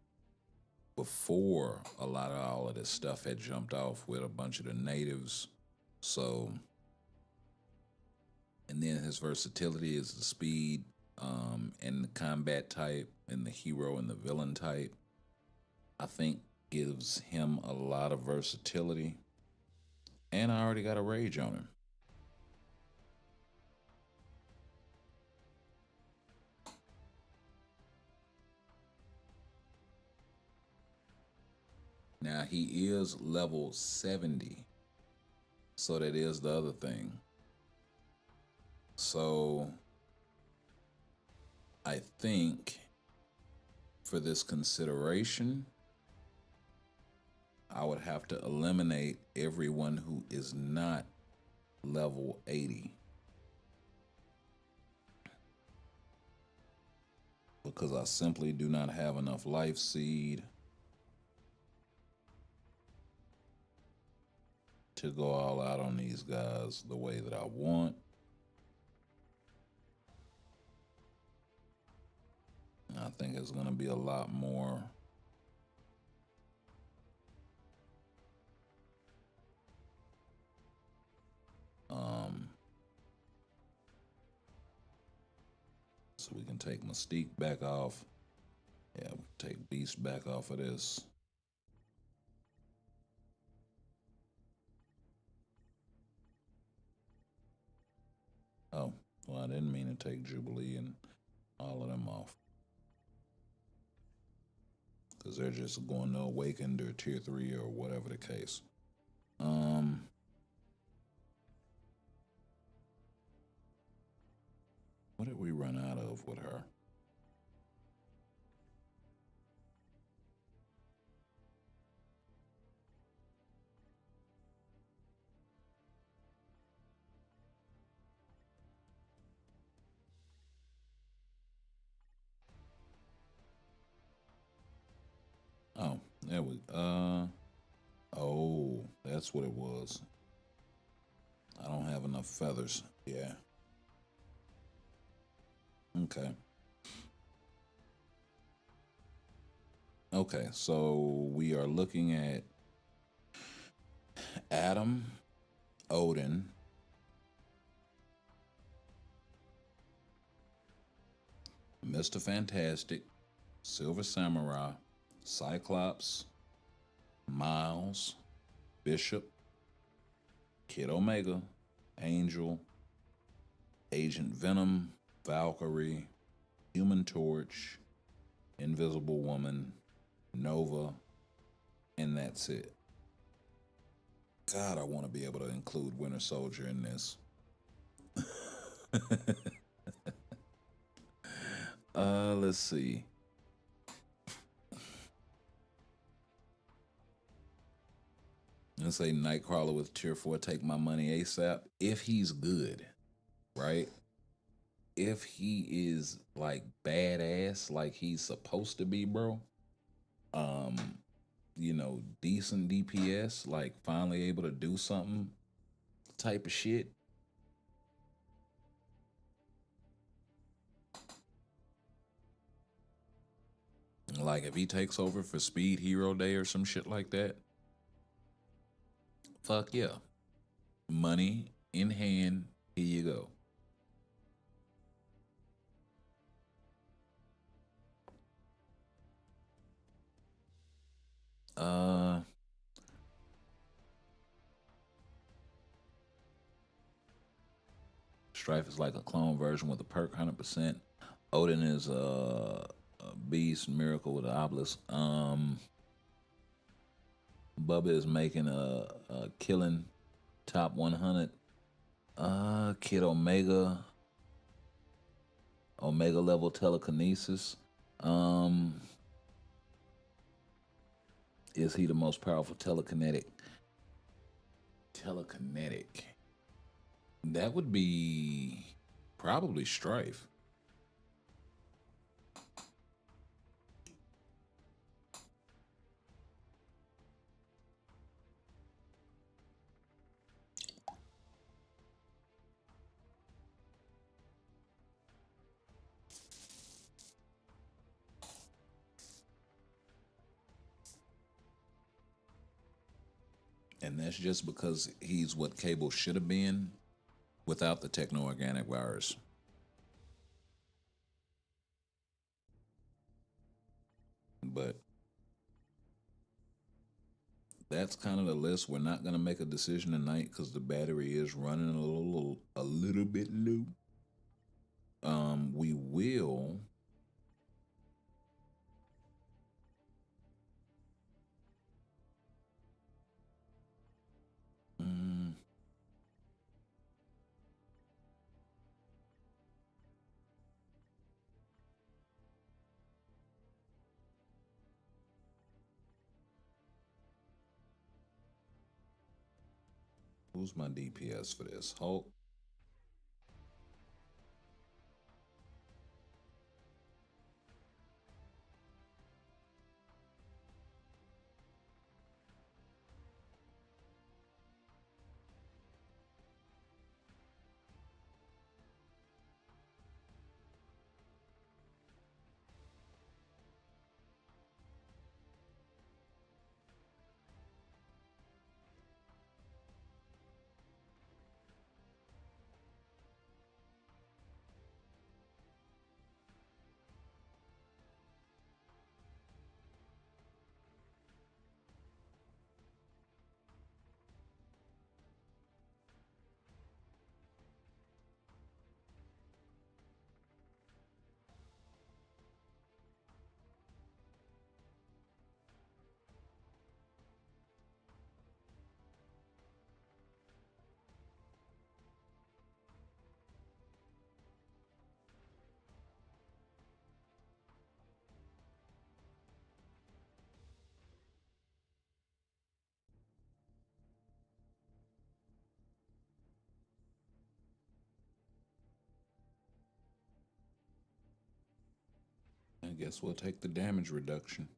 before a lot of all of this stuff had jumped off with a bunch of the natives. So, and then his versatility is the speed and the combat type and the hero and the villain type. I think gives him a lot of versatility. And I already got a rage on him. Now he is level 70. So that is the other thing. So I think for this consideration, I would have to eliminate everyone who is not level 80. Because I simply do not have enough life seed to go all out on these guys the way that I want. And I think it's going to be a lot more So we can take Mystique back off. Yeah, we can take Beast back off of this. Oh, well, I didn't mean to take Jubilee and all of them off. Because they're just going to Awakened or Tier 3 or whatever the case. What did we run out of with her? Oh, there we oh, that's what it was. I don't have enough feathers. Yeah. Okay. Okay, so we are looking at Adam, Odin, Mr. Fantastic, Silver Samurai, Cyclops, Miles, Bishop, Kid Omega, Angel, Agent Venom, Valkyrie, Human Torch, Invisible Woman, Nova, and that's it. God, I want to be able to include Winter Soldier in this. Let's see. Let's say Nightcrawler with Tier 4, take my money ASAP. If he's good, right? If he is like badass, like he's supposed to be, bro. You know, decent DPS, like finally able to do something type of shit. Like if he takes over for Speed Hero Day or some shit like that, fuck yeah. Money in hand, here you go. Strife is like a clone version with a perk 100%. Odin is a beast miracle with an obelisk. Bubba is making a killing top 100. Kid Omega level telekinesis. Is he the most powerful telekinetic? That would be probably Strife. And that's just because he's what Cable should have been without the techno-organic virus. But that's kind of the list. We're not gonna make a decision tonight because the battery is running a little bit low. We will. Who's my DPS for this? Hulk. I guess we'll take the damage reduction.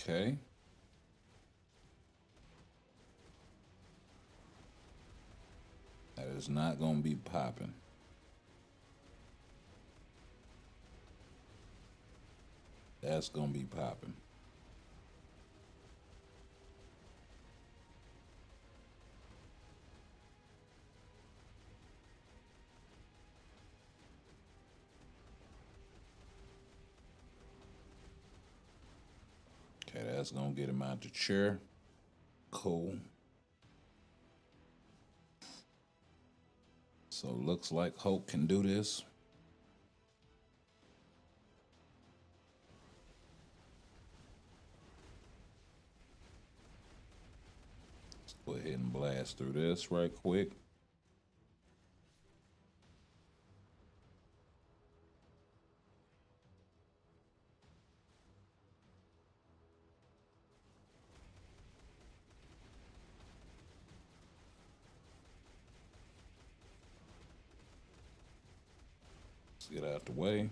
Okay. That is not going to be popping. That's going to be popping. Okay, that's going to get him out the chair. Cool. So looks like Hulk can do this. Let's go ahead and blast through this right quick. Let's get out the way.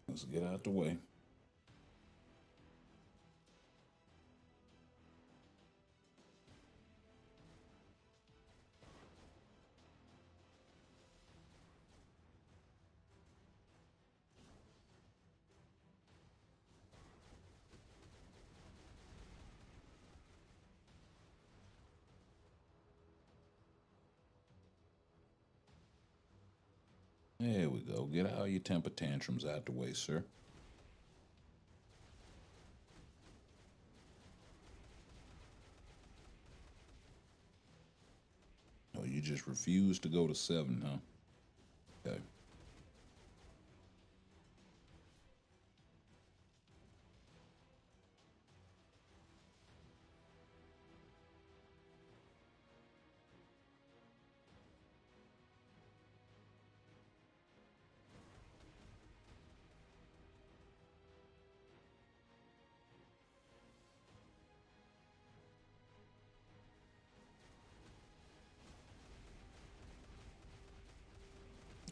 Let's get out the way. There we go. Get all your temper tantrums out the way, sir. Oh, you just refuse to go to 7, huh? Okay.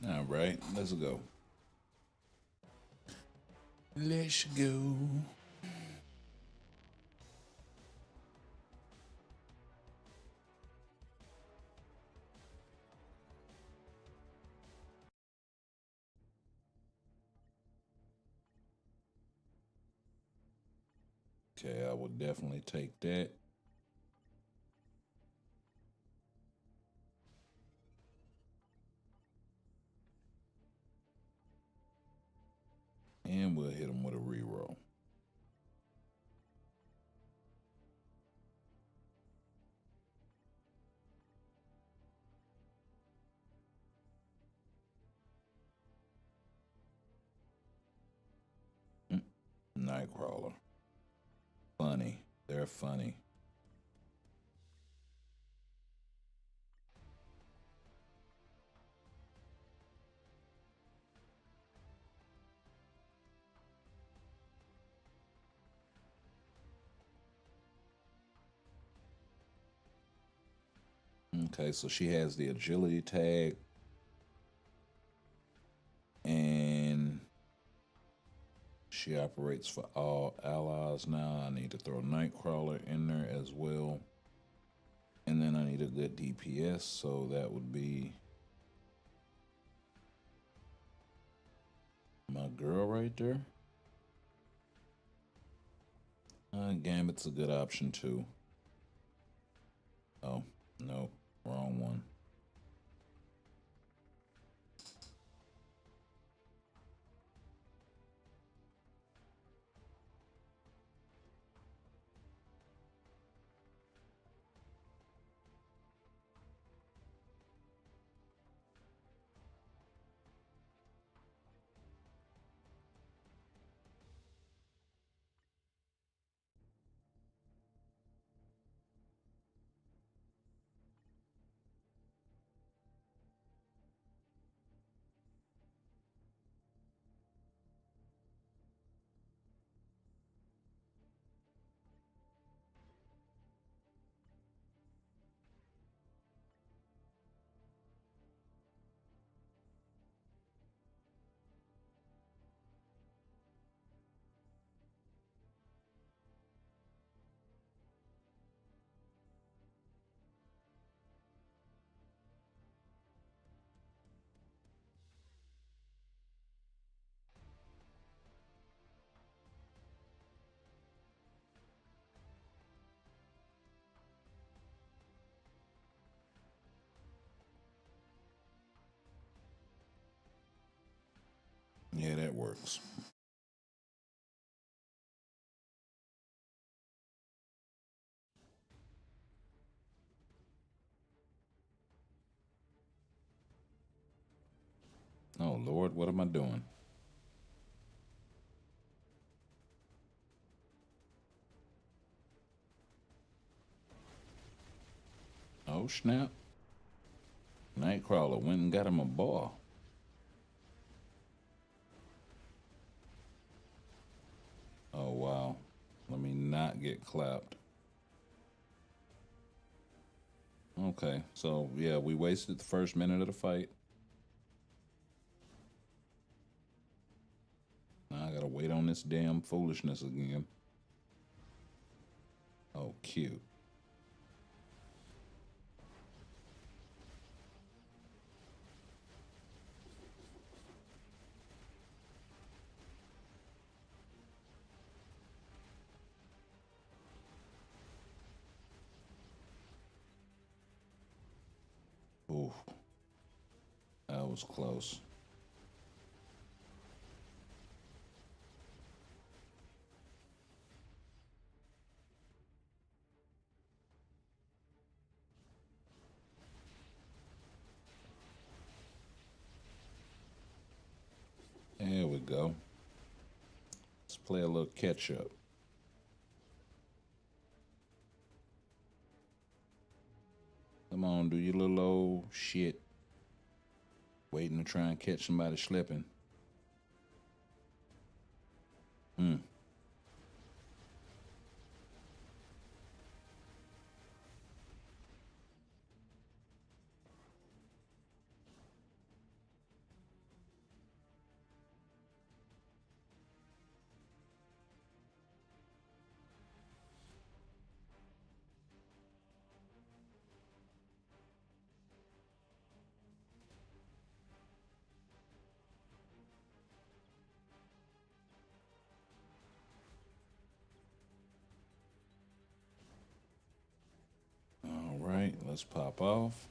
All right, let's go. Let's go. Okay, I will definitely take that. And we'll hit him with a reroll. Nightcrawler. Funny. They're funny. Okay, so she has the agility tag. And She operates for all allies now. I need to throw Nightcrawler in there as well. And then I need a good DPS, so that would be my girl right there. Gambit's a good option too. Oh, no, wrong one. Yeah, that works. Oh, Lord, what am I doing? Oh, snap. Nightcrawler went and got him a ball. Oh, wow. Let me not get clapped. Okay, so yeah, we wasted the first minute of the fight. Now I gotta wait on this damn foolishness again. Oh, cute. Oof. That was close. There we go. Let's play a little catch up. Come on, do your little old shit. Waiting to try and catch somebody slipping. All right, let's pop off.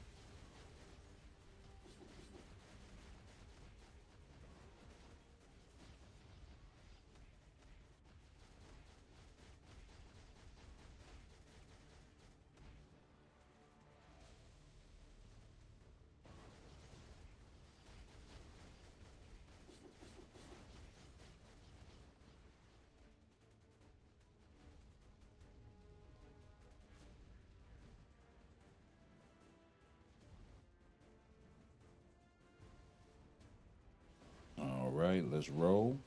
All right, let's roll.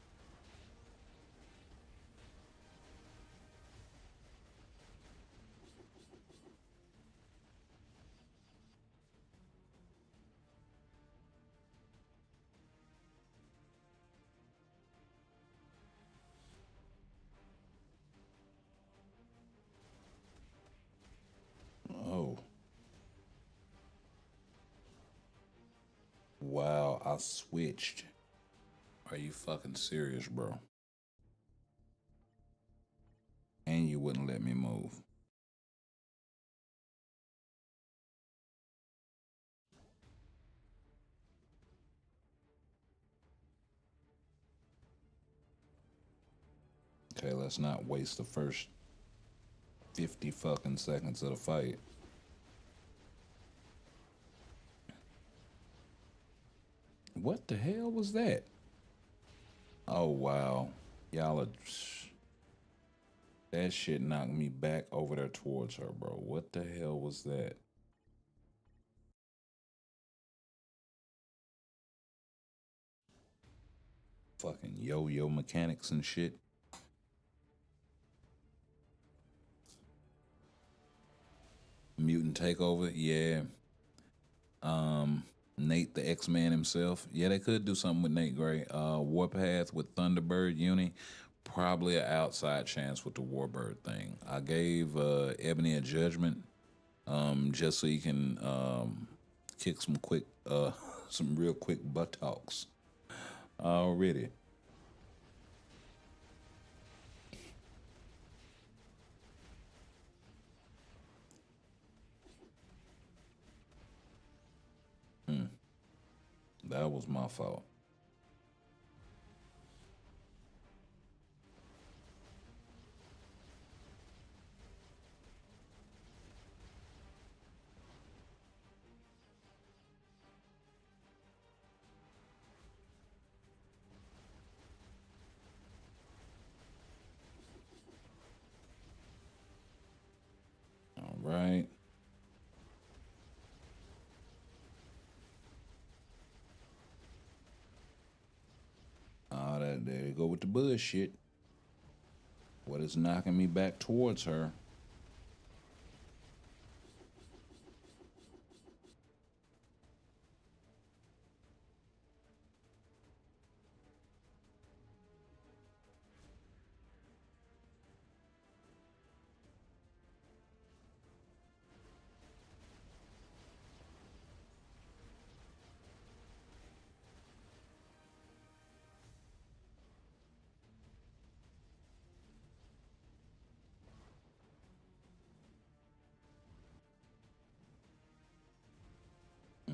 Wow, I switched. Are you fucking serious, bro? And you wouldn't let me move. Okay, let's not waste the first 50 fucking seconds of the fight. What the hell was that? Oh, wow. Y'all are... That shit knocked me back over there towards her, bro. What the hell was that? Fucking yo-yo mechanics and shit. Mutant takeover, yeah. Nate the X-Man himself. Yeah, they could do something with Nate Gray. Warpath with Thunderbird Uni. Probably an outside chance with the Warbird thing. I gave Ebony a judgment just so you can kick some quick, some real quick buttocks already. That was my fault. All right. There you go with the bullshit. What is knocking me back towards her?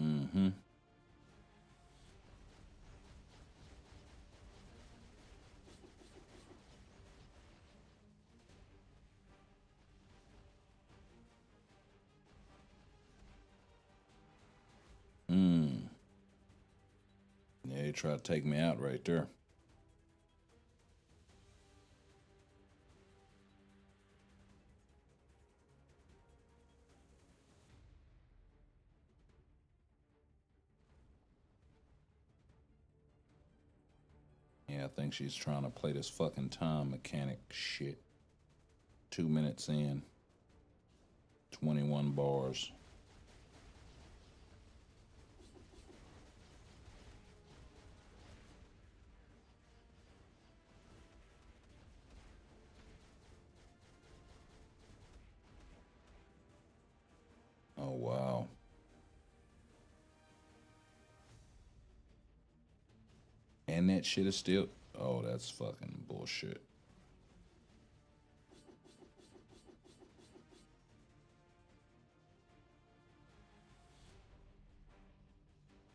Mm-hmm. Yeah, you try to take me out right there. Yeah, I think she's trying to play this fucking time mechanic shit. 2 minutes in, 21 bars. Oh, wow. And that shit is still... Oh, that's fucking bullshit.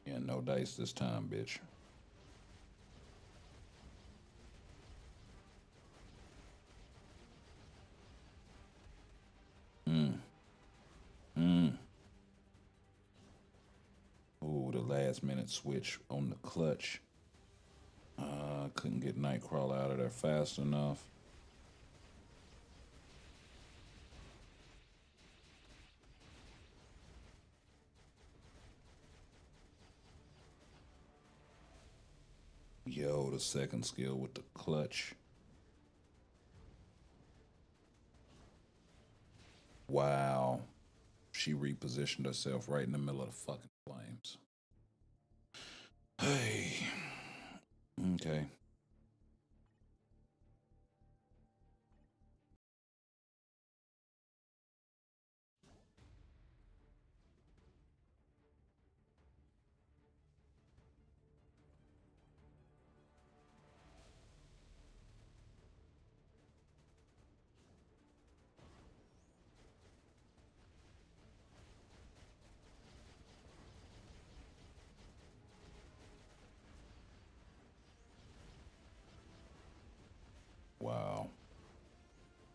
Yeah, no dice this time, bitch. Ooh, the last minute switch on the clutch. Couldn't get Nightcrawler out of there fast enough. Yo, the second skill with the clutch. Wow. She repositioned herself right in the middle of the fucking flames. Hey. Okay.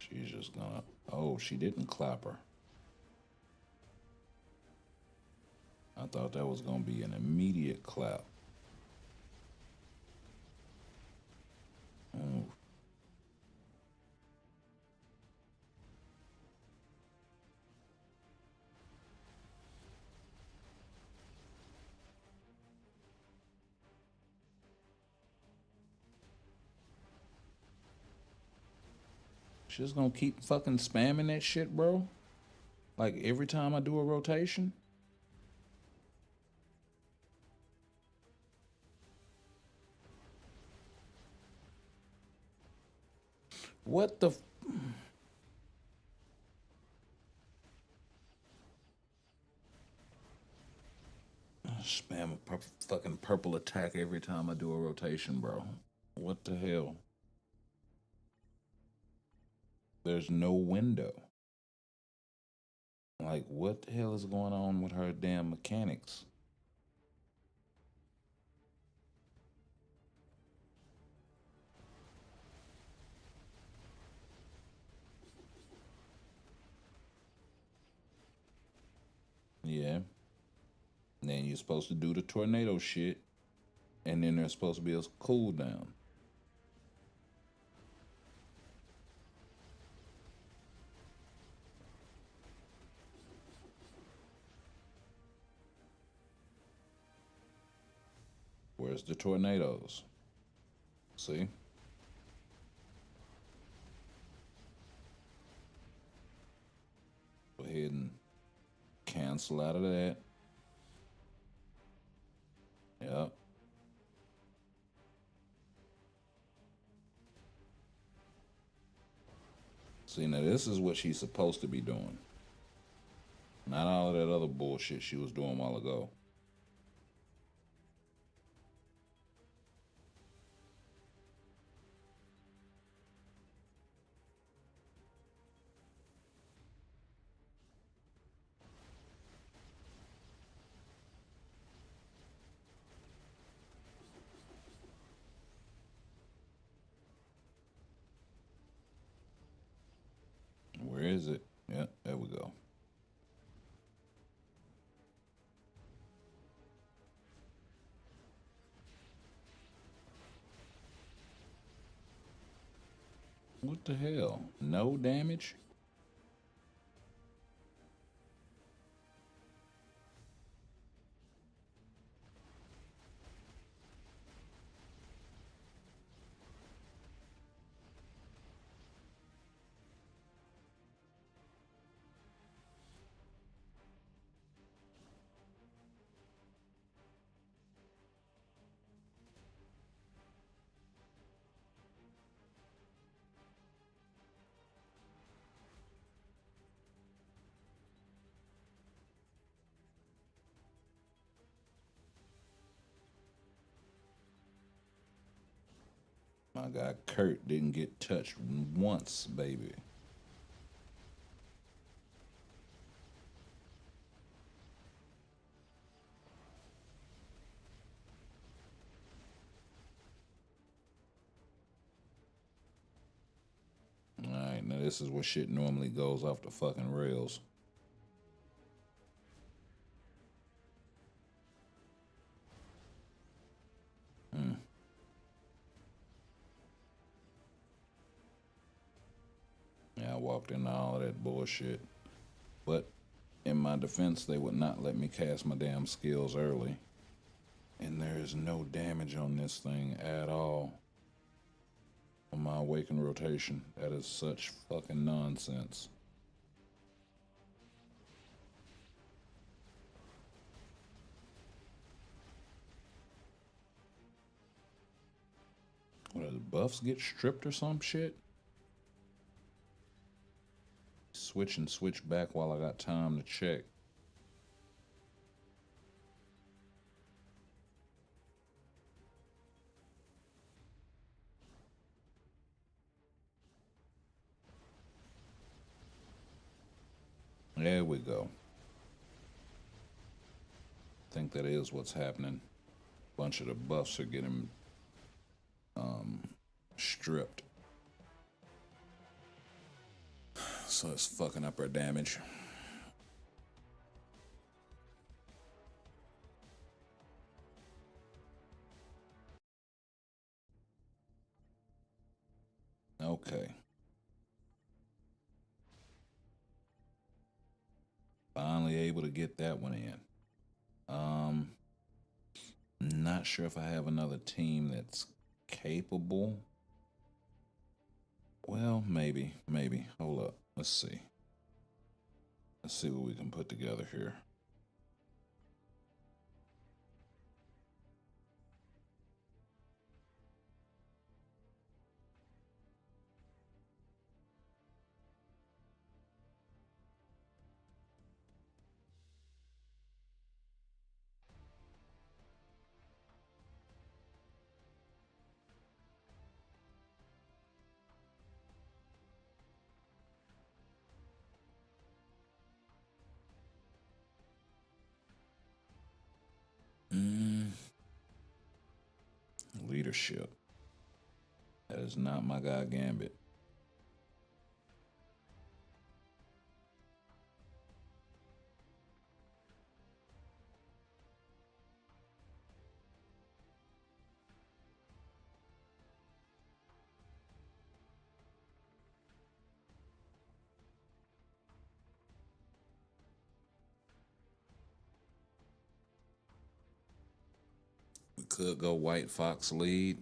She's just gonna... Oh, she didn't clap her. I thought that was gonna be an immediate clap. Oh. She's just gonna keep fucking spamming that shit, bro? Like every time I do a rotation? What the... Spam a fucking purple attack every time I do a rotation, bro. What the hell? There's no window. Like, what the hell is going on with her damn mechanics? Yeah. And then you're supposed to do the tornado shit. And then there's supposed to be a cooldown. Where's the tornadoes? See? Go ahead and cancel out of that. Yep. See, now this is what she's supposed to be doing. Not all of that other bullshit she was doing a while ago. Where is it? Yeah, there we go. What the hell? No damage? My guy Kurt didn't get touched once, baby. Alright, now this is where shit normally goes off the fucking rails. Yeah, I walked into all of that bullshit. But in my defense, they would not let me cast my damn skills early. And there is no damage on this thing at all. On my awakened rotation. That is such fucking nonsense. What, does buffs get stripped or some shit? Switch and switch back while I got time to check. There we go. I think that is what's happening. A bunch of the buffs are getting stripped. So it's fucking up our damage. Okay. Finally able to get that one in. Not sure if I have another team that's capable. Well, maybe. Hold up. Let's see. Let's see what we can put together here. Leadership. That is not my guy, Gambit. We could go White Fox lead.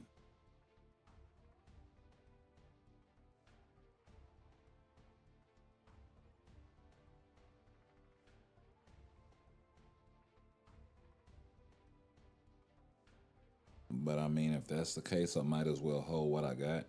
But I mean, if that's the case, I might as well hold what I got.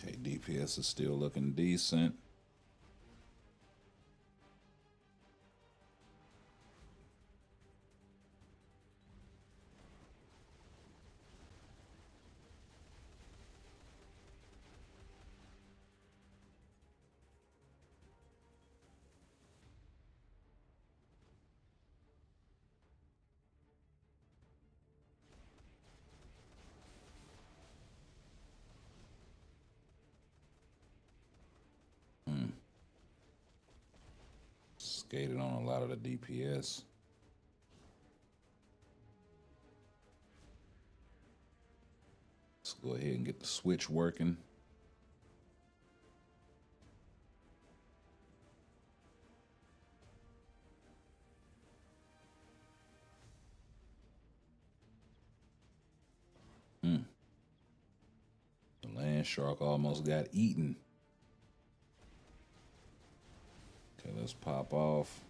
Okay, DPS is still looking decent. Skated on a lot of the DPS. Let's go ahead and get the switch working. The land shark almost got eaten. Okay, let's pop off.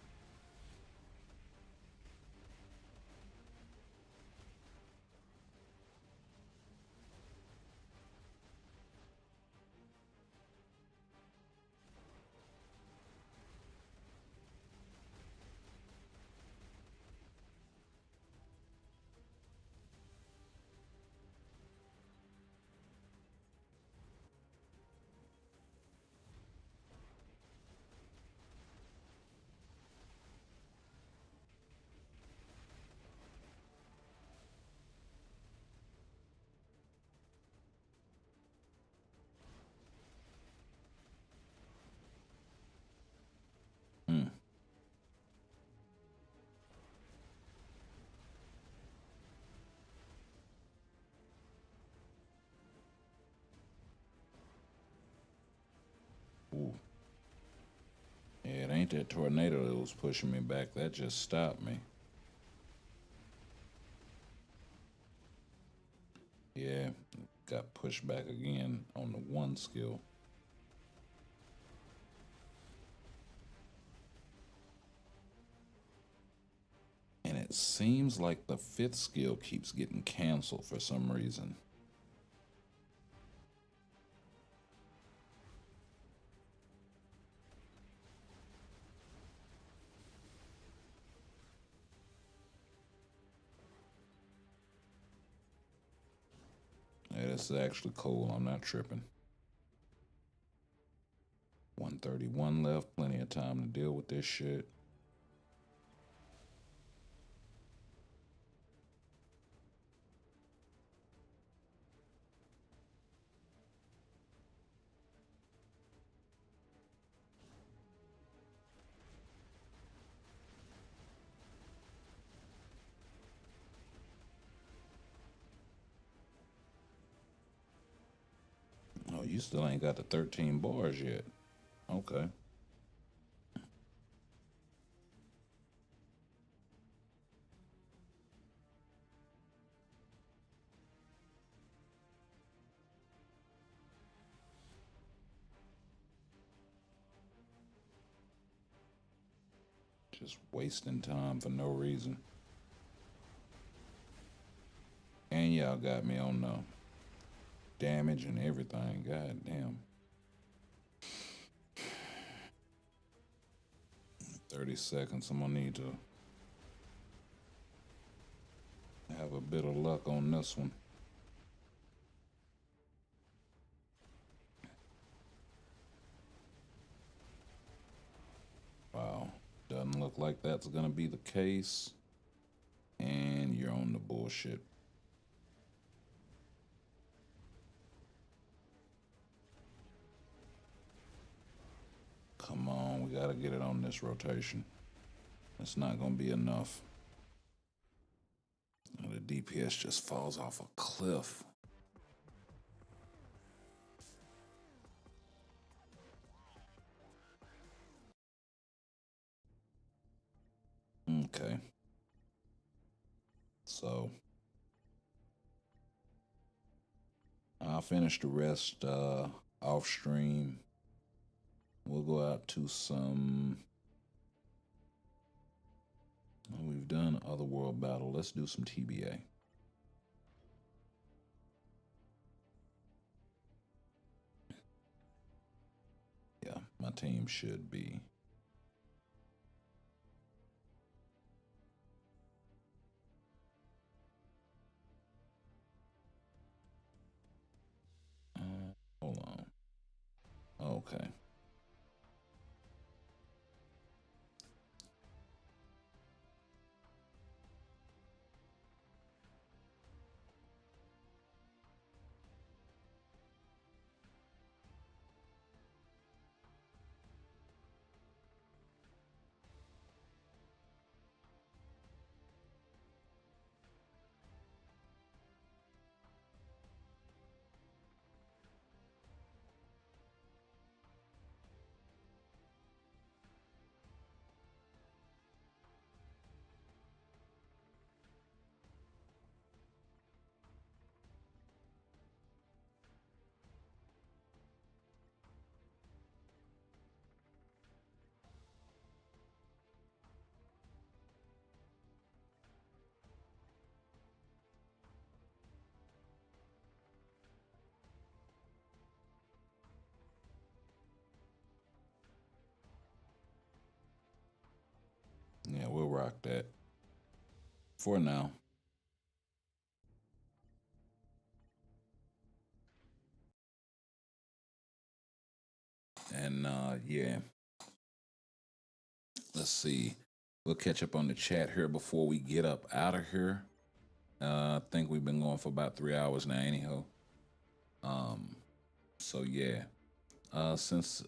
Yeah, it ain't that tornado that was pushing me back. That just stopped me. Yeah, got pushed back again on the one skill. And it seems like the 5th skill keeps getting canceled for some reason. Yeah, this is actually cool. I'm not tripping. 131 left. Plenty of time to deal with this shit. Oh, you still ain't got the 13 bars yet. Okay. Just wasting time for no reason. And y'all got me on the damage and everything. God damn. 30 seconds. I'm gonna need to have a bit of luck on this one. Wow. Doesn't look like that's gonna be the case. And you're on the bullshit. Come on, we gotta get it on this rotation. It's not gonna be enough. The DPS just falls off a cliff. Okay. So I'll finish the rest off stream. We'll go out to some. We've done Otherworld Battle. Let's do some TBA. Yeah, my team should be. Hold on. Okay. Yeah, we'll rock that for now. And yeah, let's see. We'll catch up on the chat here before we get up out of here. I think we've been going for about 3 hours now, anyhow. So yeah, since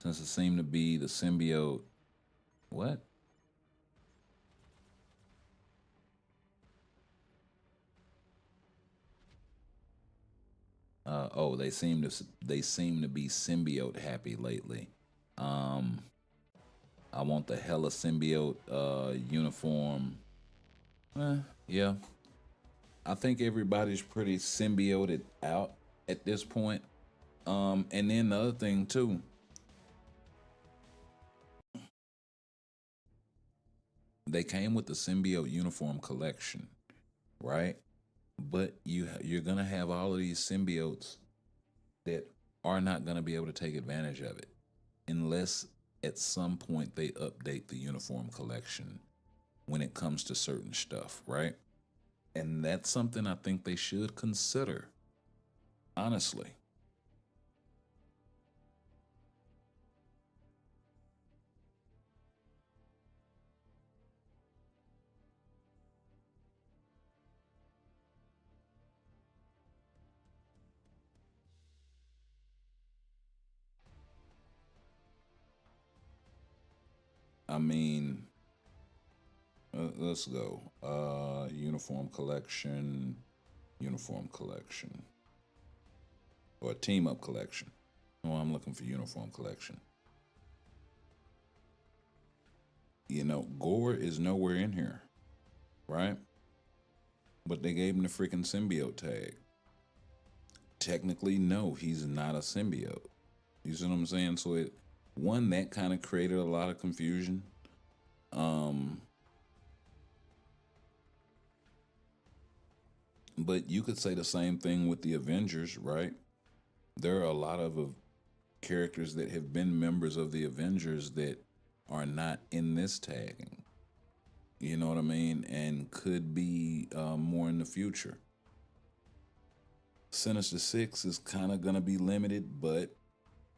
it seemed to be the symbiote, what? Oh, they seem to be symbiote happy lately. I want the Hella Symbiote uniform. Yeah. I think everybody's pretty symbioted out at this point. And then the other thing too, they came with the symbiote uniform collection, right? But you're gonna have all of these symbiotes that are not gonna be able to take advantage of it unless at some point they update the uniform collection when it comes to certain stuff, right? And that's something I think they should consider, honestly. I mean, let's go. Uniform collection, or team up collection. Oh, I'm looking for uniform collection. You know, Gore is nowhere in here, right? But they gave him the freaking symbiote tag. Technically, no, he's not a symbiote. You see what I'm saying? So that kind of created a lot of confusion. But you could say the same thing with the Avengers, right? There are a lot of characters that have been members of the Avengers that are not in this tagging. You know what I mean? And could be more in the future. Sinister Six is kind of going to be limited, but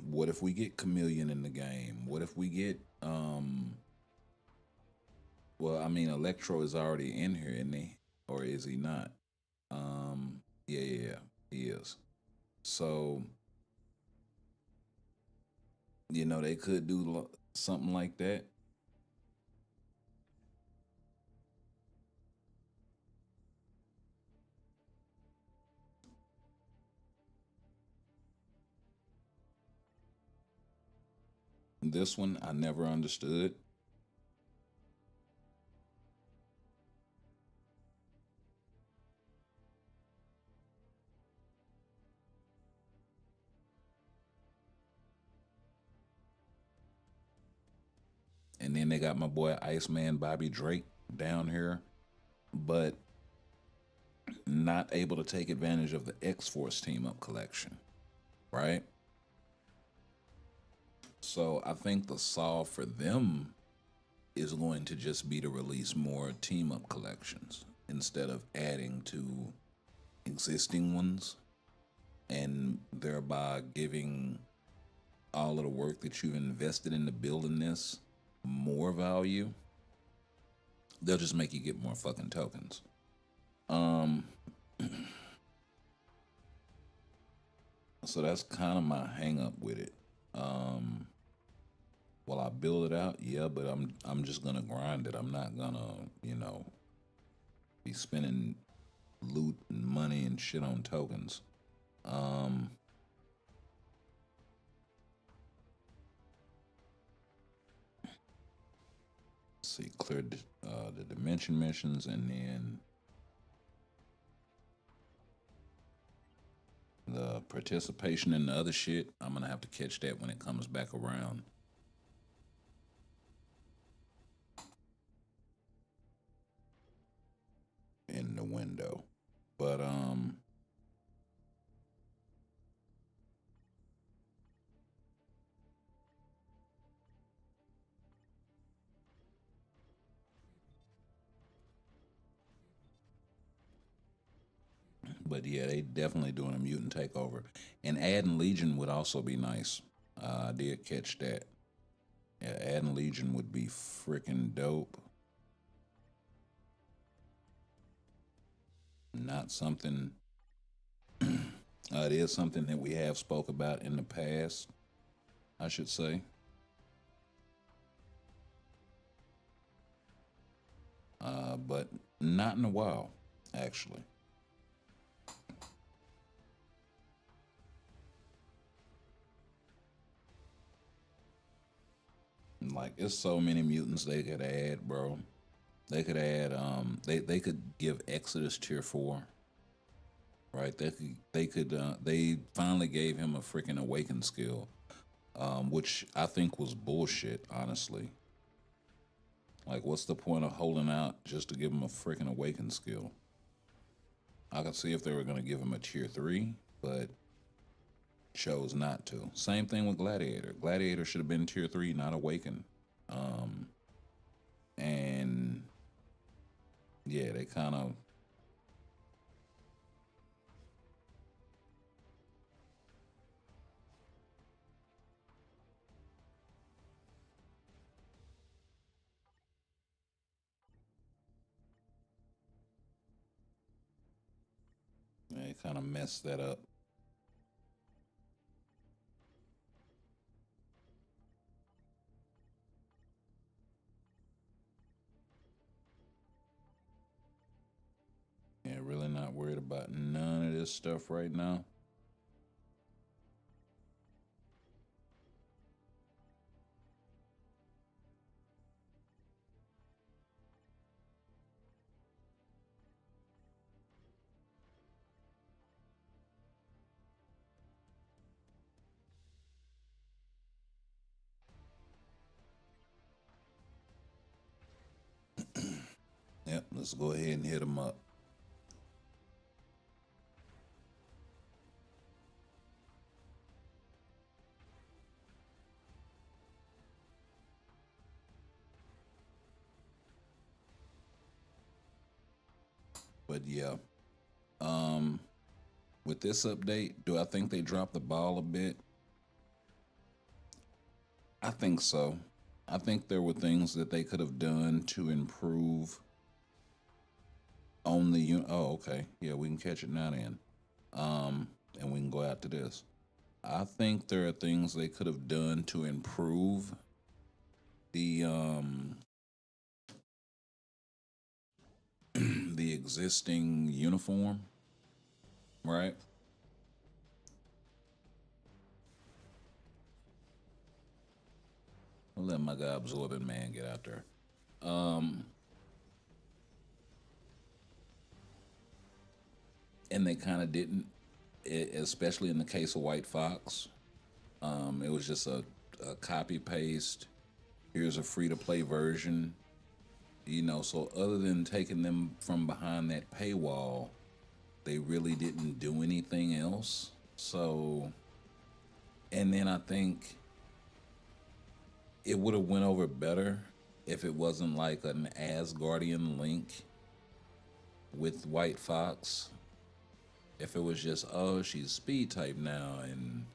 what if we get Chameleon in the game? What if we get, well, I mean, Electro is already in here, isn't he? Or is he not? Yeah, he is. So, you know, they could do something like that. This one I never understood. And then they got my boy Iceman Bobby Drake down here, but not able to take advantage of the X-Force team up collection, right? So I think the solve for them is going to just be to release more team up collections instead of adding to existing ones, and thereby giving all of the work that you've invested into building this more value. They'll just make you get more fucking tokens. So that's kind of my hang up with it. Will I build it out? Yeah, but I'm just gonna grind it. I'm not gonna, be spending loot and money and shit on tokens. See, clear the dimension missions, and then the participation in the other shit. I'm gonna have to catch that when it comes back around. In the window. But yeah, they definitely doing a mutant takeover. And adding Legion would also be nice. I did catch that. Yeah, adding Legion would be freaking dope. Not something it is something that we have spoke about in the past, I should say. But not in a while, actually. Like, it's so many mutants they could add, bro. They could add they could give Exodus tier 4. Right? They finally gave him a freaking awaken skill. Which I think was bullshit, honestly. Like, what's the point of holding out just to give him a freaking awaken skill? I could see if they were gonna give him a tier 3, but chose not to. Same thing with Gladiator. Gladiator should have been tier 3, not awaken. And yeah, they kind of messed that up. Yeah, really not worried about none of this stuff right now. Yep, let's go ahead and hit them up. But yeah, with this update, do I think they dropped the ball a bit? I think so. I think there were things that they could have done to improve on the oh, okay. Yeah, we can catch it now then. And we can go after this. I think there are things they could have done to improve the the existing uniform, right? I'll let my guy Absorbing Man get out there. And they kind of didn't, especially in the case of White Fox. It was just a copy paste. Here's a free to play version. You know, so other than taking them from behind that paywall, they really didn't do anything else. So, and then I think it would have went over better if it wasn't like an Asgardian link with White Fox. If it was just, oh, she's speed type now and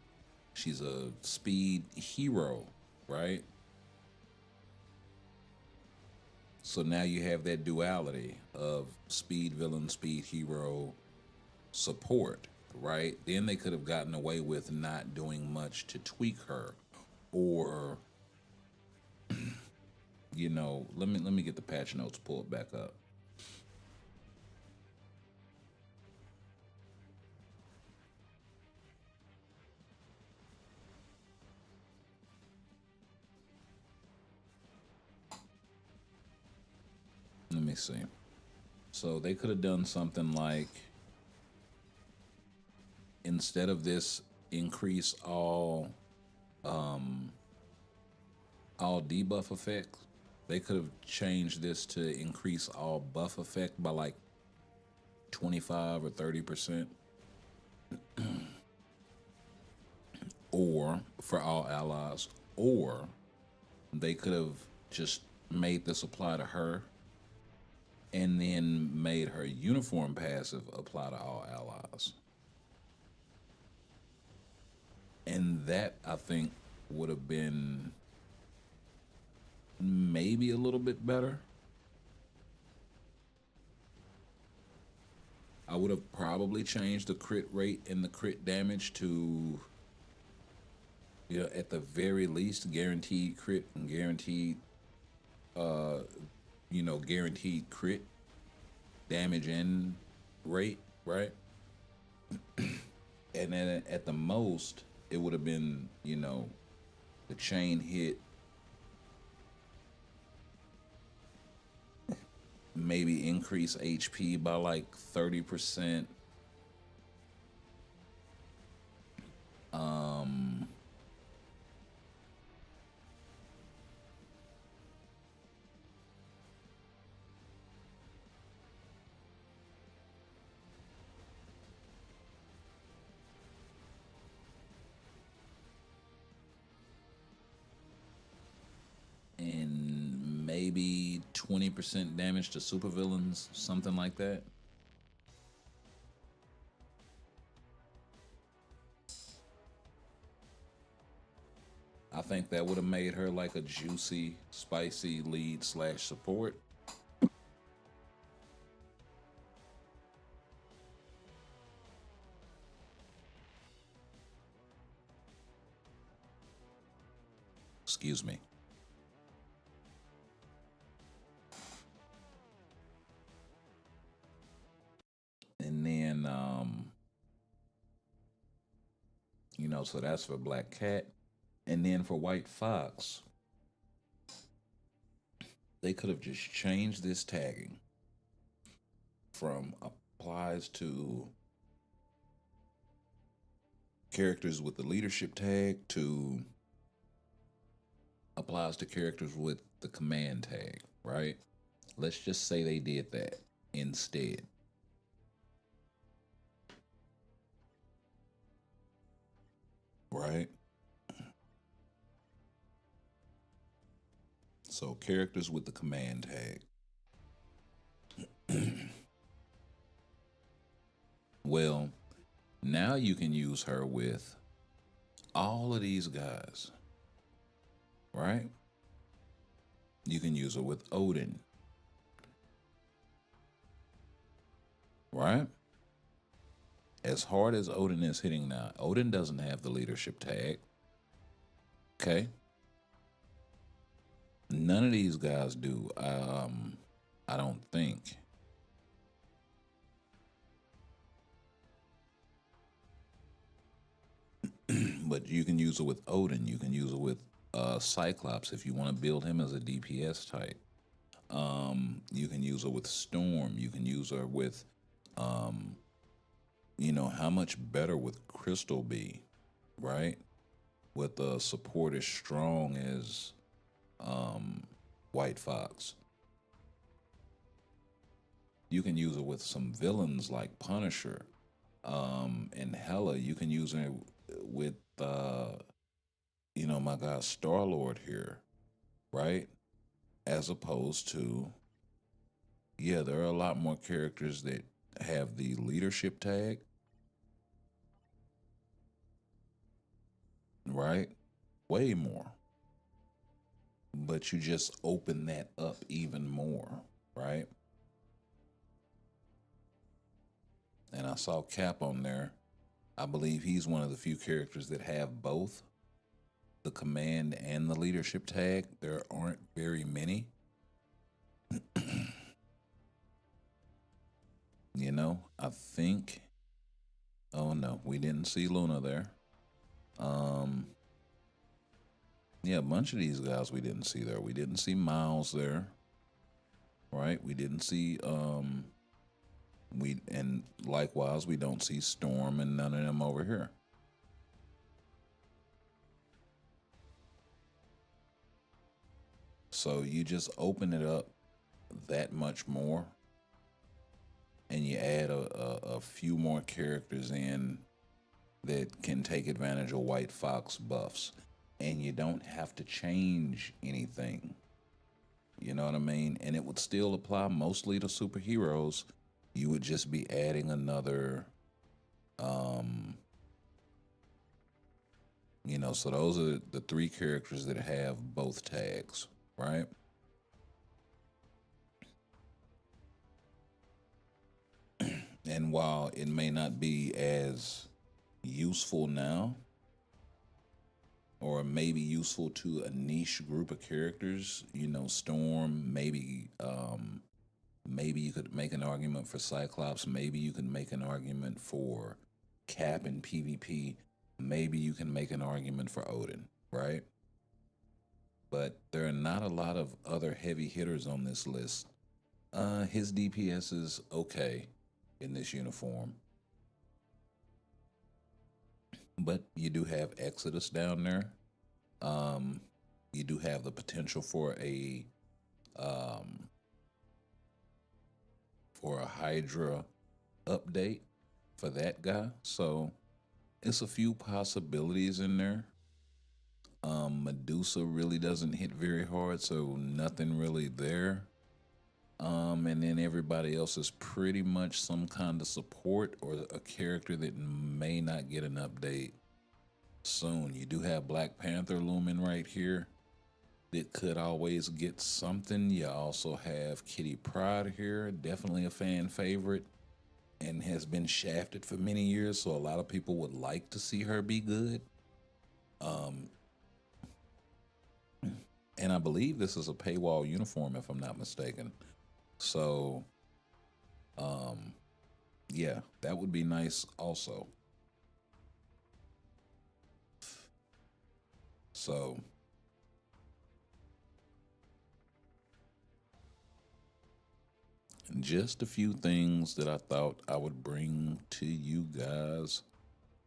she's a speed hero, right? So now you have that duality of speed villain, speed hero support, right? Then they could have gotten away with not doing much to tweak her, or you know, let me get the patch notes pulled back up. Let me see. So they could have done something like, instead of this increase all debuff effects, they could have changed this to increase all buff effect by like 25 or 30%. Or for all allies. Or they could have just made this apply to her and then made her uniform passive apply to all allies. And that, I think, would have been maybe a little bit better. I would have probably changed the crit rate and the crit damage to, you know, at the very least, guaranteed crit and guaranteed, you know, guaranteed crit damage and rate, right? And then at the most, it would have been, you know, the chain hit maybe increase HP by like 30%. And maybe 20% damage to supervillains, something like that. I think that would have made her like a juicy, spicy lead slash support. Excuse me. And then, you know, so that's for Black Cat. And then for White Fox, they could have just changed this tagging from applies to characters with the leadership tag to applies to characters with the command tag, right? Let's just say they did that instead. Right? So characters with the command tag. Well, now you can use her with all of these guys. Right? You can use her with Odin. Right? As hard as Odin is hitting now, Odin doesn't have the leadership tag. Okay? None of these guys do. I don't think. But you can use it with Odin. You can use it with Cyclops if you want to build him as a DPS type. You can use her with Storm. You can use her with, you know, how much better would Crystal be, right? With a support as strong as White Fox. You can use it with some villains like Punisher and Hela. You can use it with, you know, my guy Star-Lord here, right? As opposed to, yeah, there are a lot more characters that have the leadership tag, right? Way more. But you just open that up even more, right? And I saw Cap on there. I believe he's one of the few characters that have both the command and the leadership tag. There aren't very many. You know, I think, oh no, we didn't see Luna there. Yeah, a bunch of these guys we didn't see there. We didn't see Miles there, right? We didn't see, and likewise, we don't see Storm and none of them over here. So you just open it up that much more, and you add a few more characters in that can take advantage of White Fox buffs, and you don't have to change anything. You know what I mean? And it would still apply mostly to superheroes. You would just be adding another, you know, so those are the three characters that have both tags, right? And while it may not be as useful now, or maybe useful to a niche group of characters, you know, Storm, maybe maybe you could make an argument for Cyclops, maybe you can make an argument for Cap in PvP, maybe you can make an argument for Odin, right? But there are not a lot of other heavy hitters on this list His DPS is okay in this uniform. But you do have Exodus down there. You do have the potential for a Hydra update for that guy. So it's a few possibilities in there. Medusa really doesn't hit very hard, so nothing really there. And then everybody else is pretty much some kind of support or a character that may not get an update soon. You do have Black Panther looming right here that could always get something. You also have Kitty Pryde here, definitely a fan favorite and has been shafted for many years, so a lot of people would like to see her be good. And I believe this is a paywall uniform, if I'm not mistaken. So, yeah, that would be nice also. So, just a few things that I thought I would bring to you guys.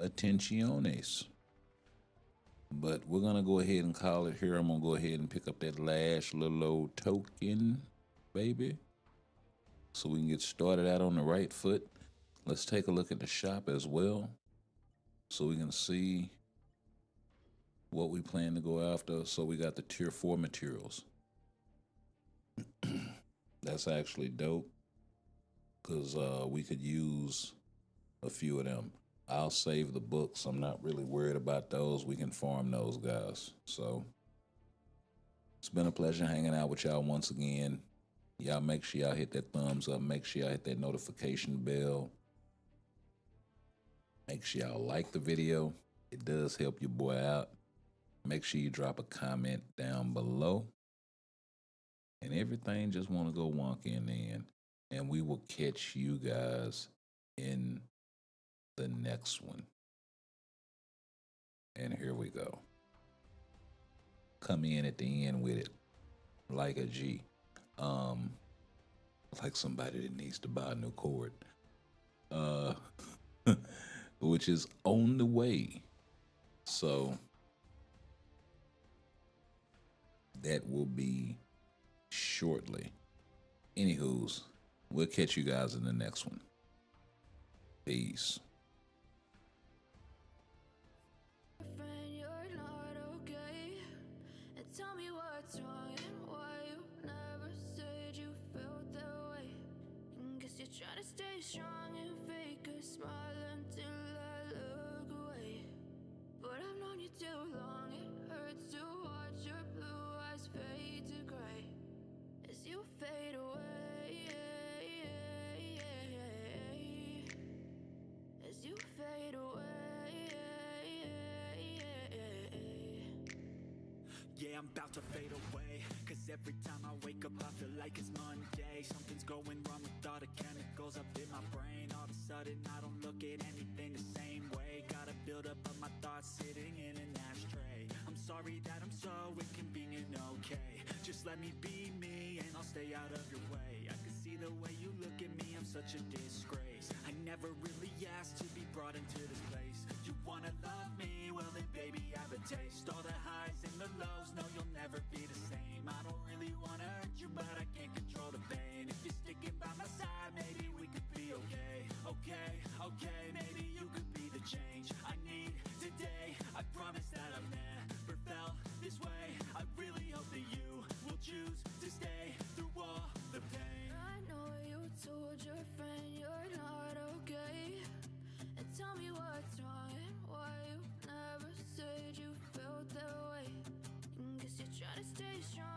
Attentiones. But we're going to go ahead and call it here. I'm going to go ahead and pick up that last little old token, baby, so we can get started out on the right foot. Let's take a look at the shop as well so we can see what we plan to go after. So we got the tier 4 materials. That's actually dope because we could use a few of them. I'll save the books. I'm not really worried about those. We can farm those guys. So it's been a pleasure hanging out with y'all once again. Y'all make sure y'all hit that thumbs up. Make sure y'all hit that notification bell. Make sure y'all like the video. It does help your boy out. Make sure you drop a comment down below. And everything, just want to go wonking in. And we will catch you guys in the next one. And here we go. Come in at the end with it like a G. Like somebody that needs to buy a new cord. Which is on the way. So that will be shortly. Anywho's, we'll catch you guys in the next one. Peace. Tell me what's wrong and why you never said you felt that way. Guess you're trying to stay strong and fake a smile until I look away. But I've known you too long, it hurts to watch your blue eyes fade to gray as you fade away. As you fade away. Yeah, I'm about to fade away, cause every time I wake up I feel like it's Monday. Something's going wrong with all the chemicals up in my brain. All of a sudden I don't look at anything the same way. Gotta build up of my thoughts sitting in an ashtray. I'm sorry that I'm so inconvenient, okay. Just let me be me and I'll stay out of your way. I can see the way you look at me, I'm such a disgrace. I never really asked to be brought into this place. You wanna love me? Well then baby have a taste. All the highs and the lows, no you'll never be the same. I don't really wanna hurt you, but I can't control the pain. If you're sticking by my side, maybe we could be okay. Okay, maybe you could be the change I need today. I promise that I've never felt this way. I really hope that you will choose to stay through all the pain. I know you told your friend you're not okay. And tell me what's wrong and why you never said you felt that way. Guess you're trying to stay strong